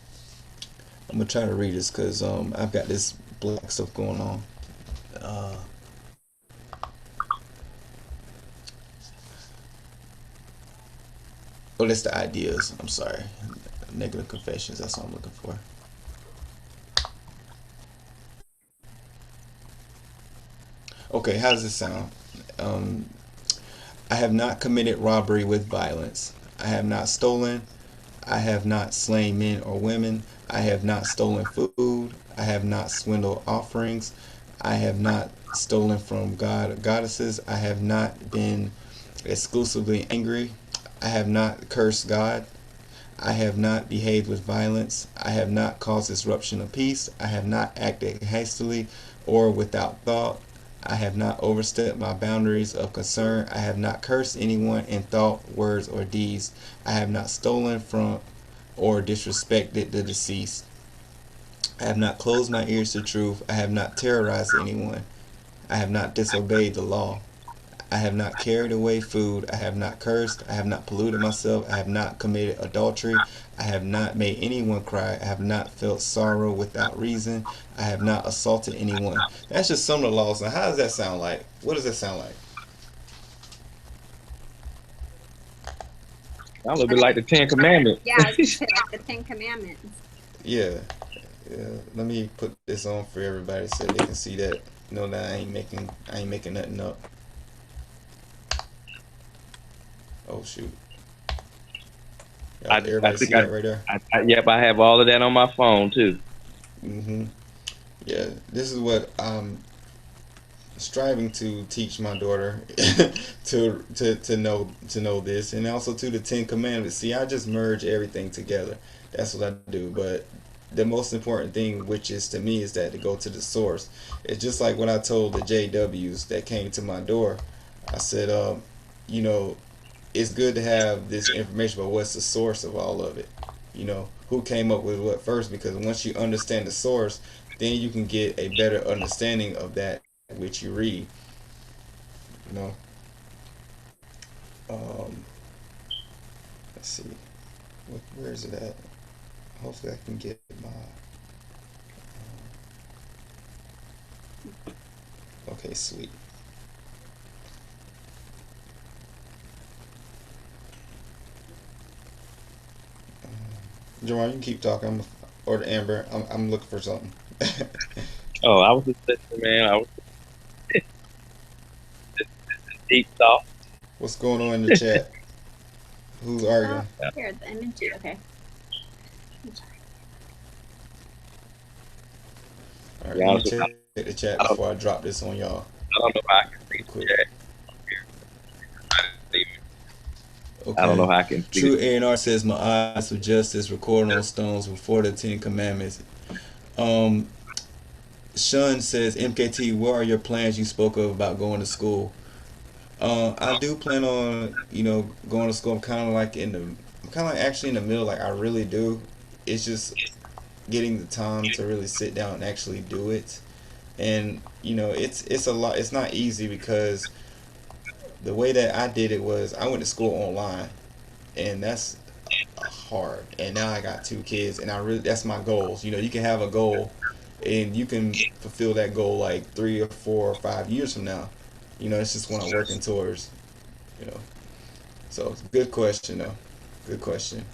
[SPEAKER 4] I'm gonna try to read this because I've got this black stuff going on. Uh, oh, that's the ideas. I'm sorry. Negative confessions. That's what I'm looking for. Okay, how does this sound? Um, I have not committed robbery with violence. I have not stolen. I have not slain men or women. I have not stolen food. I have not swindled offerings. I have not stolen from God or goddesses. I have not been exclusively angry. I have not cursed God. I have not behaved with violence. I have not caused disruption of peace. I have not acted hastily or without thought. I have not overstepped my boundaries of concern. I have not cursed anyone in thought, words, or deeds. I have not stolen from or disrespected the deceased. I have not closed my ears to truth. I have not terrorized anyone. I have not disobeyed the law. I have not carried away food. I have not cursed. I have not polluted myself. I have not committed adultery. I have not made anyone cry. I have not felt sorrow without reason. I have not assaulted anyone. That's just some of the laws. Now, how does that sound like? What does that sound like?
[SPEAKER 3] A little bit like the Ten Commandments.
[SPEAKER 5] Yeah, I was gonna say like the Ten Commandments.
[SPEAKER 4] Yeah. Yeah. Let me put this on for everybody so they can see that. No, that I ain't making nothing up. Oh shoot.
[SPEAKER 3] I
[SPEAKER 4] Everybody
[SPEAKER 3] think
[SPEAKER 4] see that right there?
[SPEAKER 3] yep, I have all of that on my phone too.
[SPEAKER 4] Mm-hmm. Yeah, this is what I'm striving to teach my daughter to know this, and also to the Ten Commandments. See, I just merge everything together. That's what I do. But the most important thing, which is to me, is that to go to the source. It's just like what I told the JWs that came to my door. I said, you know, it's good to have this information, but what's the source of all of it? You know, who came up with what first? Because once you understand the source, then you can get a better understanding of that which you read. You know, um, let's see, where is it at? Hopefully, I can get my. Okay, sweet. Jerome, you can keep talking. Or Amber, I'm looking for something.
[SPEAKER 3] Oh, I was just listening, man. I was deep thought.
[SPEAKER 4] What's going on in the chat? Who's
[SPEAKER 5] Oh,
[SPEAKER 4] arguing?
[SPEAKER 5] here, the MNG. Okay.
[SPEAKER 4] All right,
[SPEAKER 3] Yeah,
[SPEAKER 4] let me check the chat
[SPEAKER 3] I don't,
[SPEAKER 4] before I drop this on y'all.
[SPEAKER 3] I don't know how I can
[SPEAKER 4] Real
[SPEAKER 3] read
[SPEAKER 4] quick.
[SPEAKER 3] the chat. I don't know
[SPEAKER 4] Okay.
[SPEAKER 3] how I can see
[SPEAKER 4] True
[SPEAKER 3] it.
[SPEAKER 4] A&R says my eyes of justice recorded on stones before the Ten Commandments. Um, Sean says, MKT, what are your plans you spoke of about going to school? I do plan on, going to school. I'm kind of like I'm kind of like actually in the middle. Like I really do. It's just getting the time to really sit down and actually do it. And it's a lot. It's not easy because the way that I did it was I went to school online, and that's hard. And now I got two kids, and I really that's my goals. You can have a goal, and you can fulfill that goal like 3 or 4 or 5 years from now. It's just what I'm working towards. You know. So good question though. Good question.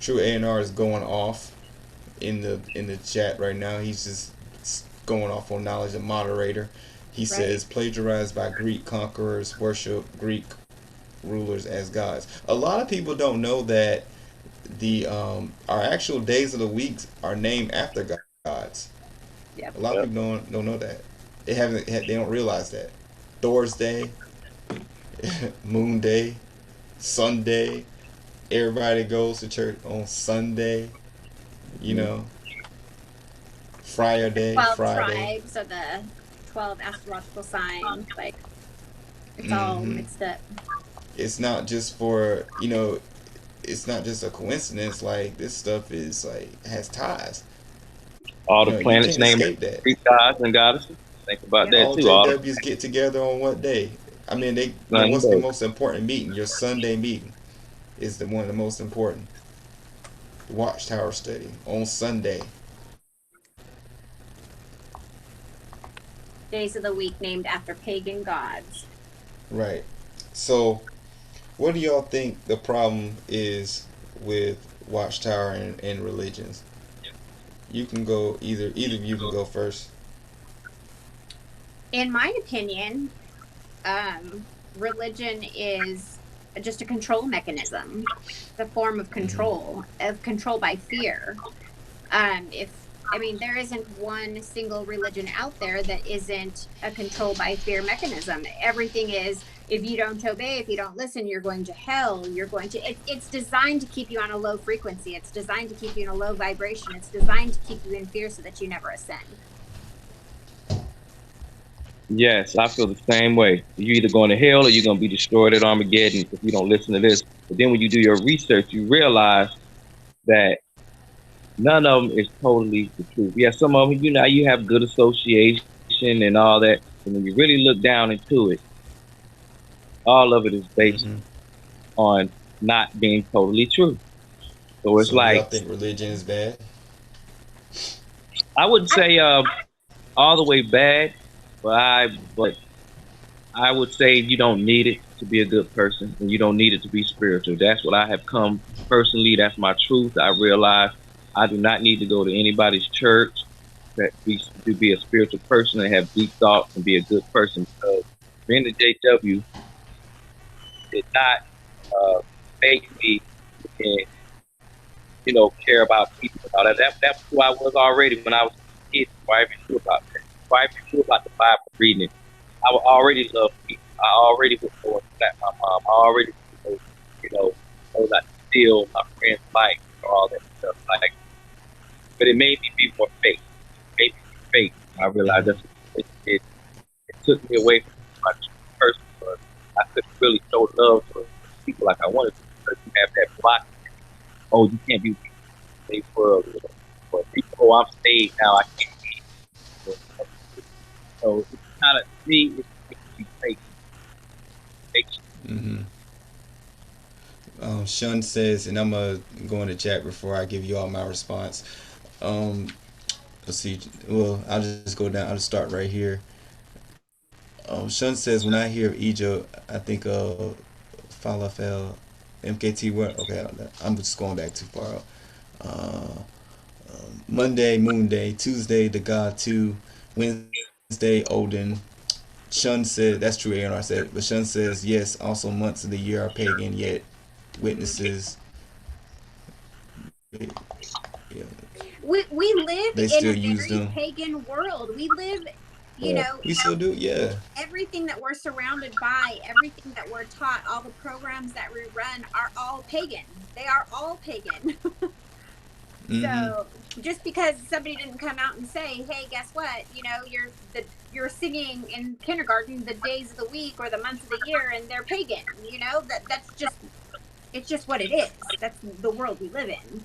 [SPEAKER 4] True A&R is going off in the chat right now. He's just going off on knowledge of moderator. He says plagiarized by Greek conquerors, worship Greek rulers as gods. A lot of people don't know that the our actual days of the weeks are named after gods.
[SPEAKER 5] Yep.
[SPEAKER 4] A lot of people don't know that. They don't realize that. Thor's Day, Moon Day, Sunday. Everybody goes to church on Sunday. You know, Friday,
[SPEAKER 5] 12
[SPEAKER 4] Friday.
[SPEAKER 5] tribes are the 12 astrological signs. Like, it's all
[SPEAKER 4] hmm
[SPEAKER 5] mixed up.
[SPEAKER 4] It's not just for it's not just a coincidence. Like this stuff is like has ties.
[SPEAKER 3] All the
[SPEAKER 4] You
[SPEAKER 3] planets
[SPEAKER 4] can't
[SPEAKER 3] named
[SPEAKER 4] escape that.
[SPEAKER 3] Greek gods and goddesses. Think about
[SPEAKER 5] Yep.
[SPEAKER 3] that
[SPEAKER 4] All
[SPEAKER 3] too. All the
[SPEAKER 4] JWs get together on what day? I mean, what's the
[SPEAKER 3] Sunday.
[SPEAKER 4] most important meeting? Your Sunday meeting is the one of the most important. Watchtower study on Sunday.
[SPEAKER 5] Days of the week named after pagan gods.
[SPEAKER 4] Right. So, what do y'all think the problem is with Watchtower and religions? You can go either of you can go first.
[SPEAKER 5] In my opinion, religion is just a control mechanism, the form of control by fear. If I mean, there isn't one single religion out there that isn't a control by fear mechanism. Everything is, if you don't obey, if you don't listen, you're going to hell. It's designed to keep you on a low frequency. It's designed to keep you in a low vibration. It's designed to keep you in fear so that you never ascend.
[SPEAKER 3] Yes, I feel the same way. You're either going to hell or you're going to be destroyed at Armageddon if you don't listen to this. But then when you do your research, you realize that none of them is totally the truth. Yeah, some of them, you have good association and all that. And when you really look down into it, all of it is based
[SPEAKER 4] hmm
[SPEAKER 3] on not being totally true. So it's
[SPEAKER 4] So, do y'all
[SPEAKER 3] like,
[SPEAKER 4] think religion is bad?
[SPEAKER 3] I wouldn't say all the way bad, but I would say you don't need it to be a good person, and you don't need it to be spiritual. That's what I have come personally. That's my truth. I realize I do not need to go to anybody's church to be a spiritual person and have deep thoughts and be a good person. Because being a JW did not make me, uh, care about people and all that. That's who I was already when I was a kid. Before I even knew about that. Before I even knew about the Bible, reading it, I would already love people. I already would go and slap my mom. I already would know not to steal my friend's life or all that stuff. Like, but it made me be more faith. It made me be faith. I realized
[SPEAKER 4] hmm
[SPEAKER 3] that's what it did. took me away from my true person. But I couldn't really show love to people like I wanted to because you have that block. Oh, you can't be saved for. But people, oh, I'm saved now. I can't. Be. So it's kind of me. It's making me fake.
[SPEAKER 4] Mm-hmm. Shun says, and I'm gonna go in the chat before I give you all my response. Um, let's see. Well, I'll just go down. I'll just start right here. Shun says, when I hear of Egypt, I think of Falafel, MKT. What? Okay, I'm just going back too far. Uh, Monday, Moon Day. Tuesday, the God 2. Wednesday, Odin. Shun said, that's true, A&R said, but Shun says, yes, also months of the year are pagan, yet witnesses, yeah,
[SPEAKER 5] We live
[SPEAKER 4] they
[SPEAKER 5] in
[SPEAKER 4] still
[SPEAKER 5] a
[SPEAKER 4] use
[SPEAKER 5] very
[SPEAKER 4] them.
[SPEAKER 5] pagan world. We live,
[SPEAKER 3] Yeah.
[SPEAKER 4] We still do, yeah.
[SPEAKER 5] everything that we're surrounded by, everything that we're taught, all the programs that we run are all pagan. They are all pagan.
[SPEAKER 4] Mm-hmm.
[SPEAKER 5] So just because somebody didn't come out and say, "Hey, guess what? You're singing in kindergarten the days of the week or the months of the year, and they're pagan." That's just it's just what it is. That's the world we live in.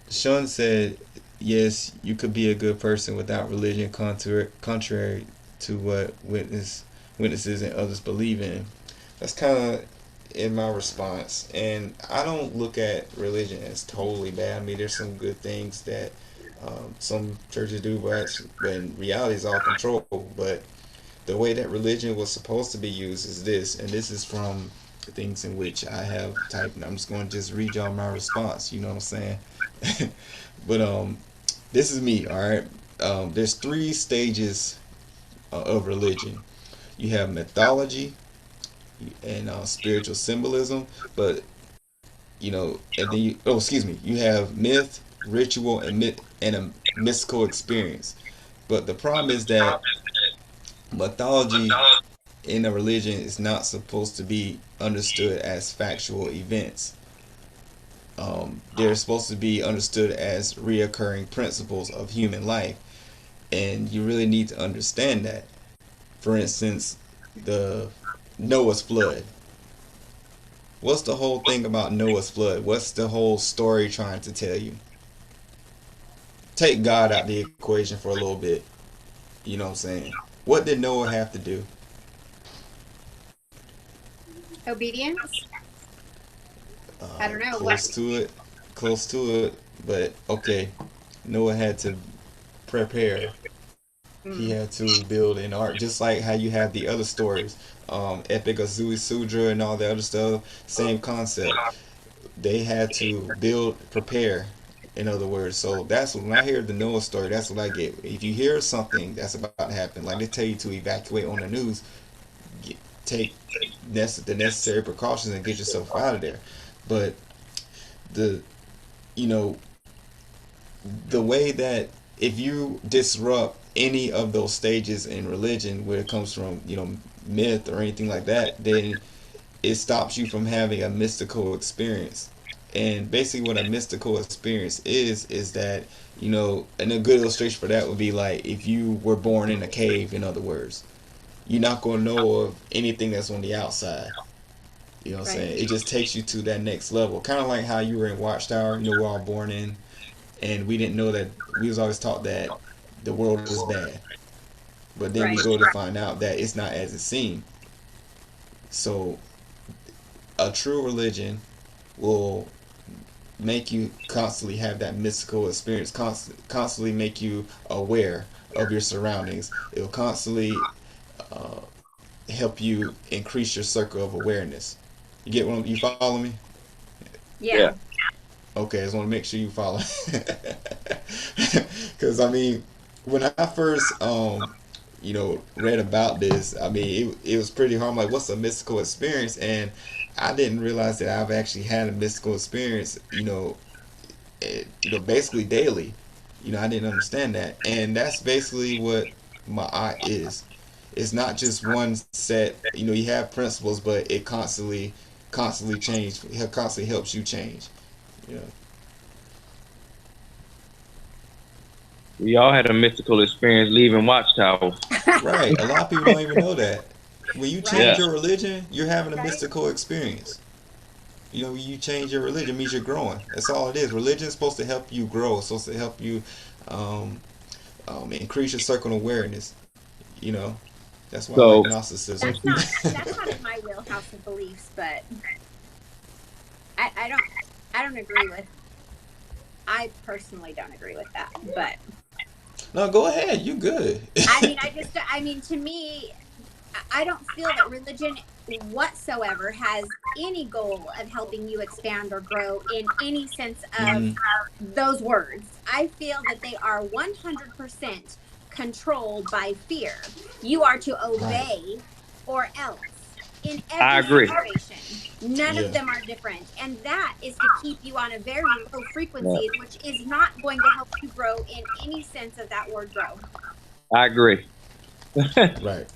[SPEAKER 4] Sean said, yes, you could be a good person without religion, contrary to what witnesses and others believe in. That's kind of in my response. And I don't look at religion as totally bad. I mean, there's some good things that some churches do, but in reality, it's all control. But the way that religion was supposed to be used is this, and this is from the things in which I have typed, and I'm just going to just read y'all my response. You know what I'm saying? But this is me. All right. There's three stages of religion. You have mythology and spiritual symbolism, but and then you have myth, ritual, and a mystical experience. But the problem is that mythology in a religion is not supposed to be understood as factual events. They're supposed to be understood as reoccurring principles of human life, and you really need to understand that. For instance, the Noah's flood. What's the whole thing about Noah's flood? What's the whole story trying to tell you? Take God out the equation for a little bit. You know what I'm saying? What did Noah have to do?
[SPEAKER 5] Obedience. I don't know.
[SPEAKER 4] Close to it, but okay. Noah had to prepare. He had to build an ark, just like how you have the other stories, Epic of Sudra and all the other stuff. Same concept. They had to prepare. In other words, so that's when I hear the Noah story. That's what I get. If you hear something that's about to happen, like they tell you to evacuate on the news, take the necessary precautions and get yourself out of there. But the you know the way that if you disrupt any of those stages in religion where it comes from myth or anything like that, then it stops you from having a mystical experience. And basically what a mystical experience is that and a good illustration for that would be like if you were born in a cave. In other words, you're not going to know of anything that's on the outside. You know what I'm saying? It just takes you to that next level, kind of like how you were in Watchtower. We're all born in, and we didn't know that. We was always taught that the world is bad, but then we go to find out that it's not as it seemed. So a true religion will make you constantly have that mystical experience, constantly make you aware of your surroundings. It will constantly uh, help you increase your circle of awareness. You follow me?
[SPEAKER 5] Yeah.
[SPEAKER 4] Okay, I just want to make sure you follow. Because I mean, when I first read about this, I mean it was pretty hard. I'm like, what's a mystical experience? And I didn't realize that I've actually had a mystical experience. Basically daily. I didn't understand that, and that's basically what my eye is. It's not just one set. You have principles, but it constantly change. It constantly helps you change. You know.
[SPEAKER 3] We all had a mystical experience leaving Watchtower.
[SPEAKER 4] Right. A lot of people don't even know that. When you
[SPEAKER 3] Yeah.
[SPEAKER 4] change
[SPEAKER 5] Right.
[SPEAKER 4] your religion, you're having a
[SPEAKER 5] Right.
[SPEAKER 4] mystical experience. You know, you change your religion means you're growing. That's all it is. Religion is supposed to help you grow. It's supposed to help you um, increase your circle of awareness. You know, that's why I like
[SPEAKER 3] So
[SPEAKER 4] Gnosticism.
[SPEAKER 5] That's not in my wheelhouse of beliefs, but I don't agree with. I personally don't agree with that, but
[SPEAKER 4] No, go ahead. You good.
[SPEAKER 5] I mean, to me, I don't feel that religion whatsoever has any goal of helping you expand or grow in any sense of
[SPEAKER 4] Mhm.
[SPEAKER 5] those words. I feel that they are 100% controlled by fear. You are to
[SPEAKER 4] Right.
[SPEAKER 5] obey or else in
[SPEAKER 3] I
[SPEAKER 5] every
[SPEAKER 3] agree.
[SPEAKER 5] situation. None of
[SPEAKER 4] Yeah.
[SPEAKER 5] them are different. And that is to keep you on a very low
[SPEAKER 3] Yeah,
[SPEAKER 5] frequency, which is not going to help you grow in any sense of that word grow.
[SPEAKER 3] I agree.
[SPEAKER 4] Right.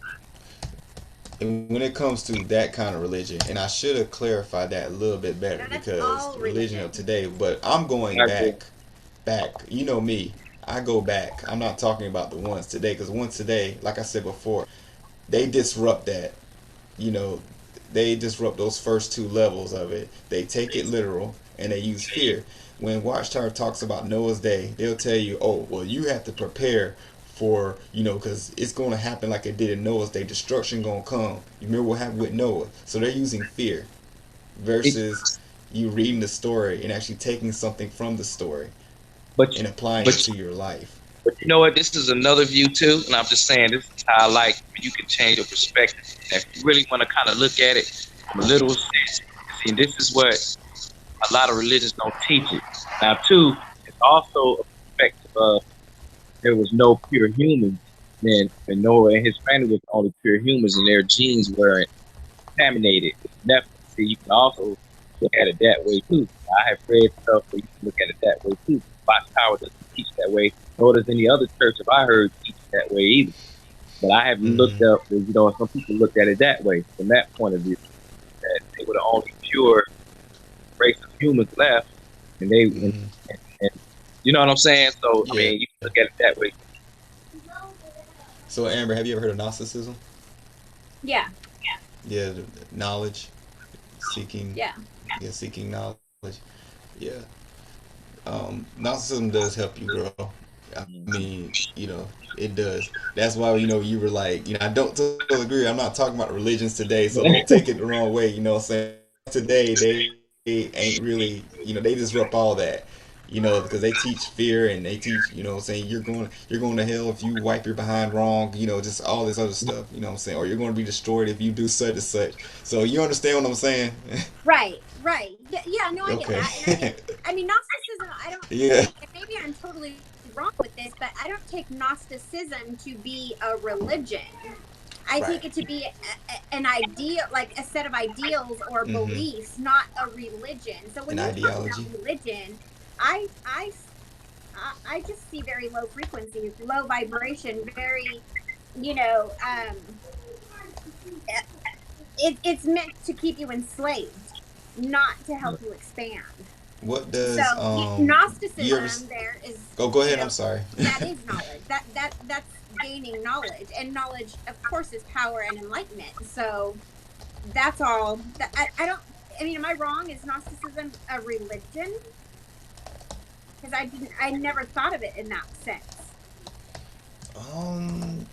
[SPEAKER 4] And when it comes to that kind of religion, and I should have clarified that a little bit better
[SPEAKER 5] That's
[SPEAKER 4] because
[SPEAKER 5] all
[SPEAKER 4] the religion of
[SPEAKER 5] religion.
[SPEAKER 4] today, but I'm going
[SPEAKER 3] I agree.
[SPEAKER 4] back. You know me. I go back. I'm not talking about the ones today because ones today, like I said before, they disrupt that. You know, they disrupt those first two levels of it. They take it literal and they use fear. When Watchtower talks about Noah's Day, they'll tell you, "Oh, well, you have to prepare for, because it's going to happen like it did in Noah's Day. Destruction going to come. You remember what happened with Noah?" So they're using fear
[SPEAKER 3] It,
[SPEAKER 4] versus you reading the story and actually taking something from the story
[SPEAKER 3] but
[SPEAKER 4] and applying it
[SPEAKER 3] but
[SPEAKER 4] to your life.
[SPEAKER 3] but you know what? This is another view too, and I'm just saying this is how I like when you can change your perspective. If you really want to kind of look at it from a literal sense, see, this is what a lot of religions don't teach it. Now, too, it's also a perspective of there was no pure humans then, and Noah and his family was only pure humans, and their genes were contaminated with Nephilim. See, you can also look at it that way too. I have read stuff where you can look at it that way too. Fox Power doesn't teach that way, nor does any other church have I heard teach that way either. But I have looked
[SPEAKER 4] Mm-hmm.
[SPEAKER 3] up, some people looked at it that way, from that point of view, that they were the only pure race of humans left, and
[SPEAKER 4] Mm-hmm.
[SPEAKER 3] and you know what I'm saying. So I
[SPEAKER 4] Yeah.
[SPEAKER 3] mean, you can look at it that way.
[SPEAKER 4] So Amber, have you ever heard of Gnosticism?
[SPEAKER 5] Yeah.
[SPEAKER 4] Yeah, knowledge, seeking,
[SPEAKER 5] Yeah.
[SPEAKER 4] yeah, seeking knowledge. Yeah. Narcissism does help you grow. I mean, it does. That's why, you were like, I don't totally agree. I'm not talking about religions today, so don't take it the wrong way. What I'm saying? Today, they ain't really, they disrupt all that. Because they teach fear and they teach, saying you're going to hell if you wipe your behind wrong, just all this other stuff, what I'm saying, or you're going to be destroyed if you do such and such. So you understand what I'm saying?
[SPEAKER 5] Right. Right. Yeah. Yeah. No, I get
[SPEAKER 4] Okay.
[SPEAKER 5] that. And I mean, Gnosticism, I don't
[SPEAKER 4] Yeah.
[SPEAKER 5] think, and maybe I'm totally wrong with this, but I don't take Gnosticism to be a religion. I
[SPEAKER 4] Right.
[SPEAKER 5] take it to be an ideal, like a set of ideals or
[SPEAKER 4] Mm-hmm.
[SPEAKER 5] beliefs, not a religion. So when
[SPEAKER 4] An
[SPEAKER 5] you talk about
[SPEAKER 4] ideology.
[SPEAKER 5] religion, I, I, I just see very low frequencies, low vibration, very, you know, it's meant to keep you enslaved, not to help you expand.
[SPEAKER 4] What
[SPEAKER 5] So
[SPEAKER 4] does you ever?
[SPEAKER 5] Gnosticism there is,
[SPEAKER 4] Oh, go ahead. I'm sorry.
[SPEAKER 5] that is knowledge. That's gaining knowledge, and knowledge, of course, is power and enlightenment. So that's all. I don't. I mean, am I wrong? Is Gnosticism a religion? Because I never thought of it in that sense.
[SPEAKER 4] Um,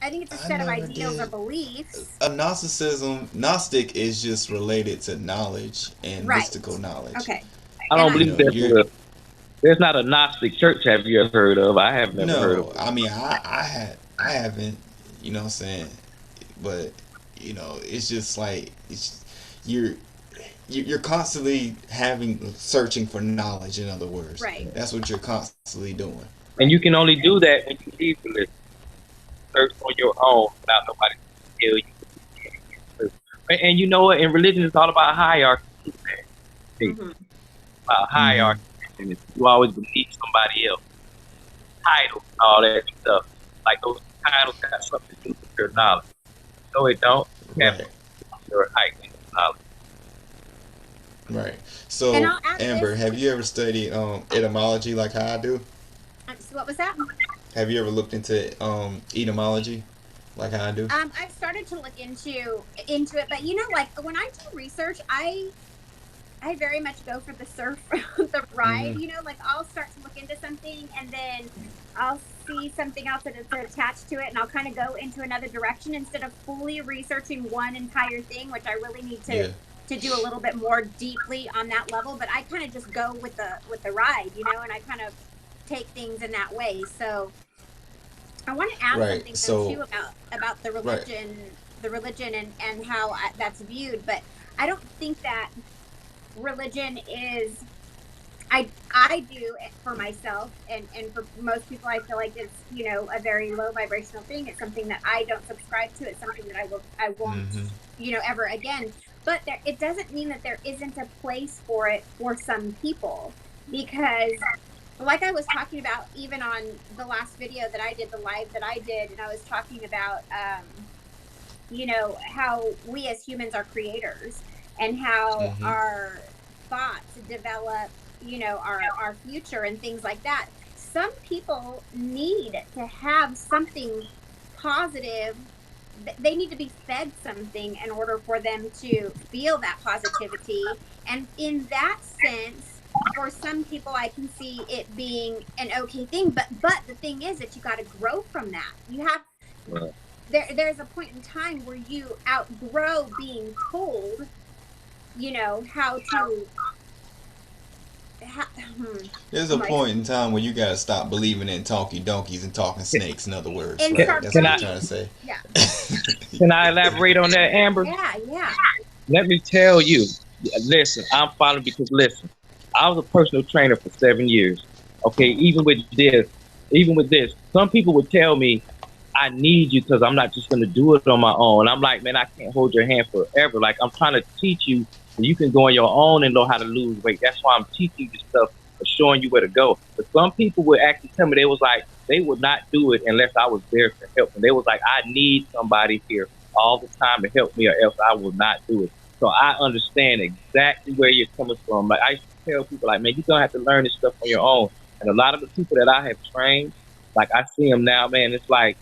[SPEAKER 5] I think it's a
[SPEAKER 4] I
[SPEAKER 5] set of
[SPEAKER 4] never
[SPEAKER 5] ideals or
[SPEAKER 4] did.
[SPEAKER 5] beliefs.
[SPEAKER 4] A Gnosticism, Gnostic is just related to knowledge and
[SPEAKER 5] Right.
[SPEAKER 4] mystical knowledge.
[SPEAKER 5] Okay.
[SPEAKER 3] I
[SPEAKER 5] And
[SPEAKER 3] don't
[SPEAKER 5] I,
[SPEAKER 3] believe
[SPEAKER 4] You're
[SPEAKER 3] there's not a Gnostic church. Have you ever heard of? I have never heard of
[SPEAKER 4] no.
[SPEAKER 3] it.
[SPEAKER 4] I mean, I haven't. What I'm saying, but it's just like you're you're constantly searching for knowledge. In other words,
[SPEAKER 5] right.
[SPEAKER 4] that's what you're constantly doing.
[SPEAKER 3] And
[SPEAKER 5] Right.
[SPEAKER 3] you can only do that when you leave religion. Search on your own without nobody to tell you. And you know what? In religion, it's all about hierarchy. It's
[SPEAKER 5] Hmm.
[SPEAKER 3] about
[SPEAKER 4] Mm-hmm.
[SPEAKER 3] hierarchy. And you always believe somebody else. Titles, all that stuff. Like those titles got something to do with your knowledge. No, it don't. You have
[SPEAKER 4] Right.
[SPEAKER 3] your height knowledge.
[SPEAKER 4] Right.
[SPEAKER 5] And
[SPEAKER 4] So,
[SPEAKER 5] I'll add
[SPEAKER 4] Amber,
[SPEAKER 5] this.
[SPEAKER 4] have you ever studied etymology like how I do?
[SPEAKER 5] What was that?
[SPEAKER 4] Have you ever looked into etymology, like how I do?
[SPEAKER 5] I've started to look into it, but you know, like when I do research, I very much go for the surf, the ride.
[SPEAKER 4] Mhm.
[SPEAKER 5] You know, like I'll start to look into something, and then I'll see something else that is attached to it, and I'll kind of go into another direction instead of fully researching one entire thing, which I really need
[SPEAKER 4] Yeah.
[SPEAKER 5] to do a little bit more deeply on that level. But I kind of just go with the ride, you know, and I kind of take things in that way. So I want to add
[SPEAKER 4] Right.
[SPEAKER 5] something though
[SPEAKER 4] So
[SPEAKER 5] too about
[SPEAKER 4] right.
[SPEAKER 5] the religion and how that's viewed. But I don't think that religion is I do it for myself and for most people I feel like it's, you know, a very low vibrational thing. It's something that I don't subscribe to. It's something that I won't,
[SPEAKER 4] Hmm.
[SPEAKER 5] you know, ever again. But there, it doesn't mean that there isn't a place for it for some people, because like I was talking about even on the last video that I did, the live that I did, and I was talking about you know, how we as humans are creators and how
[SPEAKER 4] Hmm.
[SPEAKER 5] our thoughts develop, you know, our future and things like that. Some people need to have something positive. They need to be fed something in order for them to feel that positivity. And in that sense, for some people I can see it being an okay thing, but the thing is that you got to grow from that. You have
[SPEAKER 3] Right.
[SPEAKER 5] there's a point in time where you outgrow being told, you know, how to how,
[SPEAKER 4] There's
[SPEAKER 5] oh
[SPEAKER 4] a
[SPEAKER 5] my
[SPEAKER 4] point in time where you gotta stop believing in talky donkeys and talking snakes. In other words,
[SPEAKER 5] and
[SPEAKER 4] right?
[SPEAKER 5] start
[SPEAKER 4] That's what
[SPEAKER 3] Can
[SPEAKER 4] you're
[SPEAKER 3] I
[SPEAKER 4] trying to
[SPEAKER 5] praying.
[SPEAKER 4] say.
[SPEAKER 5] Yeah,
[SPEAKER 3] can I elaborate on that, Amber?
[SPEAKER 5] yeah.
[SPEAKER 3] Let me tell you. Listen, I'm following because listen, I was a personal trainer for 7 years. Okay, even with this, some people would tell me, I need you because I'm not just going to do it on my own. I'm like, man, I can't hold your hand forever. Like, I'm trying to teach you so you can go on your own and know how to lose weight. That's why I'm teaching you stuff or showing you where to go. But some people would actually tell me, they was like, they would not do it unless I was there to help them. They was like, I need somebody here all the time to help me or else I will not do it. So I understand exactly where you're coming from. Like, I used to tell people, like, man, you're going to have to learn this stuff on your own. And a lot of the people that I have trained, like, I see them now, man, it's like,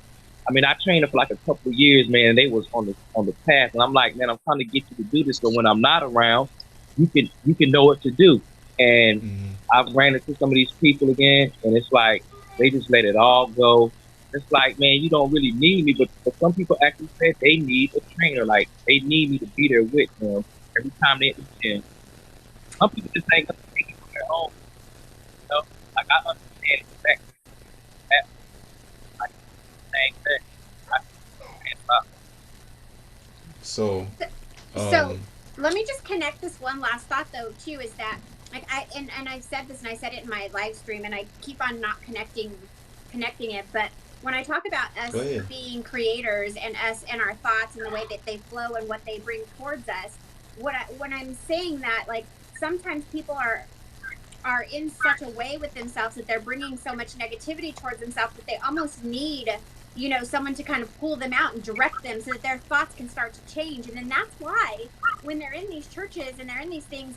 [SPEAKER 3] I mean, I trained them for like a couple of years, man. And they was on the path, and I'm like, man, I'm trying to get you to do this, so when I'm not around, you can know what to do. And
[SPEAKER 4] Hmm.
[SPEAKER 3] I've ran into some of these people again, and it's like they just let it all go. It's like, man, you don't really need me, but some people actually said they need a trainer, like they need me to be there with them every time they in. Some people just ain't gonna take it on their own, you know. Like I understand exactly that, like saying that. I understand about.
[SPEAKER 4] So,
[SPEAKER 5] So
[SPEAKER 4] um,
[SPEAKER 5] let me just connect this one last thought though too, is that like and I've said this and I said it in my live stream and I keep on not connecting it, but when I talk about
[SPEAKER 4] go
[SPEAKER 5] us
[SPEAKER 4] ahead.
[SPEAKER 5] being creators and us and our thoughts and the way that they flow and what they bring towards us, when I'm saying that, like sometimes people are in such a way with themselves that they're bringing so much negativity towards themselves that they almost need, you know, someone to kind of pull them out and direct them so that their thoughts can start to change. And then that's why when they're in these churches and they're in these things,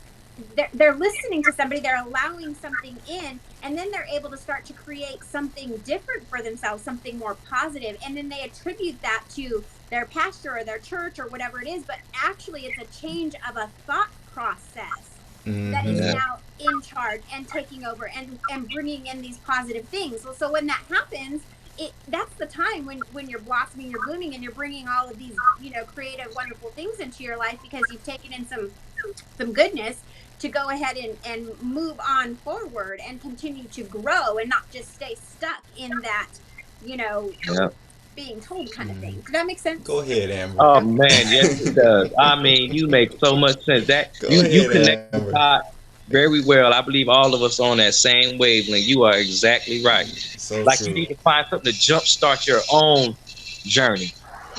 [SPEAKER 5] they're listening to somebody, they're allowing something in, and then they're able to start to create something different for themselves, something more positive, and then they attribute that to their pastor or their church or whatever it is, but actually it's a change of a thought process that is
[SPEAKER 4] Hmm.
[SPEAKER 3] Yeah,
[SPEAKER 5] now in charge and taking over and bringing in these positive things. So when that happens, that's the time when you're blossoming, you're blooming, and you're bringing all of these, you know, creative, wonderful things into your life because you've taken in some goodness to go ahead and move on forward and continue to grow and not just stay stuck in that, you know,
[SPEAKER 3] yeah.
[SPEAKER 5] being told kind of
[SPEAKER 4] Hmm.
[SPEAKER 5] thing. Does that make
[SPEAKER 4] Go
[SPEAKER 5] sense?
[SPEAKER 4] ahead, Amber.
[SPEAKER 3] Oh
[SPEAKER 5] Okay.
[SPEAKER 3] man, yes it does. I mean, you make so much sense. That
[SPEAKER 4] Go
[SPEAKER 3] you
[SPEAKER 4] ahead,
[SPEAKER 3] connect the
[SPEAKER 4] Amber.
[SPEAKER 3] dot very well. I believe all of us on that same wavelength. You are exactly right.
[SPEAKER 4] So
[SPEAKER 3] Like you
[SPEAKER 4] true.
[SPEAKER 3] need to find something to jumpstart your own journey.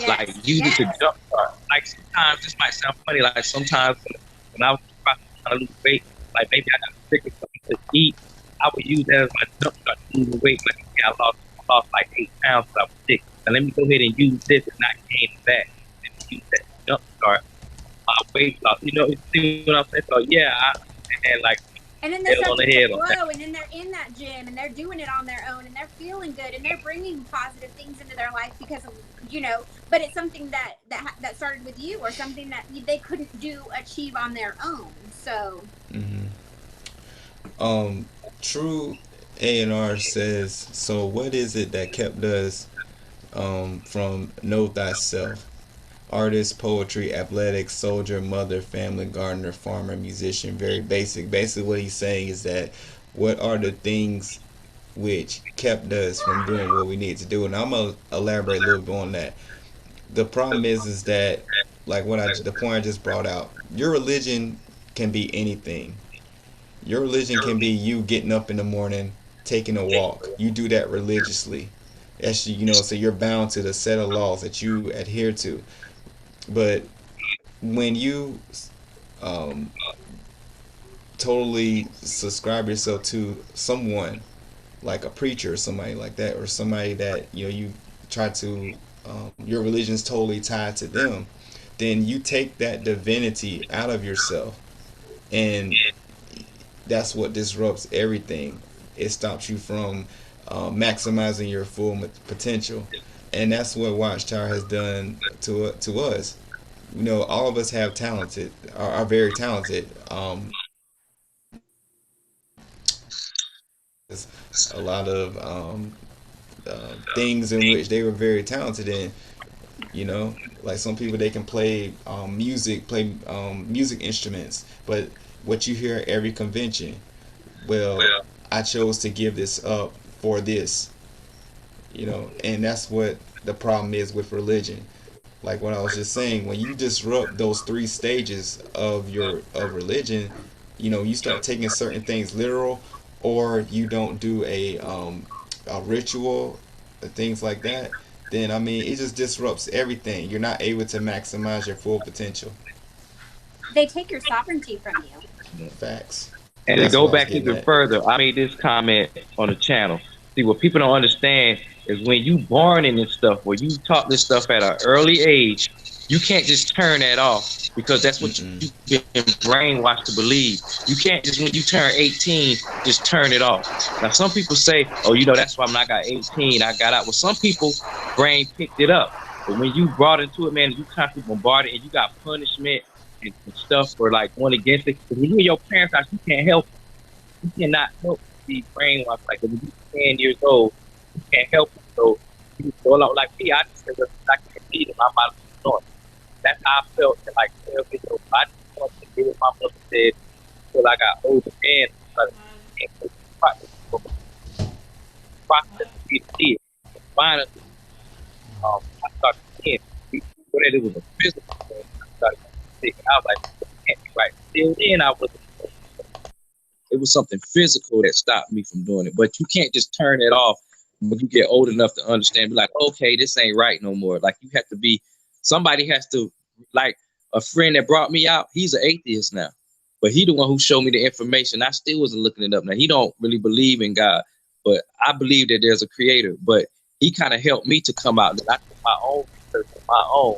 [SPEAKER 3] Like
[SPEAKER 5] Yes.
[SPEAKER 3] use it to
[SPEAKER 5] Yes.
[SPEAKER 3] jumpstart. Like sometimes this might sound funny. Like sometimes when I was trying to lose weight, like maybe I got sick of something to eat, I would use that as my jumpstart to lose weight. Like okay, I lost like 8 pounds because I was sick. Now let me go ahead and use this and not gain it back. Let me use that jumpstart my weight loss. You know, you see what I'm saying? So yeah, I understand. Like
[SPEAKER 5] And then they're
[SPEAKER 3] Hell on
[SPEAKER 5] starting
[SPEAKER 3] the head
[SPEAKER 5] to
[SPEAKER 3] on that.
[SPEAKER 5] grow, and then they're in that gym, and they're doing it on their own, and they're feeling good, and they're bringing positive things into their life because of, you know, but it's something that started with you, or something that they couldn't achieve on their own. So
[SPEAKER 4] True A&R says, so what is it that kept us from know thyself? Artist, poetry, athletics, soldier, mother, family, gardener, farmer, musician, very basic. Basically what he's saying is that what are the things which kept us from doing what we need to do? And I'm gonna elaborate a little bit on that. The problem is that, like the point I just brought out, your religion can be anything. Your religion can be you getting up in the morning, taking a walk. You do that religiously. That's, you know, so you're bound to the set of laws that you adhere to. But when you um, totally subscribe yourself to someone like a preacher or somebody like that, or somebody that, you know, you try to your religion's totally tied to them, then you take that divinity out of yourself, and that's what disrupts everything. It stops you from maximizing your full potential, and that's what Watchtower has done to us. You know, all of us have talented, are very talented. There's a lot of things in which they were very talented in. You know, like some people, they can play music instruments, but what you hear at every convention, well, I chose to give this up for this. You know, and that's what the problem is with religion. Like what I was just saying, when you disrupt those three stages of religion, you know, you start taking certain things literal, or you don't do a ritual, things like that. Then I mean, it just disrupts everything. You're not able to maximize your full potential.
[SPEAKER 5] they take your sovereignty from you.
[SPEAKER 4] Facts.
[SPEAKER 3] And to
[SPEAKER 4] That's
[SPEAKER 3] go
[SPEAKER 4] what I was
[SPEAKER 3] back
[SPEAKER 4] getting
[SPEAKER 3] even
[SPEAKER 4] at.
[SPEAKER 3] further, I made this comment on the channel. See, what people don't understand is when you born in this stuff, where you taught this stuff at an early age, you can't just turn that off because that's what
[SPEAKER 4] Mm-mm.
[SPEAKER 3] you've been brainwashed to believe. You can't just, when you turn 18, just turn it off. Now, some people say, oh, you know, that's why when I got 18, I got out. Well, some people brain picked it up. But when you brought into it, man, you constantly bombarded and you got punishment and stuff for like going against it. Because when you in your parents' house, you can't help. You cannot help be brainwashed. Like when you're 10 years old, you can't help it. So you go out like me. I just said, I can't see them. I'm out of the north. That's how I felt at like 12 years old. I just wanted to do what my mother said until I got older and process to be the kid. Finally, I started seeing what it was a physical thing. I started thinking, I was like, it can't be right. Still then, I wasn't. It was something physical that stopped me from doing it. But you can't just turn it off when you get old enough to understand. Be like, okay, this ain't right no more. Like you have to be, somebody has to, like a friend that brought me out. He's an atheist now, but he the one who showed me the information. I still wasn't looking it up. Now he don't really believe in God, but I believe that there's a creator. But he kind of helped me to come out. I took my own research on my own,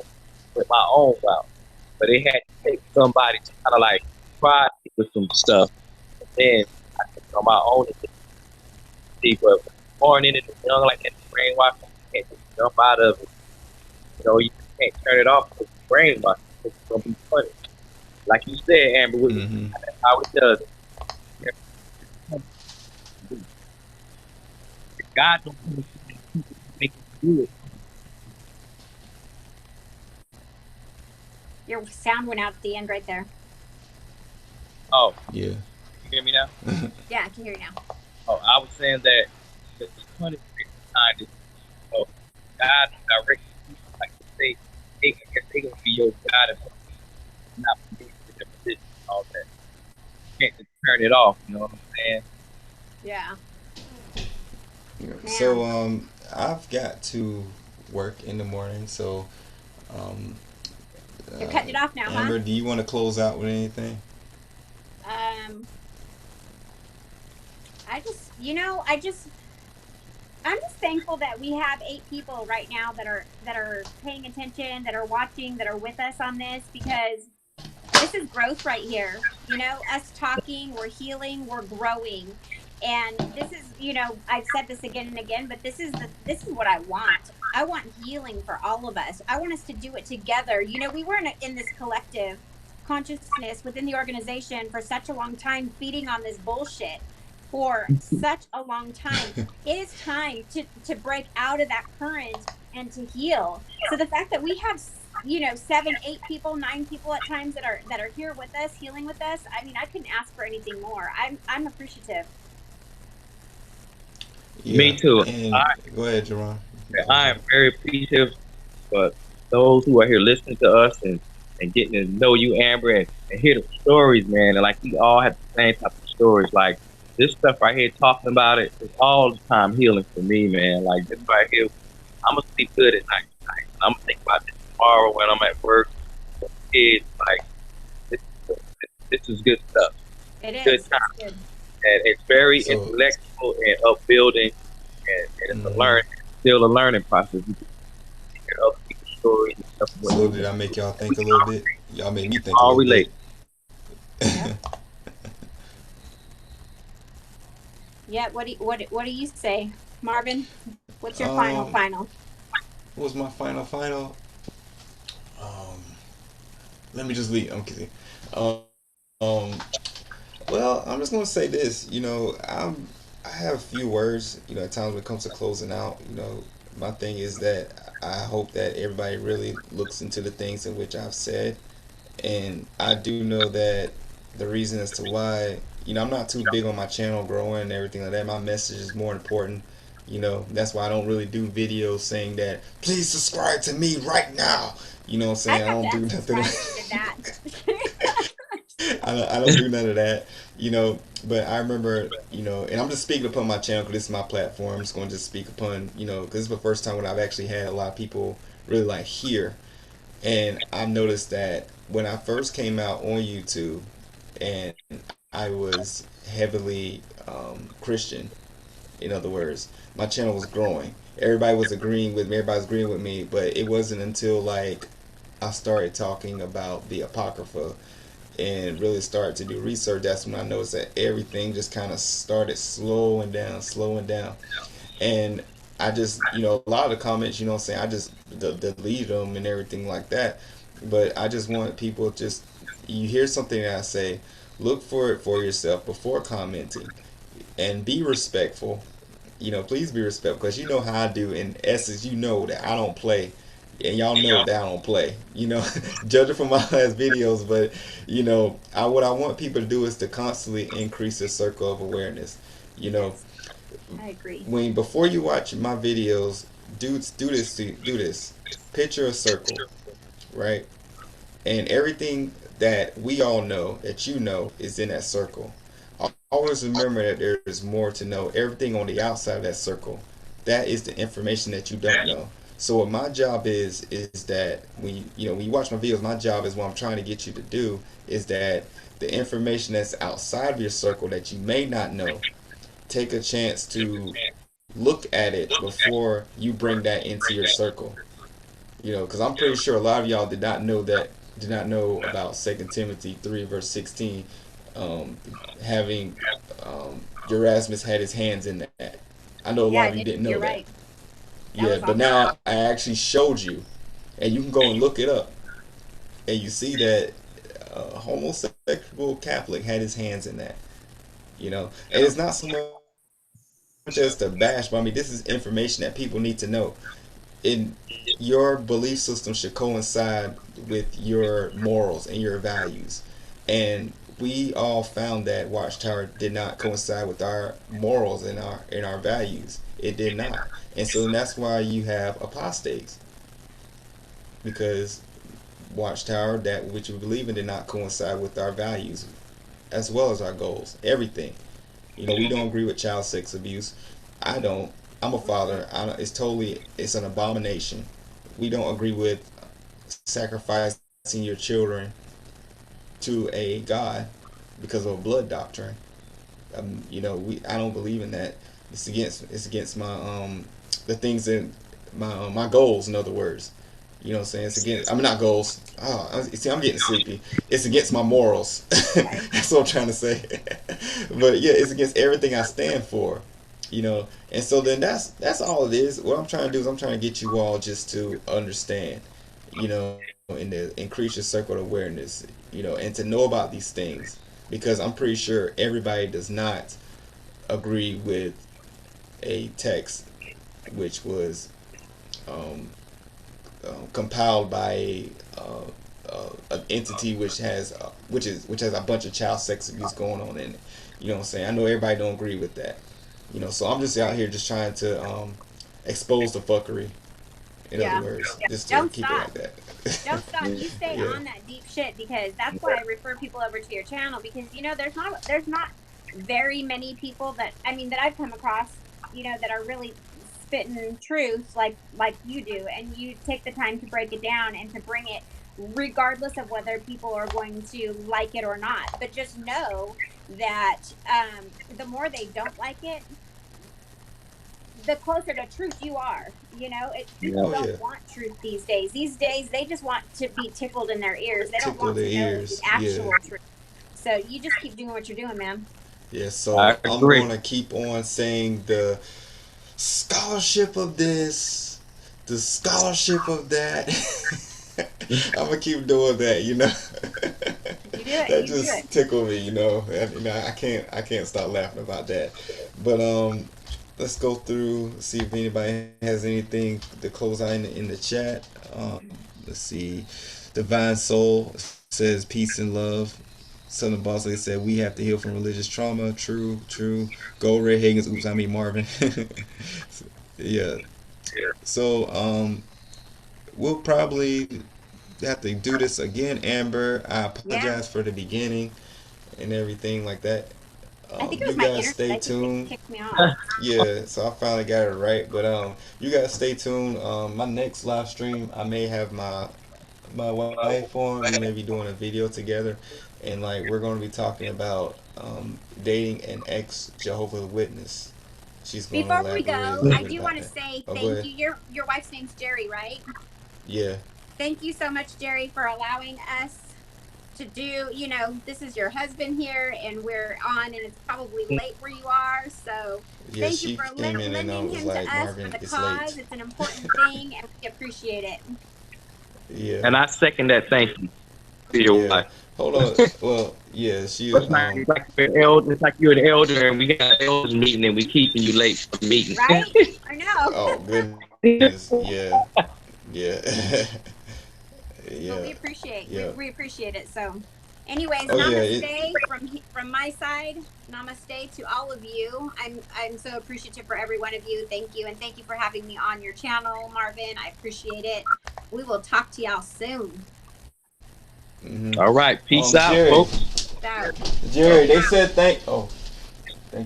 [SPEAKER 3] with my own route. But it had to take somebody to kind of like try with some stuff. Then I took it on my own and see, but born in it, young like that, brainwash, you can't just jump out of it. You know, you can't turn it off because it's brainwash. It's gonna be funny. Like you said, Amber, that's how it does. God don't make you do it.
[SPEAKER 5] Your sound went out at the end right there.
[SPEAKER 3] Oh,
[SPEAKER 4] Yeah.
[SPEAKER 3] you hear me now?
[SPEAKER 5] Yeah, I can hear you now.
[SPEAKER 3] Oh, I was saying that the punishment behind it, oh, God directs you, like you say, they gonna be your God and not be in their position and all that. You can't just turn it off, you know what I'm saying?
[SPEAKER 5] Yeah.
[SPEAKER 4] So I've got to work in the morning. So
[SPEAKER 5] You're cutting it off now,
[SPEAKER 4] Amber, do you want to close out with anything?
[SPEAKER 5] I just, you know, I'm just thankful that we have 8 people right now that are paying attention, that are watching, that are with us on this, because this this is growth right here. You know, us talking, we're healing, we're growing. And this is, you know, I've said this again and again, but this is what I want. I want healing for all of us. I want us to do it together. You know, we were in this collective consciousness within the organization for such a long time, feeding on this bullshit for such a long time. It is time to break out of that current and to heal. So the fact that we have, you know, 7, 8 people, 9 people at times that are here with us, healing with us, I mean, I couldn't ask for anything more. I'm appreciative.
[SPEAKER 3] Me too.
[SPEAKER 4] And go ahead, Jerron.
[SPEAKER 3] I am very appreciative for those who are here listening to us and getting to know you, Amber, and hear the stories, man. And like, we all have the same type of stories. Like, this stuff right here, talking about it, is all the time healing for me, man. Like, this right here, I'm going to sleep good at night. I'm going to think about this tomorrow when I'm at work. Kids, like, this is good stuff.
[SPEAKER 5] It is.
[SPEAKER 3] Good time.
[SPEAKER 5] Good.
[SPEAKER 3] And it's very intellectual and upbuilding, and it's a learning, still a learning process. You can hear other people's stories and stuff.
[SPEAKER 4] So did I make y'all think a little bit? Y'all made me think
[SPEAKER 3] all
[SPEAKER 4] a little
[SPEAKER 3] relate.
[SPEAKER 4] bit.
[SPEAKER 5] Yeah. What do you say, Marvin? What's your final?
[SPEAKER 4] What was my final? Let me just leave. I'm kidding. Well, I'm just gonna say this. You know, I have a few words. You know, at times when it comes to closing out. You know, my thing is that I hope that everybody really looks into the things in which I've said, and I do know that the reason as to why, you know, I'm not too big on my channel growing and everything like that. My message is more important. You know, that's why I don't really do videos saying that, please subscribe to me right now. You know what I'm saying? I don't do nothing. I don't do none of that, you know. But I remember, you know, and I'm just speaking upon my channel because this is my platform. I'm just going to just speak upon, you know, because this is the first time when I've actually had a lot of people really like here. And I've noticed that when I first came out on YouTube and I was heavily Christian, in other words, my channel was growing. Everybody was agreeing with me, everybody was agreeing with me, but it wasn't until like I started talking about the Apocrypha and really started to do research, that's when I noticed that everything just kind of started slowing down. And I just, you know, a lot of the comments, you know what I'm saying, I just delete them and everything like that. But I just want people just, you hear something that I say, look for it for yourself before commenting and be respectful. You know, please be respectful because you know how I do. In Essex, you know that I don't play. And y'all know that I don't play, you know, judging from my last videos. But, you know, what I want people to do is to constantly increase their circle of awareness. You know,
[SPEAKER 5] I agree.
[SPEAKER 4] Before you watch my videos, do this. Picture a circle, right? And everything that we all know, that you know, is in that circle. Always remember that there is more to know. Everything on the outside of that circle, that is the information that you don't know. So what my job is that when you watch my videos, my job is what I'm trying to get you to do is that the information that's outside of your circle that you may not know, take a chance to look at it before you bring that into your circle. You know, because I'm pretty sure a lot of y'all did not know about 2 Timothy 3 verse 16, having Erasmus had his hands in that. I know a lot of you didn't know
[SPEAKER 5] you're
[SPEAKER 4] that.
[SPEAKER 5] Right.
[SPEAKER 4] Yeah, but now I actually showed you, and you can go and look it up, and you see that a homosexual Catholic had his hands in that. You know, and it's not so much as to bash, but I mean, this is information that people need to know. In your belief system should coincide with your morals and your values, and we all found that Watchtower did not coincide with our morals and our values. It did not. And so that's why you have apostates, because Watchtower, that which we believe in, did not coincide with our values as well as our goals. Everything. You know, we don't agree with child sex abuse. I don't. I'm a father. It's an abomination. We don't agree with sacrificing your children to a god because of a blood doctrine. You know, I don't believe in that. It's against my the things that my goals, in other words. You know what I'm saying? It's against, I mean, not goals. Oh, see, I'm getting sleepy. It's against my morals. That's what I'm trying to say. But yeah, it's against everything I stand for. You know, and so then that's all it is. What I'm trying to do is I'm trying to get you all just to understand, you know, and to increase your circle of awareness, you know, and to know about these things, because I'm pretty sure everybody does not agree with a text which was um, compiled by an entity which has a bunch of child sex abuse going on in it. You know what I'm saying? I know everybody don't agree with that. You know, so I'm just out here just trying to expose the fuckery. In
[SPEAKER 5] Yeah.
[SPEAKER 4] other words, just to
[SPEAKER 5] Don't
[SPEAKER 4] keep it
[SPEAKER 5] stop.
[SPEAKER 4] like that.
[SPEAKER 5] Don't stop. You stay
[SPEAKER 4] Yeah.
[SPEAKER 5] on that deep shit, because that's why I refer people over to your channel, because you know there's not very many people that, I mean, that I've come across, you know, that are really spitting truths like you do, and you take the time to break it down and to bring it, regardless of whether people are going to like it or not. But just know that the more they don't like it, the closer to truth you are. You know, people
[SPEAKER 4] Oh
[SPEAKER 3] Yeah.
[SPEAKER 5] don't
[SPEAKER 4] yeah.
[SPEAKER 5] want truth these days. These days they just want to be tickled in their ears. They don't
[SPEAKER 4] Tickle
[SPEAKER 5] want
[SPEAKER 4] their
[SPEAKER 5] to know the
[SPEAKER 4] ears. Yeah.
[SPEAKER 5] actual truth. So you just keep doing what you're doing, man.
[SPEAKER 4] Yeah.
[SPEAKER 3] I
[SPEAKER 4] So I'm
[SPEAKER 3] agree.
[SPEAKER 4] gonna keep on saying the scholarship of this, the scholarship of that. I'm gonna keep doing that, you know.
[SPEAKER 5] You do it.
[SPEAKER 4] That
[SPEAKER 5] You do it.
[SPEAKER 4] just tickled me, you know. And, you know, I can't stop laughing about that. But let's go through, see if anybody has anything to close out in the chat. Let's see. Divine Soul says peace and love. Southern Boss Lady said we have to heal from religious trauma. True, true. Go Red Higgins. Oops, I mean Marvin. Yeah. So we'll probably have to do this again, Amber. I
[SPEAKER 5] Yeah.
[SPEAKER 4] apologize for the beginning and everything like that.
[SPEAKER 5] I think it
[SPEAKER 4] You
[SPEAKER 5] was my
[SPEAKER 4] guys
[SPEAKER 5] internet.
[SPEAKER 4] stay
[SPEAKER 5] I think it
[SPEAKER 4] tuned.
[SPEAKER 5] kicked me off.
[SPEAKER 4] Yeah, so I finally got it right. But you guys stay tuned. My next live stream, I may have my wife on. We may be doing a video together, and like we're going to be talking about dating an ex Jehovah's Witness. She's going to
[SPEAKER 5] Before we go,
[SPEAKER 4] elaborate a little
[SPEAKER 5] I
[SPEAKER 4] bit
[SPEAKER 5] do
[SPEAKER 4] about
[SPEAKER 5] want to
[SPEAKER 4] that.
[SPEAKER 5] say
[SPEAKER 4] Oh, go
[SPEAKER 5] thank
[SPEAKER 4] ahead.
[SPEAKER 5] you. Your wife's name's Jerry, right?
[SPEAKER 4] Yeah.
[SPEAKER 5] Thank you so much, Jerry, for allowing us to do, you know, this is your husband here, and we're on, and it's probably late where you are. So
[SPEAKER 4] Yeah,
[SPEAKER 5] thank you
[SPEAKER 4] she
[SPEAKER 5] for
[SPEAKER 4] came in and
[SPEAKER 5] lending
[SPEAKER 4] was
[SPEAKER 5] him to
[SPEAKER 4] like,
[SPEAKER 5] us for
[SPEAKER 4] Marvin,
[SPEAKER 5] the
[SPEAKER 4] it's
[SPEAKER 5] cause.
[SPEAKER 4] late.
[SPEAKER 5] It's an important thing, and we appreciate it.
[SPEAKER 4] Yeah.
[SPEAKER 3] And I second that. Thank you to your
[SPEAKER 4] Yeah.
[SPEAKER 3] wife.
[SPEAKER 4] Hold on. Well, yeah, she
[SPEAKER 3] It's like you're an elder. It's like you're an elder, and we got an elders meeting, and we keeping you late for the meeting.
[SPEAKER 5] Right? I know.
[SPEAKER 4] oh goodness. Yeah. Yeah.
[SPEAKER 5] Well,
[SPEAKER 4] Yeah.
[SPEAKER 5] we appreciate
[SPEAKER 4] Yeah.
[SPEAKER 5] we appreciate it. So, anyways,
[SPEAKER 4] Oh yeah.
[SPEAKER 5] namaste from my side. Namaste to all of you. I'm so appreciative for every one of you. Thank you, and thank you for having me on your channel, Marvin. I appreciate it. We will talk to y'all soon.
[SPEAKER 3] All right. Peace out,
[SPEAKER 4] Jerry.
[SPEAKER 3] folks.
[SPEAKER 5] So,
[SPEAKER 4] Jerry, they said thank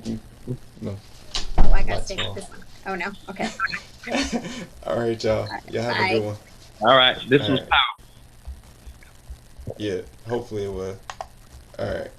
[SPEAKER 4] you. No.
[SPEAKER 5] oh, I gotta
[SPEAKER 4] That's
[SPEAKER 5] stay
[SPEAKER 4] wrong.
[SPEAKER 5] with this one. Oh no. Okay.
[SPEAKER 4] All right, y'all. Y'all have a good one.
[SPEAKER 3] All right. This
[SPEAKER 4] All
[SPEAKER 3] was
[SPEAKER 4] right.
[SPEAKER 3] power.
[SPEAKER 4] Yeah. Hopefully it will. All right.